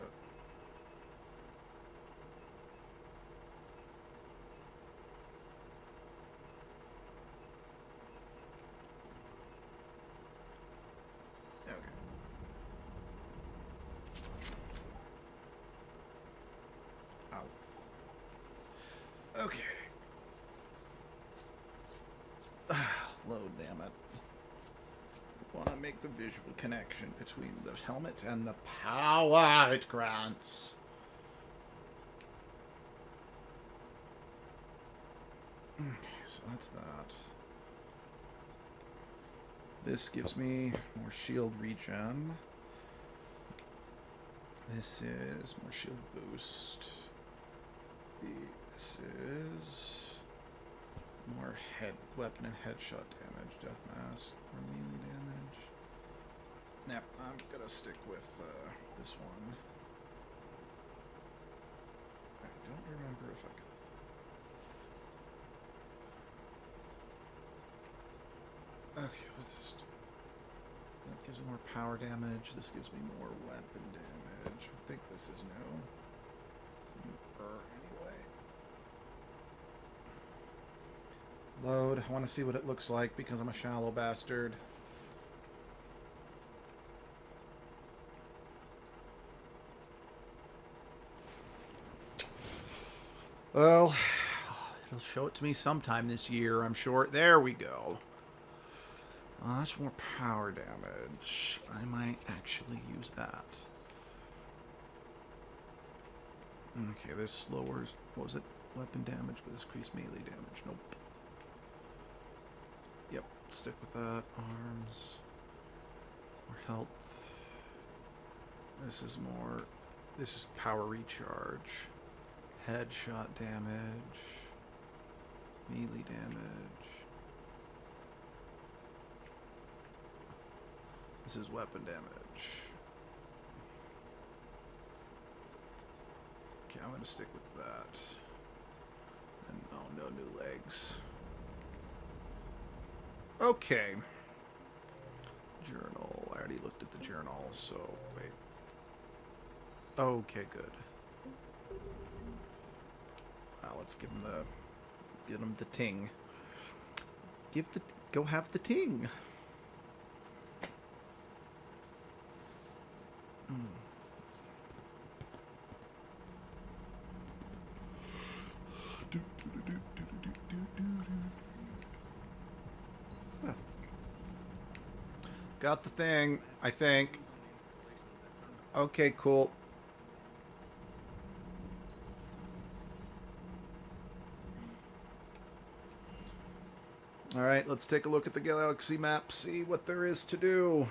Okay. Ow. Okay. Load, damn it. I want to make the visual connection between the helmet and the power it grants. Okay, so that's that. This gives me more shield regen. This is more shield boost. This is more weapon and headshot damage, death mask, or melee damage. Yep, I'm gonna stick with this one. I don't remember if I got. Okay, what's this do? That gives me more power damage. This gives me more weapon damage. I think this is new. Anyway. Load. I want to see what it looks like because I'm a shallow bastard. Well, it'll show it to me sometime this year, I'm sure. There we go. That's more power damage. I might actually use that. Okay, this lowers, what was it? Weapon damage, but this increased melee damage. Nope. Yep, stick with that. Arms. More health. This is more, this is power recharge. Headshot damage. Melee damage. This is weapon damage. Okay, I'm gonna stick with that. And oh, no new legs. Okay. Journal. I already looked at the journal, so wait. Okay, good. Now let's give him the ting. Go have the ting. Got the thing, I think. Okay, cool. Alright, let's take a look at the galaxy map, see what there is to do.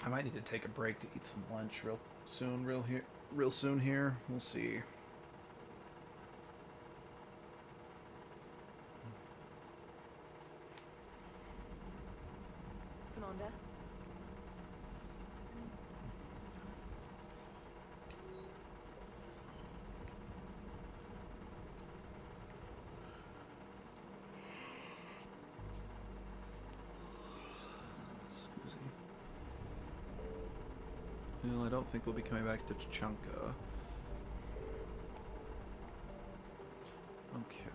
I might need to take a break to eat some lunch real soon here. We'll see. Commander? Well, I don't think we'll be coming back to Tuchanka. Okay.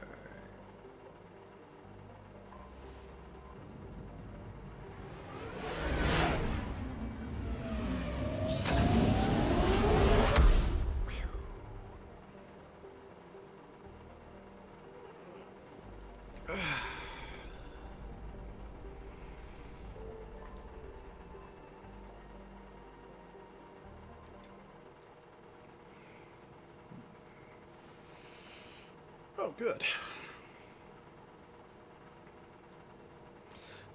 Oh, good.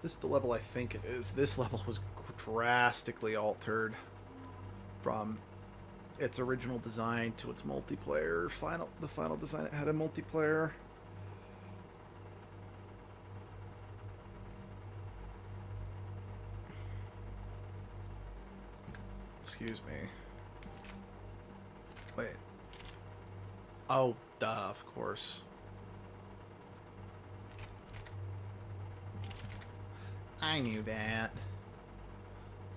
This is the level I think it is. This level was drastically altered from its original design to its multiplayer. The final design, it had a multiplayer. Excuse me. Wait. Oh, duh, of course. I knew that.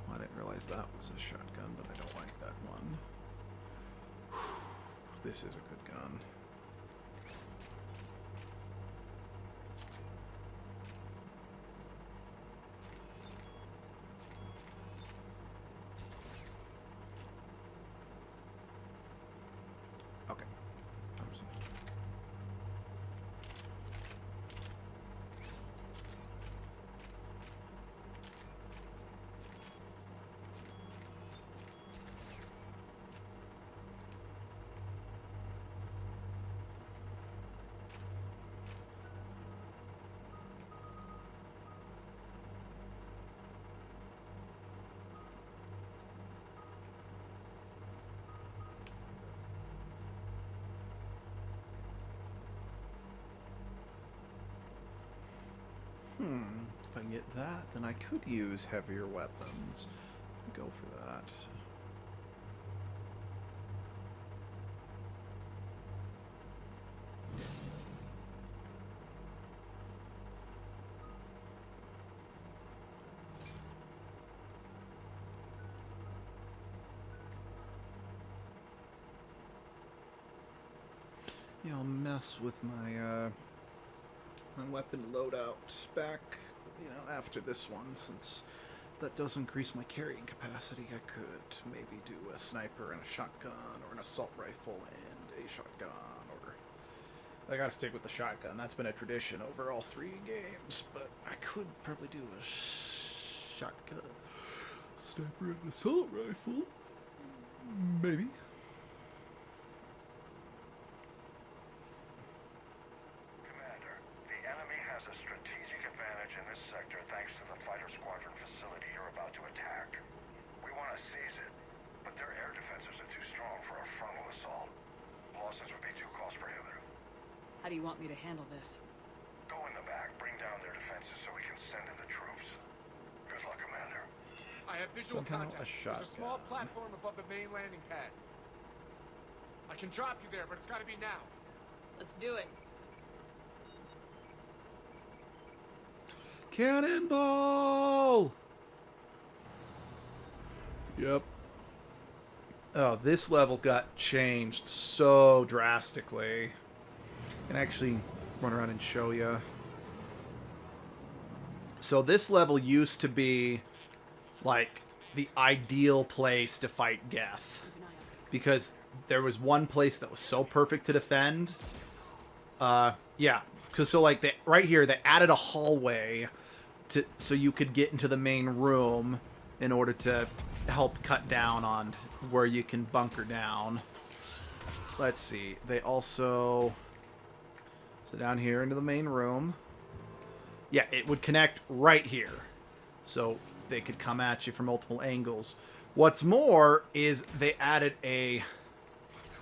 Well, I didn't realize that was a shotgun, but I don't like that one. Whew, this is a good gun. Okay. If I can get that, then I could use heavier weapons. Go for that. Yeah, I'll mess with my my weapon loadout back, after this one, since that does increase my carrying capacity. I could maybe do a sniper and a shotgun, or an assault rifle and a shotgun, or I gotta stick with the shotgun. That's been a tradition over all 3 games, but I could probably do a shotgun, sniper, and assault rifle, maybe. How do you want me to handle this? Go in the back, bring down their defenses so we can send in the troops. Good luck, Commander. I have visual Somehow contact. a shotgun. There's a small platform above the main landing pad. I can drop you there, but it's gotta be now. Let's do it. Cannonball! Yep. Oh, this level got changed so drastically. I can actually run around and show you. So this level used to be like the ideal place to fight Geth, because there was one place that was so perfect to defend. Yeah, because so like right here they added a hallway so you could get into the main room in order to help cut down on where you can bunker down. Let's see. They also, so down here into the main room. Yeah, it would connect right here, so they could come at you from multiple angles. What's more is they added a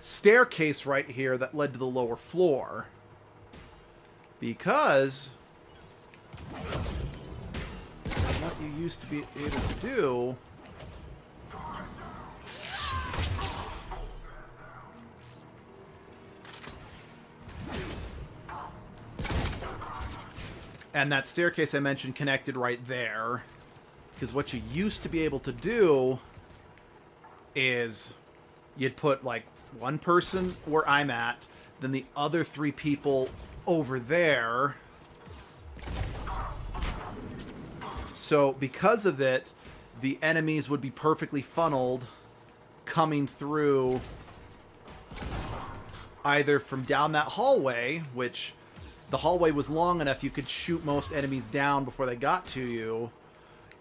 staircase right here that led to the lower floor, because what you used to be able to do and that staircase I mentioned connected right there, because what you used to be able to do is you'd put like one person where I'm at, then the other 3 people over there. So because of it, the enemies would be perfectly funneled coming through either from down that hallway, which the hallway was long enough you could shoot most enemies down before they got to you,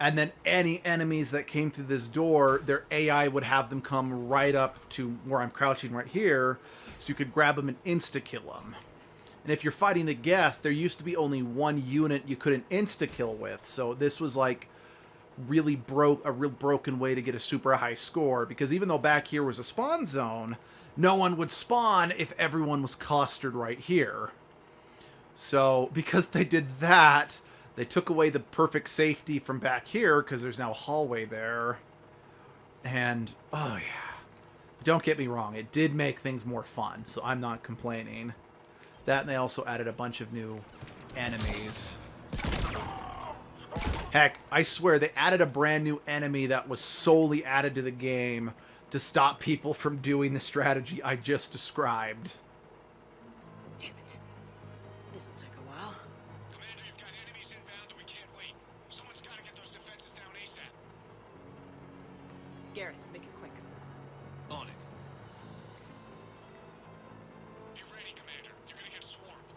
and then any enemies that came through this door, their AI would have them come right up to where I'm crouching right here, so you could grab them and insta-kill them. And if you're fighting the Geth, there used to be only one unit you couldn't insta-kill with, so this was like really a real broken way to get a super high score, because even though back here was a spawn zone, no one would spawn if everyone was clustered right here. So because they did that, they took away the perfect safety from back here, because there's now a hallway there. And, oh yeah. Don't get me wrong, it did make things more fun, so I'm not complaining. That, and they also added a bunch of new enemies. Heck, I swear, they added a brand new enemy that was solely added to the game to stop people from doing the strategy I just described. Damn it. This'll take a while. Commander, you've got enemies inbound and we can't wait. Someone's gotta get those defenses down ASAP. Garrison, make it quick. On it. Be ready, Commander. You're gonna get swarmed.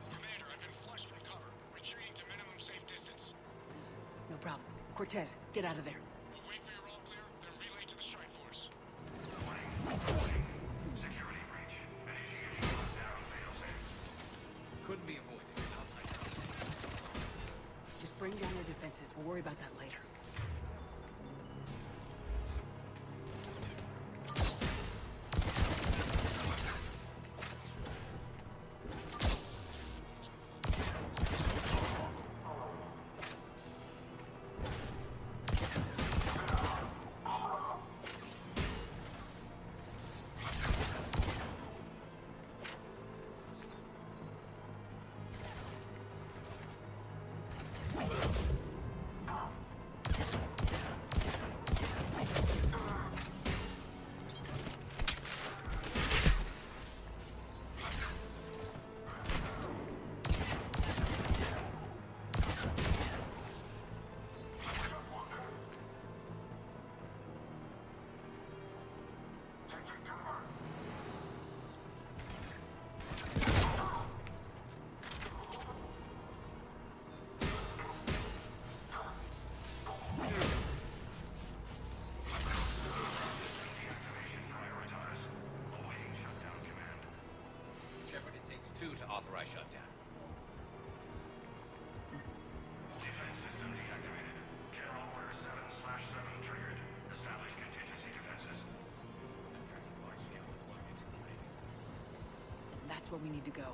Commander, I've been flushed from cover. Retreating to minimum safe distance. No problem. Cortez, get out of there. We'll wait for your all clear, then relay to the strike force. Security breach. Couldn't be avoided. Just bring down their defenses. We'll worry about that later. Authorize shutdown. Defense system deactivated. General Order 7/7 triggered. Establish contingency defenses. I'm tracking large-scale deployment. That's where we need to go.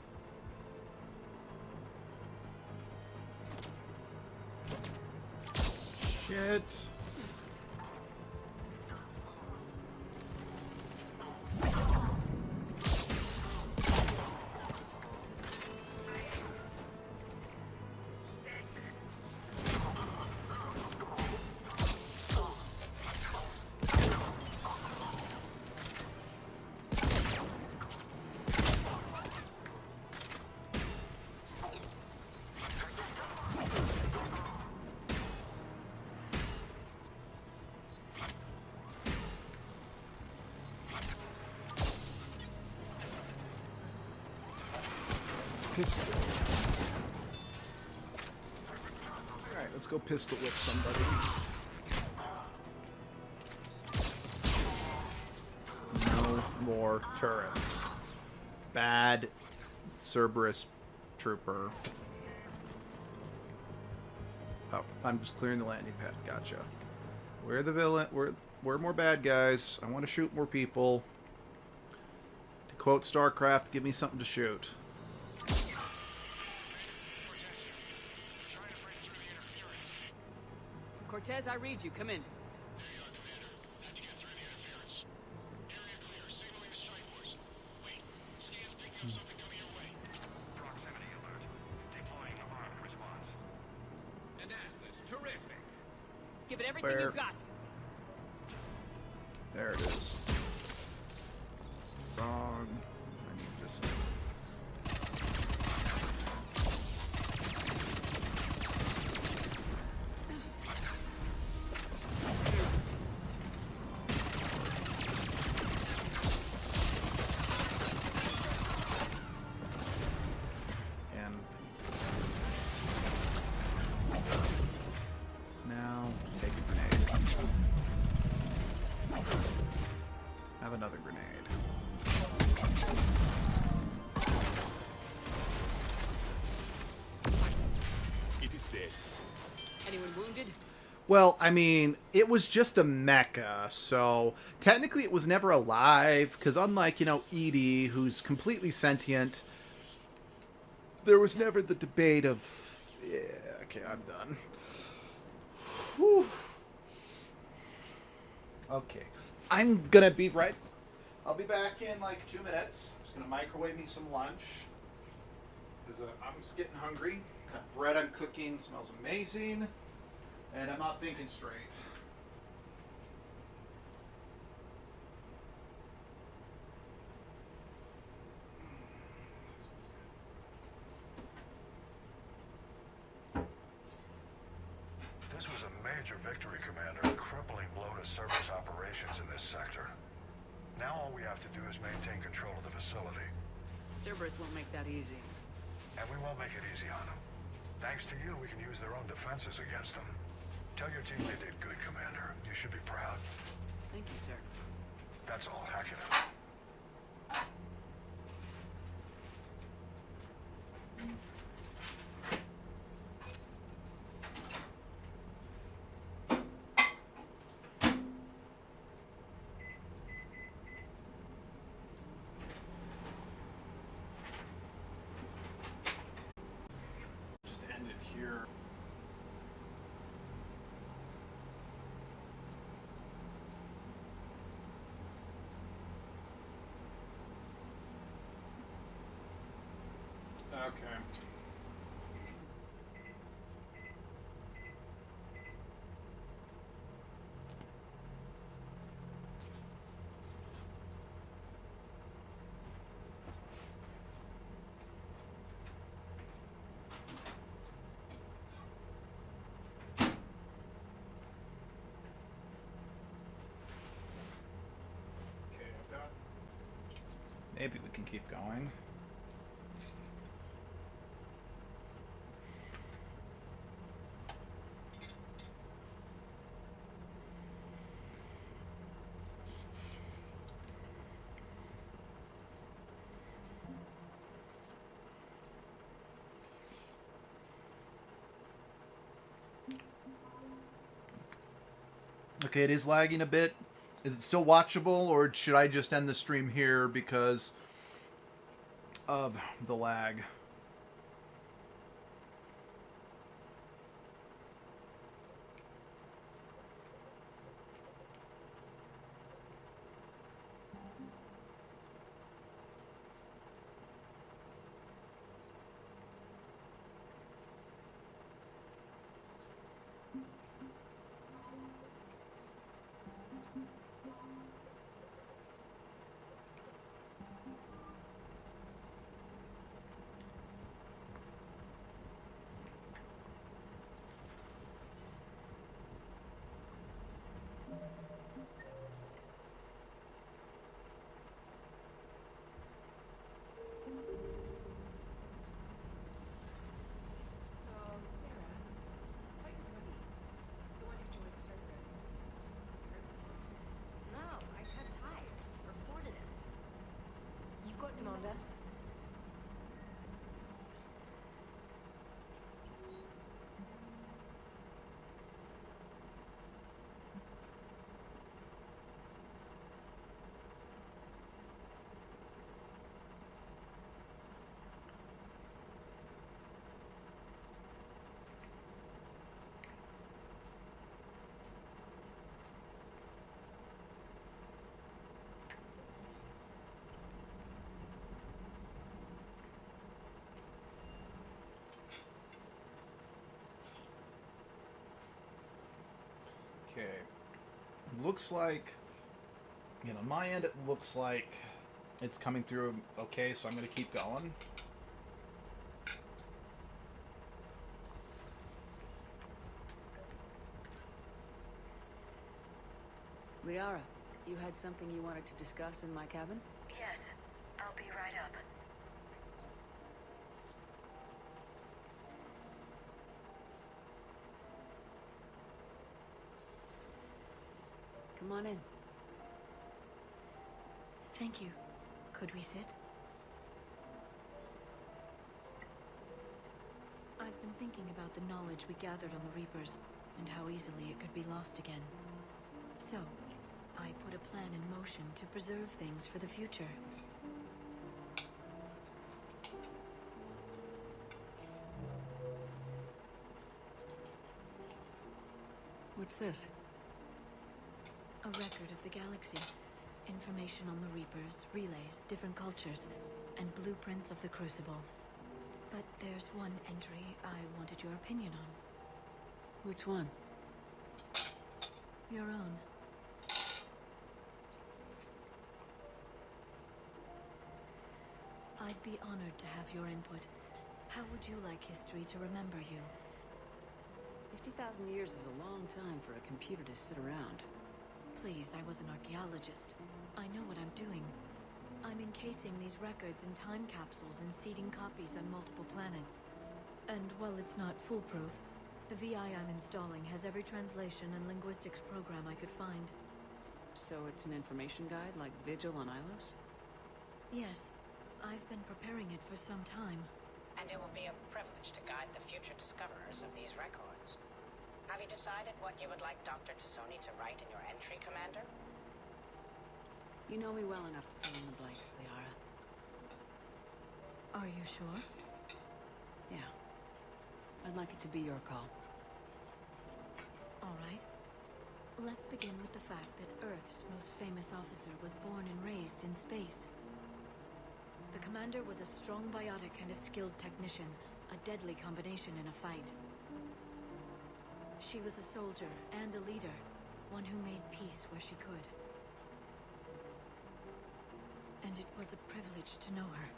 Shit. Pistol. Alright, let's go pistol whip somebody. No more turrets. Bad Cerberus trooper. Oh, I'm just clearing the landing pad. Gotcha. We're the villain. We're more bad guys. I want to shoot more people. To quote StarCraft, give me something to shoot. Cortez, I read you. Come in. An Atlas, terrific. Give it everything you've got. There it is. Wrong. I need this. And now take a grenade. Have another grenade. It is dead. Anyone wounded? Well, I mean, it was just a mecha, so technically it was never alive, because unlike, you know, Edie, who's completely sentient, there was never the debate of... Yeah, okay, I'm done. Whew. Okay. I'm gonna be right... I'll be back in like 2 minutes. I'm just gonna microwave me some lunch, because I'm just getting hungry. That bread I'm cooking smells amazing. And I'm not thinking straight. This was a major victory, Commander. A crippling blow to Cerberus operations in this sector. Now all we have to do is maintain control of the facility. Cerberus won't make that easy. And we won't make it easy on them. Thanks to you, we can use their own defenses against them. Tell your team they did good, Commander. You should be proud. Thank you, sir. That's all. Hack it out. Just end it here. Okay. Okay, I've got... Maybe we can keep going. Okay, it is lagging a bit. Is it still watchable, or should I just end the stream here because of the lag? No, I cut ties. Reported him. You got Commander. Okay. Looks like Again, on my end, it looks like it's coming through okay, so I'm going to keep going. Liara, you had something you wanted to discuss in my cabin? Yes, I'll be right up. Come on in. Thank you. Could we sit? I've been thinking about the knowledge we gathered on the Reapers, and how easily it could be lost again. So, I put a plan in motion to preserve things for the future. What's this? A record of the galaxy. Information on the Reapers, relays, different cultures, and blueprints of the Crucible. But there's one entry I wanted your opinion on. Which one? Your own. I'd be honored to have your input. How would you like history to remember you? 50,000 years is a long time for a computer to sit around. Please, I was an archaeologist. I know what I'm doing. I'm encasing these records in time capsules and seeding copies on multiple planets. And while it's not foolproof, the VI I'm installing has every translation and linguistics program I could find. So it's an information guide like Vigil on Ilos? Yes. I've been preparing it for some time. And it will be a privilege to guide the future discoverers of these records. Have you decided what you would like Dr. T'Soni to write in your entry, Commander? You know me well enough to fill in the blanks, Liara. Are you sure? Yeah. I'd like it to be your call. All right. Let's begin with the fact that Earth's most famous officer was born and raised in space. The commander was a strong biotic and a skilled technician, a deadly combination in a fight. She was a soldier and a leader, one who made peace where she could. And it was a privilege to know her.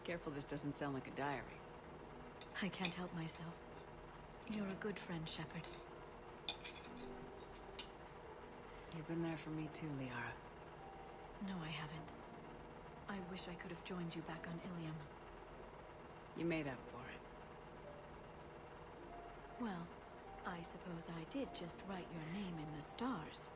Careful this doesn't sound like a diary. I can't help myself. You're a good friend, Shepard. You've been there for me too, Liara. No, I haven't. I wish I could have joined you back on Ilium. You made up for it. Well, I suppose I did just write your name in the stars.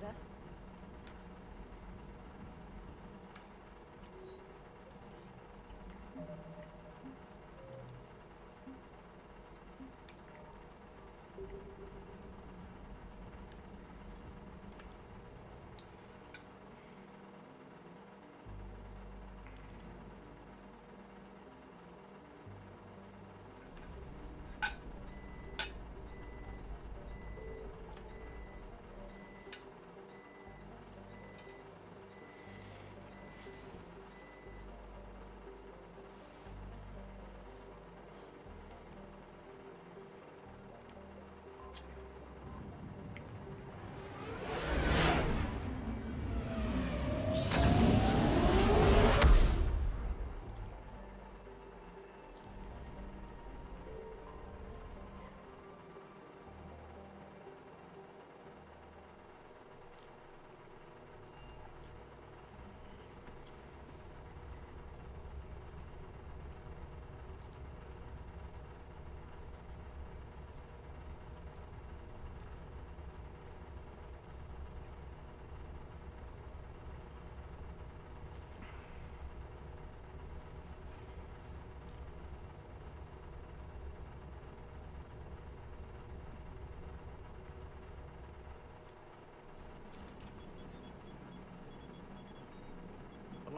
Commander.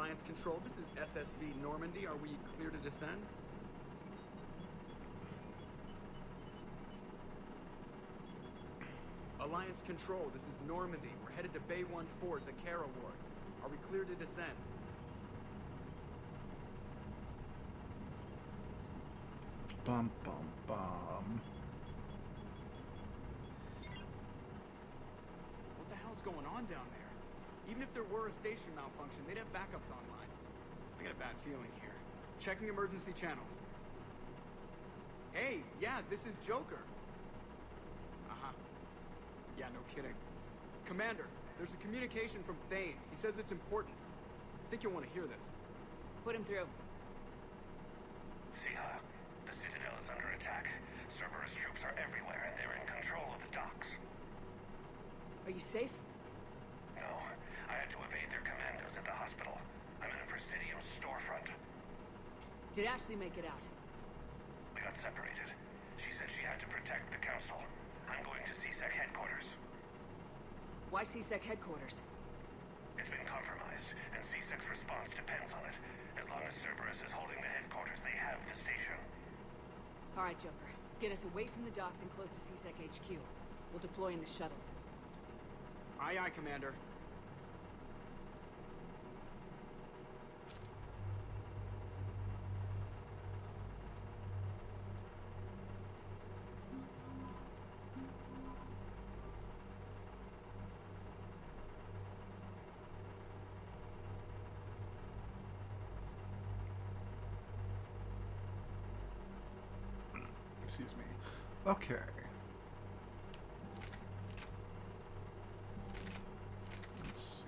Alliance Control, this is SSV Normandy. Are we clear to descend? Alliance Control, this is Normandy. We're headed to Bay 1-4, Zakara Ward. Are we clear to descend? Bum, bum, bum. What the hell's going on down there? Even if there were a station malfunction, they'd have backups online. I got a bad feeling here. Checking emergency channels. Hey, yeah, this is Joker. Uh-huh. Yeah, no kidding. Commander, there's a communication from Thane. He says it's important. I think you'll want to hear this. Put him through. Siha, the Citadel is under attack. Cerberus troops are everywhere, and they're in control of the docks. Are you safe? No, I had to evade their commandos at the hospital. I'm in a Presidium storefront. Did Ashley make it out? We got separated. She said she had to protect the Council. I'm going to CSEC headquarters. Why CSEC headquarters? It's been compromised, and CSEC's response depends on it. As long as Cerberus is holding the headquarters, they have the station. All right, Joker. Get us away from the docks and close to CSEC HQ. We'll deploy in the shuttle. Aye, aye, Commander. Excuse me. Okay. Let's see.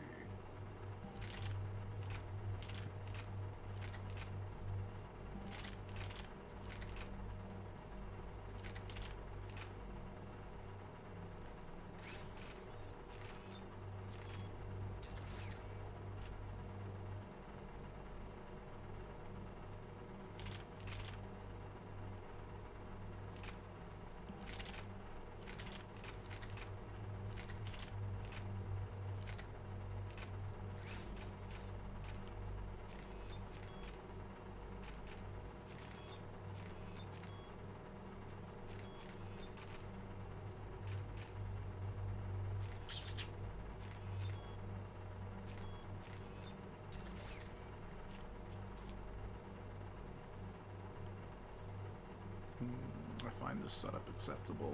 I find this setup acceptable.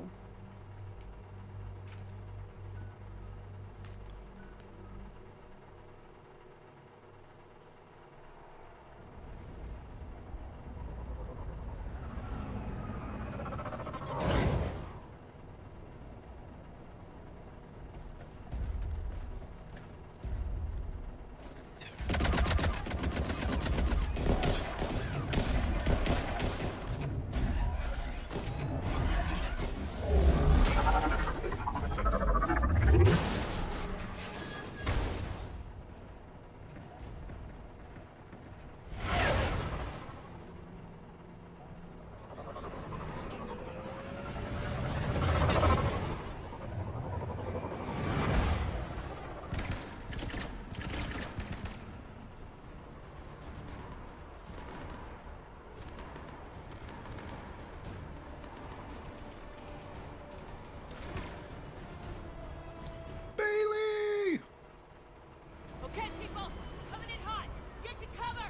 Okay, people! Coming in hot! Get to cover!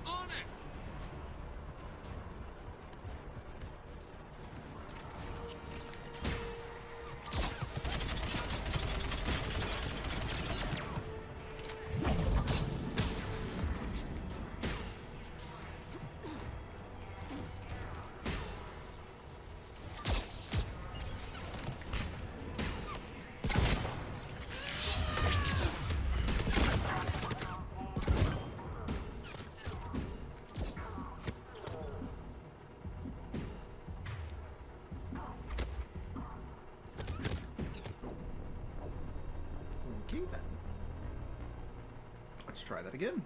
On it! Okay then. Let's try that again.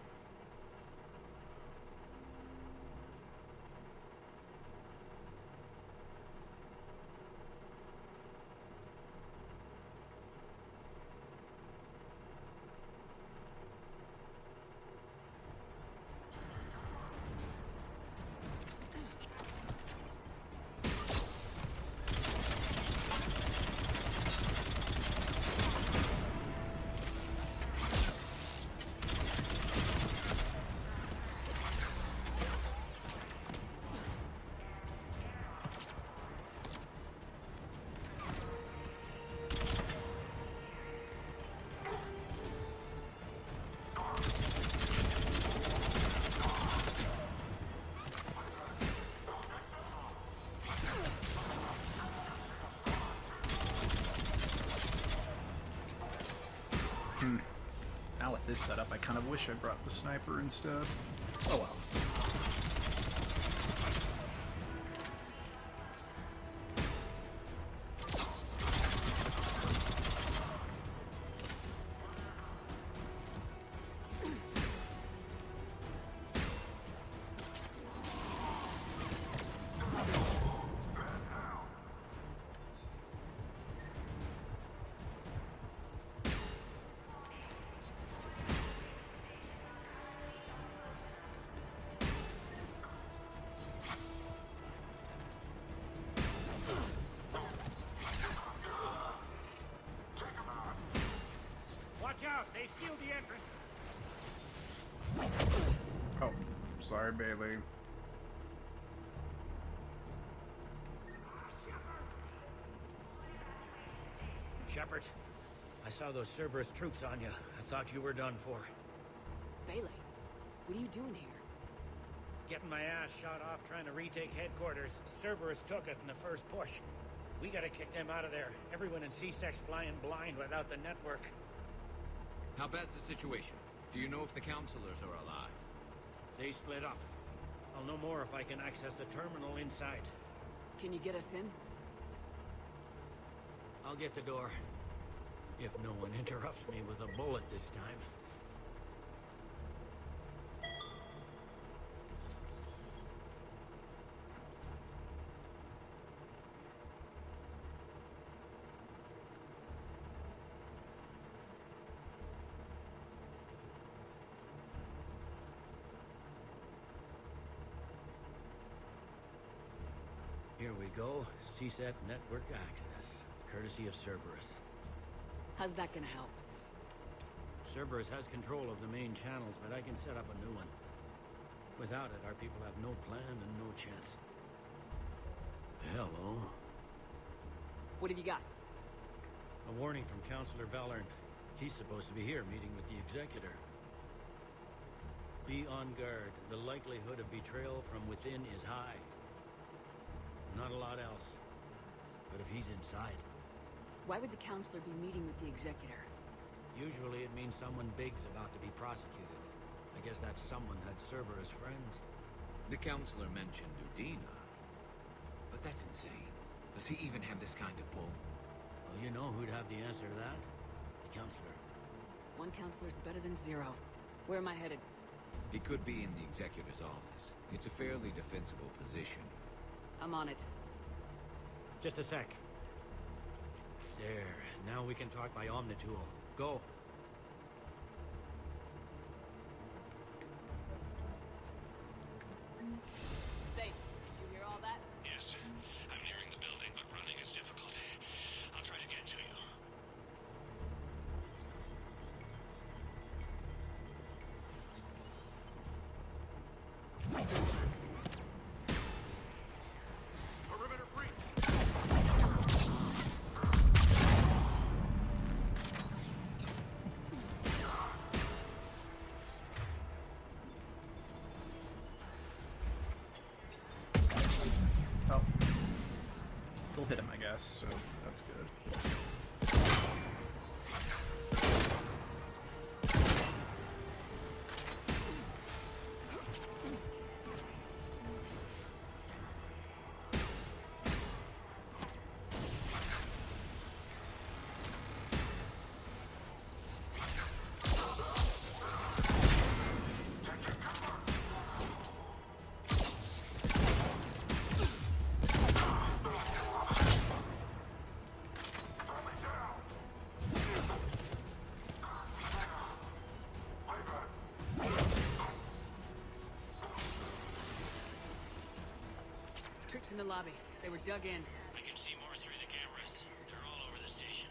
Now with this setup, I kind of wish I brought the sniper instead. Oh well. They sealed the entrance. Oh, sorry, Bailey. Shepard, I saw those Cerberus troops on you. I thought you were done for. Bailey, what are you doing here? Getting my ass shot off trying to retake headquarters. Cerberus took it in the first push. We gotta kick them out of there. Everyone in C-Sec's flying blind without the network. How bad's the situation? Do you know if the counselors are alive? They split up. I'll know more if I can access the terminal inside. Can you get us in? I'll get the door. If no one interrupts me with a bullet this time. Here we go. CSAT network access, courtesy of Cerberus. How's that gonna help? Cerberus has control of the main channels, but I can set up a new one. Without it, our people have no plan and no chance. Hello. What have you got? A warning from Counselor Valern. He's supposed to be here meeting with the Executor. Be on guard. The likelihood of betrayal from within is high. Not a lot else. But if he's inside... Why would the Counselor be meeting with the Executor? Usually it means someone big's about to be prosecuted. I guess that someone had Cerberus friends. The Counselor mentioned Udina. But that's insane. Does he even have this kind of pull? Well, you know who'd have the answer to that? The Counselor. One Counselor's better than zero. Where am I headed? He could be in the Executor's office. It's a fairly defensible position. I'm on it. Just a sec. There. Now we can talk by Omnitool. Go. Hey, did you hear all that? Yes. I'm nearing the building, but running is difficult. I'll try to get to you. Perimeter breach. Oh. Still hit him, I guess, so that's good. Troops in the lobby. They were dug in. I can see more through the cameras. They're all over the station.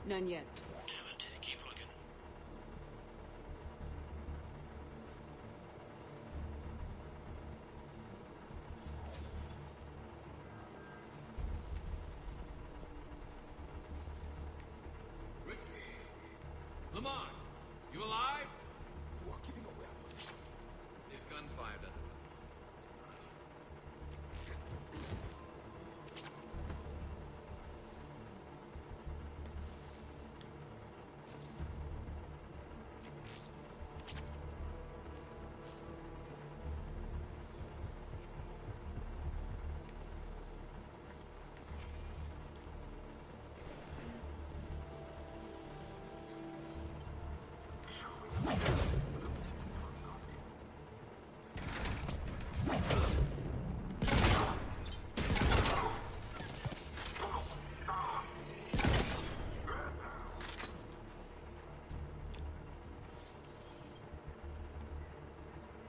None yet. Damn it. Keep looking. Lamont, you alive? You are keeping away. If gunfire doesn't...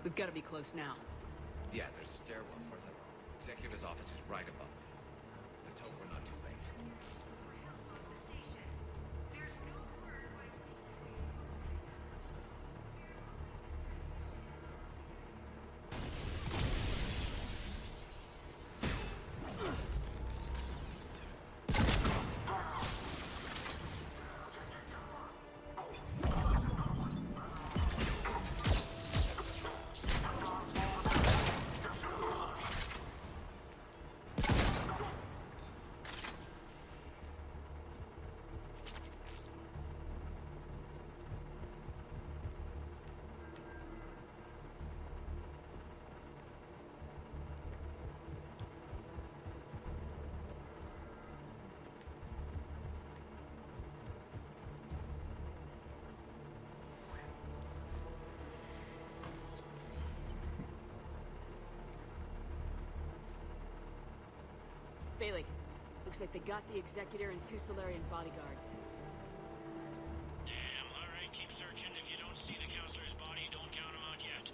We've got to be close now. Yeah, there's a stairwell further. Executor's office is right above. Let's hope we're not too late. Bailey, looks like they got the Executor and 2 Solarian bodyguards. Damn, alright, keep searching. If you don't see the counselor's body, don't count him out yet.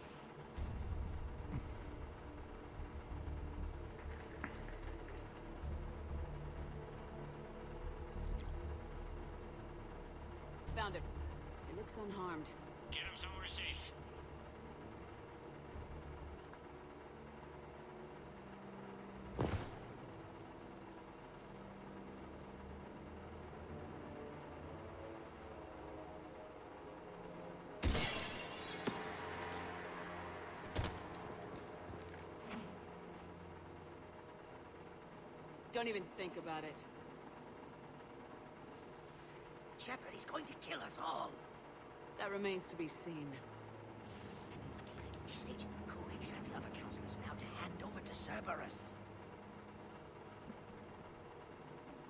Found him. He looks unharmed. Get him somewhere safe. Don't even think about it. Shepard, he's going to kill us all. That remains to be seen. He's staging a coup. He's got the other counselors now to hand over to Cerberus.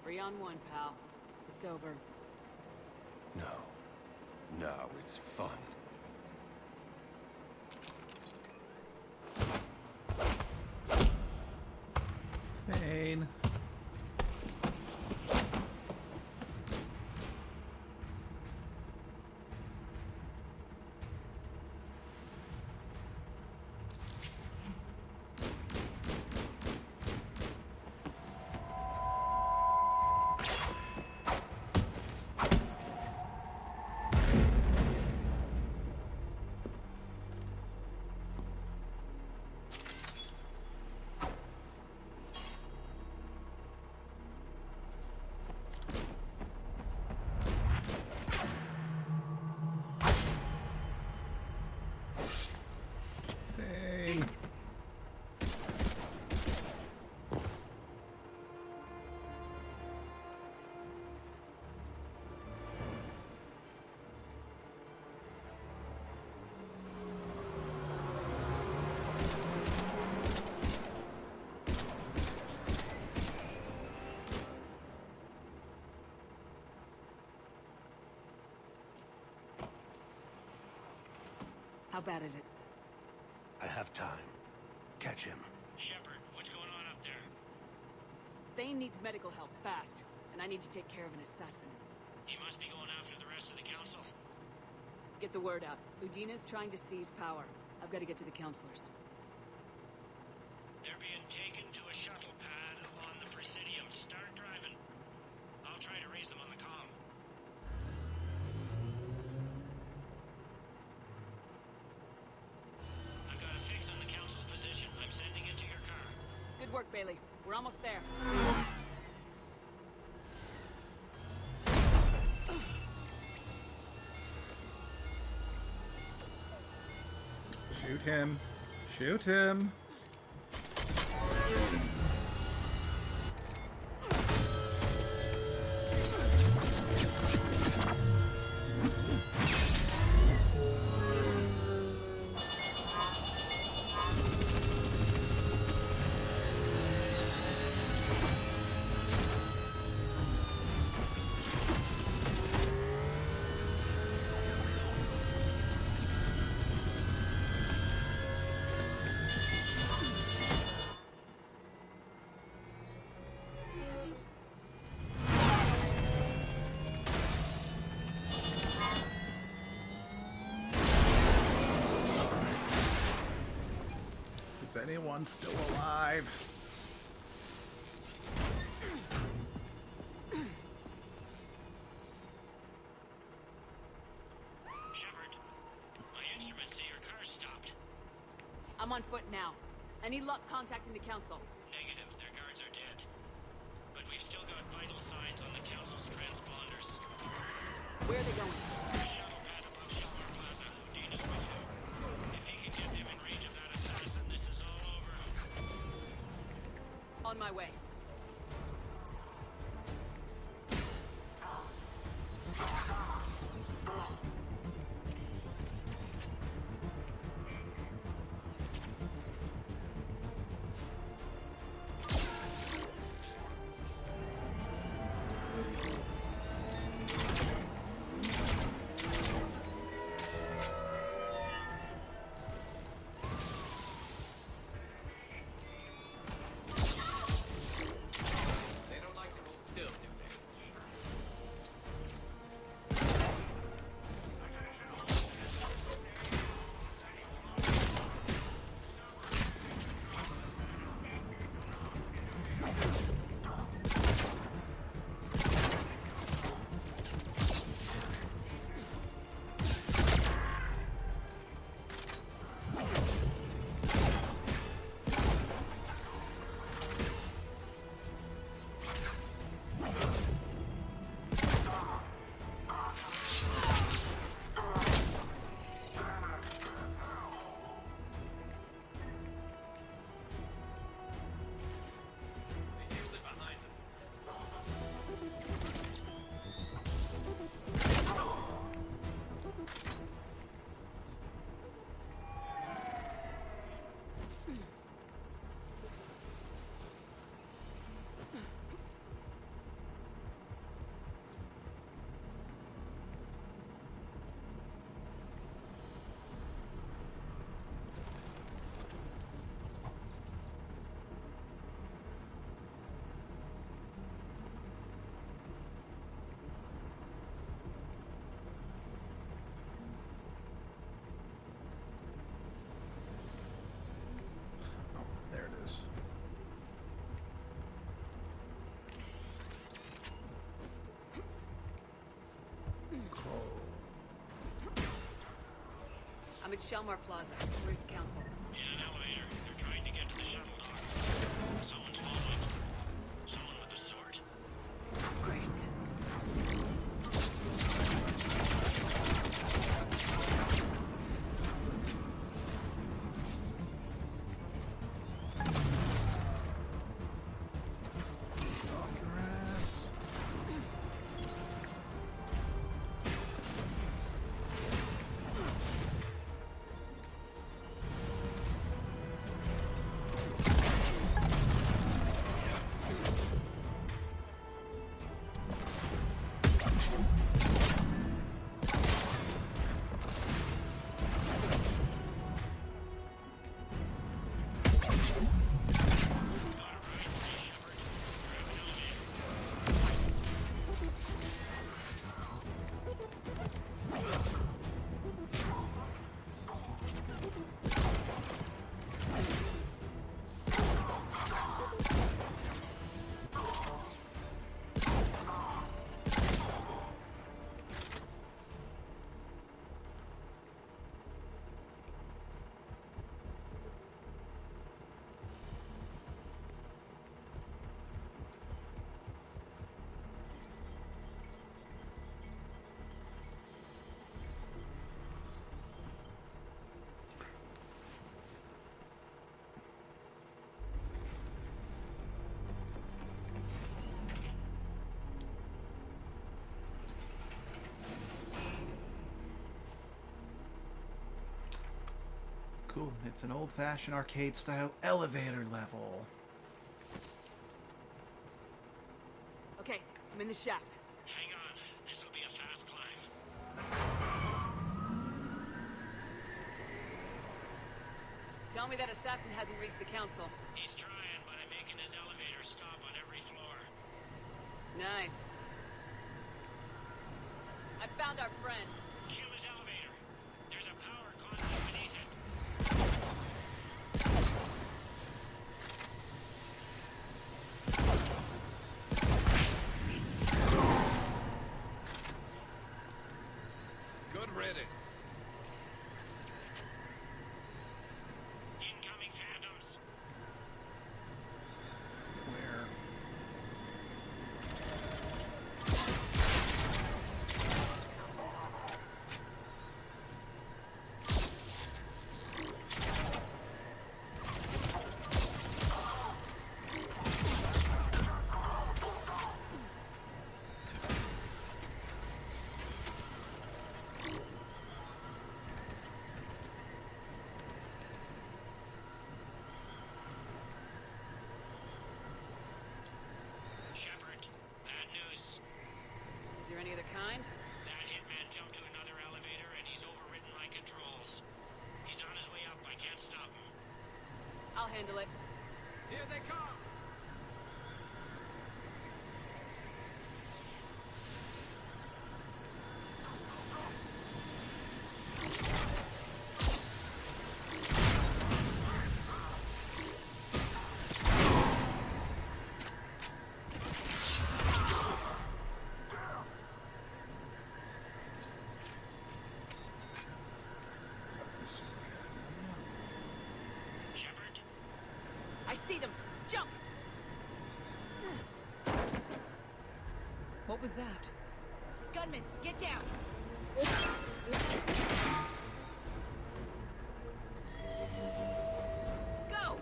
3 on 1, pal. It's over. No, it's fun. Pain. How bad is it? I have time. Catch him. Shepard, what's going on up there? Thane needs medical help, fast. And I need to take care of an assassin. He must be going after the rest of the council. Get the word out. Udina's trying to seize power. I've got to get to the counselors. They're being taken to a shuttle pad on the Presidium. Start driving. I'll try to raise them on the comm. work, Bailey. We're almost there. Shoot him. Shoot him. Is anyone still alive? Shepard, my instruments say your car's stopped. I'm on foot now. Any luck contacting the council? Negative, their guards are dead. But we've still got vital signs on the council's transponders. Where are they going? The shuttle pad above Shelmar Plaza. Dean is with you. If he can get them in range of that assassin, this is all over. On my way. There it is. I'm at Shelmar Plaza. Where's the council? In an elevator. They're trying to get to the shuttle dock. Someone's following them. Someone with a sword. Great. Cool. It's an old-fashioned arcade-style elevator level. Okay, I'm in the shaft. Hang on. This'll be a fast climb. Tell me that assassin hasn't reached the council. He's trying, but I'm making his elevator stop on every floor. Nice. I found our friend. Cue his elevator. There's a power conduit beneath it. Good riddance. Incoming phantoms. Where? Shepard, bad news. Is there any other kind? That hitman jumped to another elevator and he's overridden my controls. He's on his way up. I can't stop him. I'll handle it. Here they come! Shepard? I see them. Jump! What was that? Gunmen, get down! Go!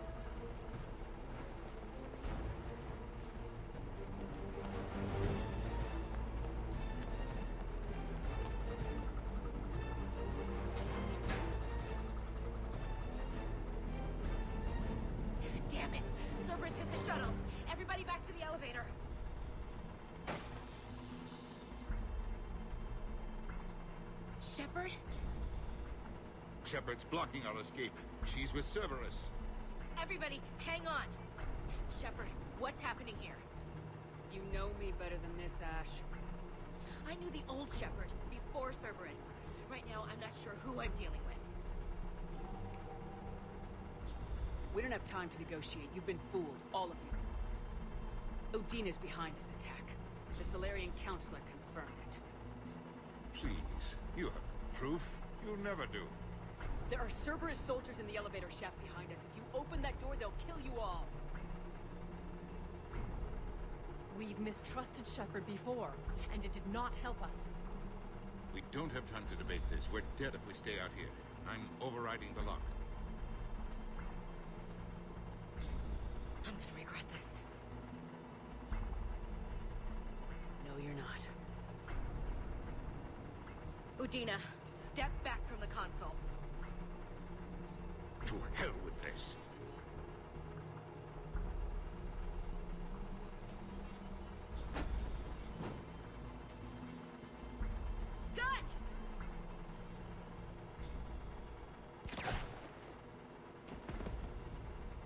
Damn it! Cerberus hit the shuttle! Everybody back to the elevator! Shepard? Shepard's blocking our escape. She's with Cerberus. Everybody, hang on! Shepard, what's happening here? You know me better than this, Ash. I knew the old Shepard before Cerberus. Right now, I'm not sure who I'm dealing with. We don't have time to negotiate. You've been fooled, all of you. Udina's behind this attack. The Solarian Counselor confirmed it. Please, you have proof? You never do. There are Cerberus soldiers in the elevator shaft behind us. If you open that door, they'll kill you all. We've mistrusted Shepard before, and it did not help us. We don't have time to debate this. We're dead if we stay out here. I'm overriding the lock. I'm gonna regret this. No, you're not. Udina, step back from the console. To hell with this. Gun!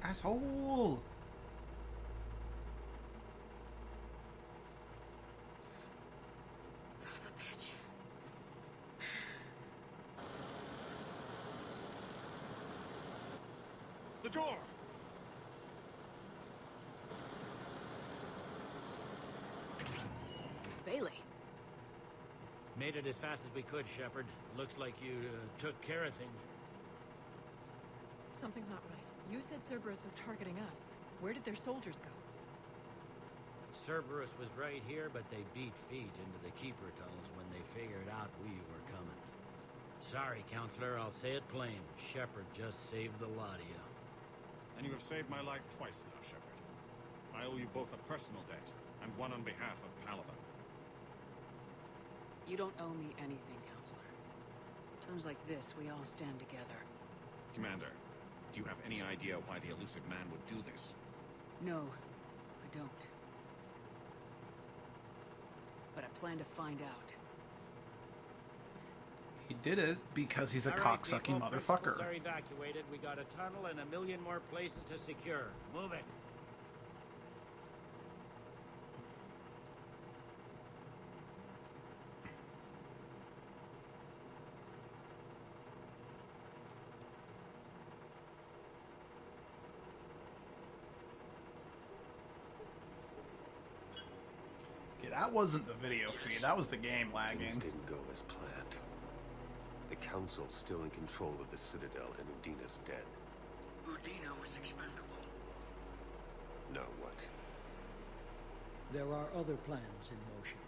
Asshole! Son of a bitch. The door! Bailey. Made it as fast as we could, Shepard. Looks like you took care of things. Something's not right. You said Cerberus was targeting us. Where did their soldiers go? Cerberus was right here, but they beat feet into the Keeper tunnels when they figured out we were coming. Sorry, Counselor, I'll say it plain. Shepard just saved the lot of you. And you have saved my life twice now, Shepard. I owe you both a personal debt, and one on behalf of Palaven. You don't owe me anything, Counselor. Times like this, we all stand together. Commander, do you have any idea why the elusive man would do this? No, I don't. But I plan to find out. He did it because he's a All right, cocksucking people, motherfucker. principals are evacuated. We got a tunnel and a million more places to secure. Move it. Okay, that wasn't the video feed. That was the game lagging. Things didn't go as planned. The Council's still in control of the Citadel, and Udina's dead. Udina was expendable. Now what? There are other plans in motion.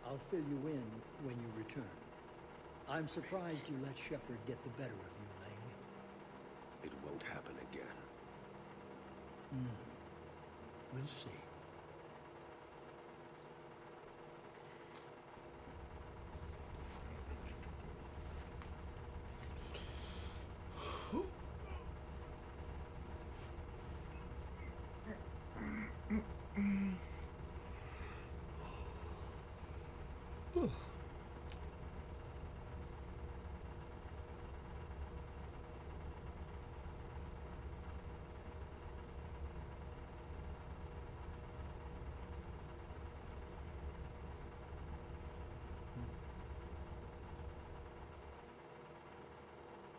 I'll fill you in when you return. I'm surprised you let Shepard get the better of you, Lang. It won't happen again. We'll see.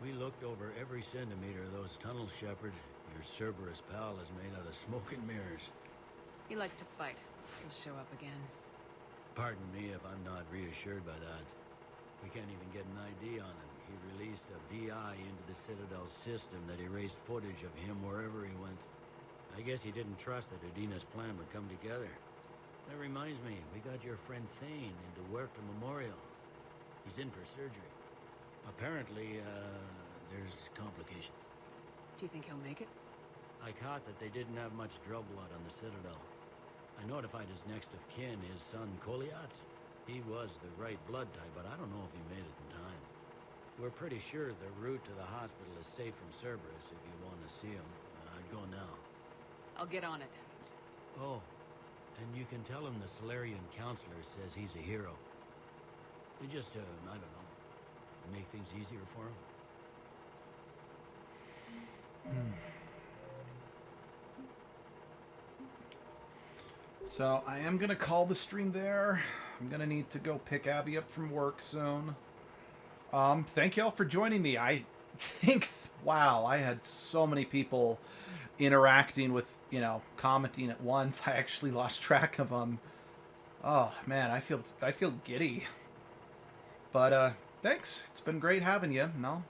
We looked over every centimeter of those tunnels, Shepard. Your Cerberus pal is made out of smoke and mirrors. He likes to fight. He'll show up again. Pardon me if I'm not reassured by that. We can't even get an ID on him. He released a VI into the Citadel system that erased footage of him wherever he went. I guess he didn't trust that Udina's plan would come together. That reminds me, we got your friend Thane into Huerta Memorial. He's in for surgery. Apparently, there's complications. Do you think he'll make it? I caught that they didn't have much drill blood on the Citadel. I notified his next of kin, his son Koliat. He was the right blood type, but I don't know if he made it in time. We're pretty sure the route to the hospital is safe from Cerberus if you want to see him. I'd go now. I'll get on it. Oh, and you can tell him the Solarian counselor says he's a hero. They just, I don't know, make things easier for him. So I am going to call the stream there. I'm going to need to go pick Abby up from work soon. Thank y'all for joining me. I think, wow, I had so many people interacting with, you know, commenting at once. I actually lost track of them. Oh, man, I feel giddy. But, thanks. It's been great having you, and I'll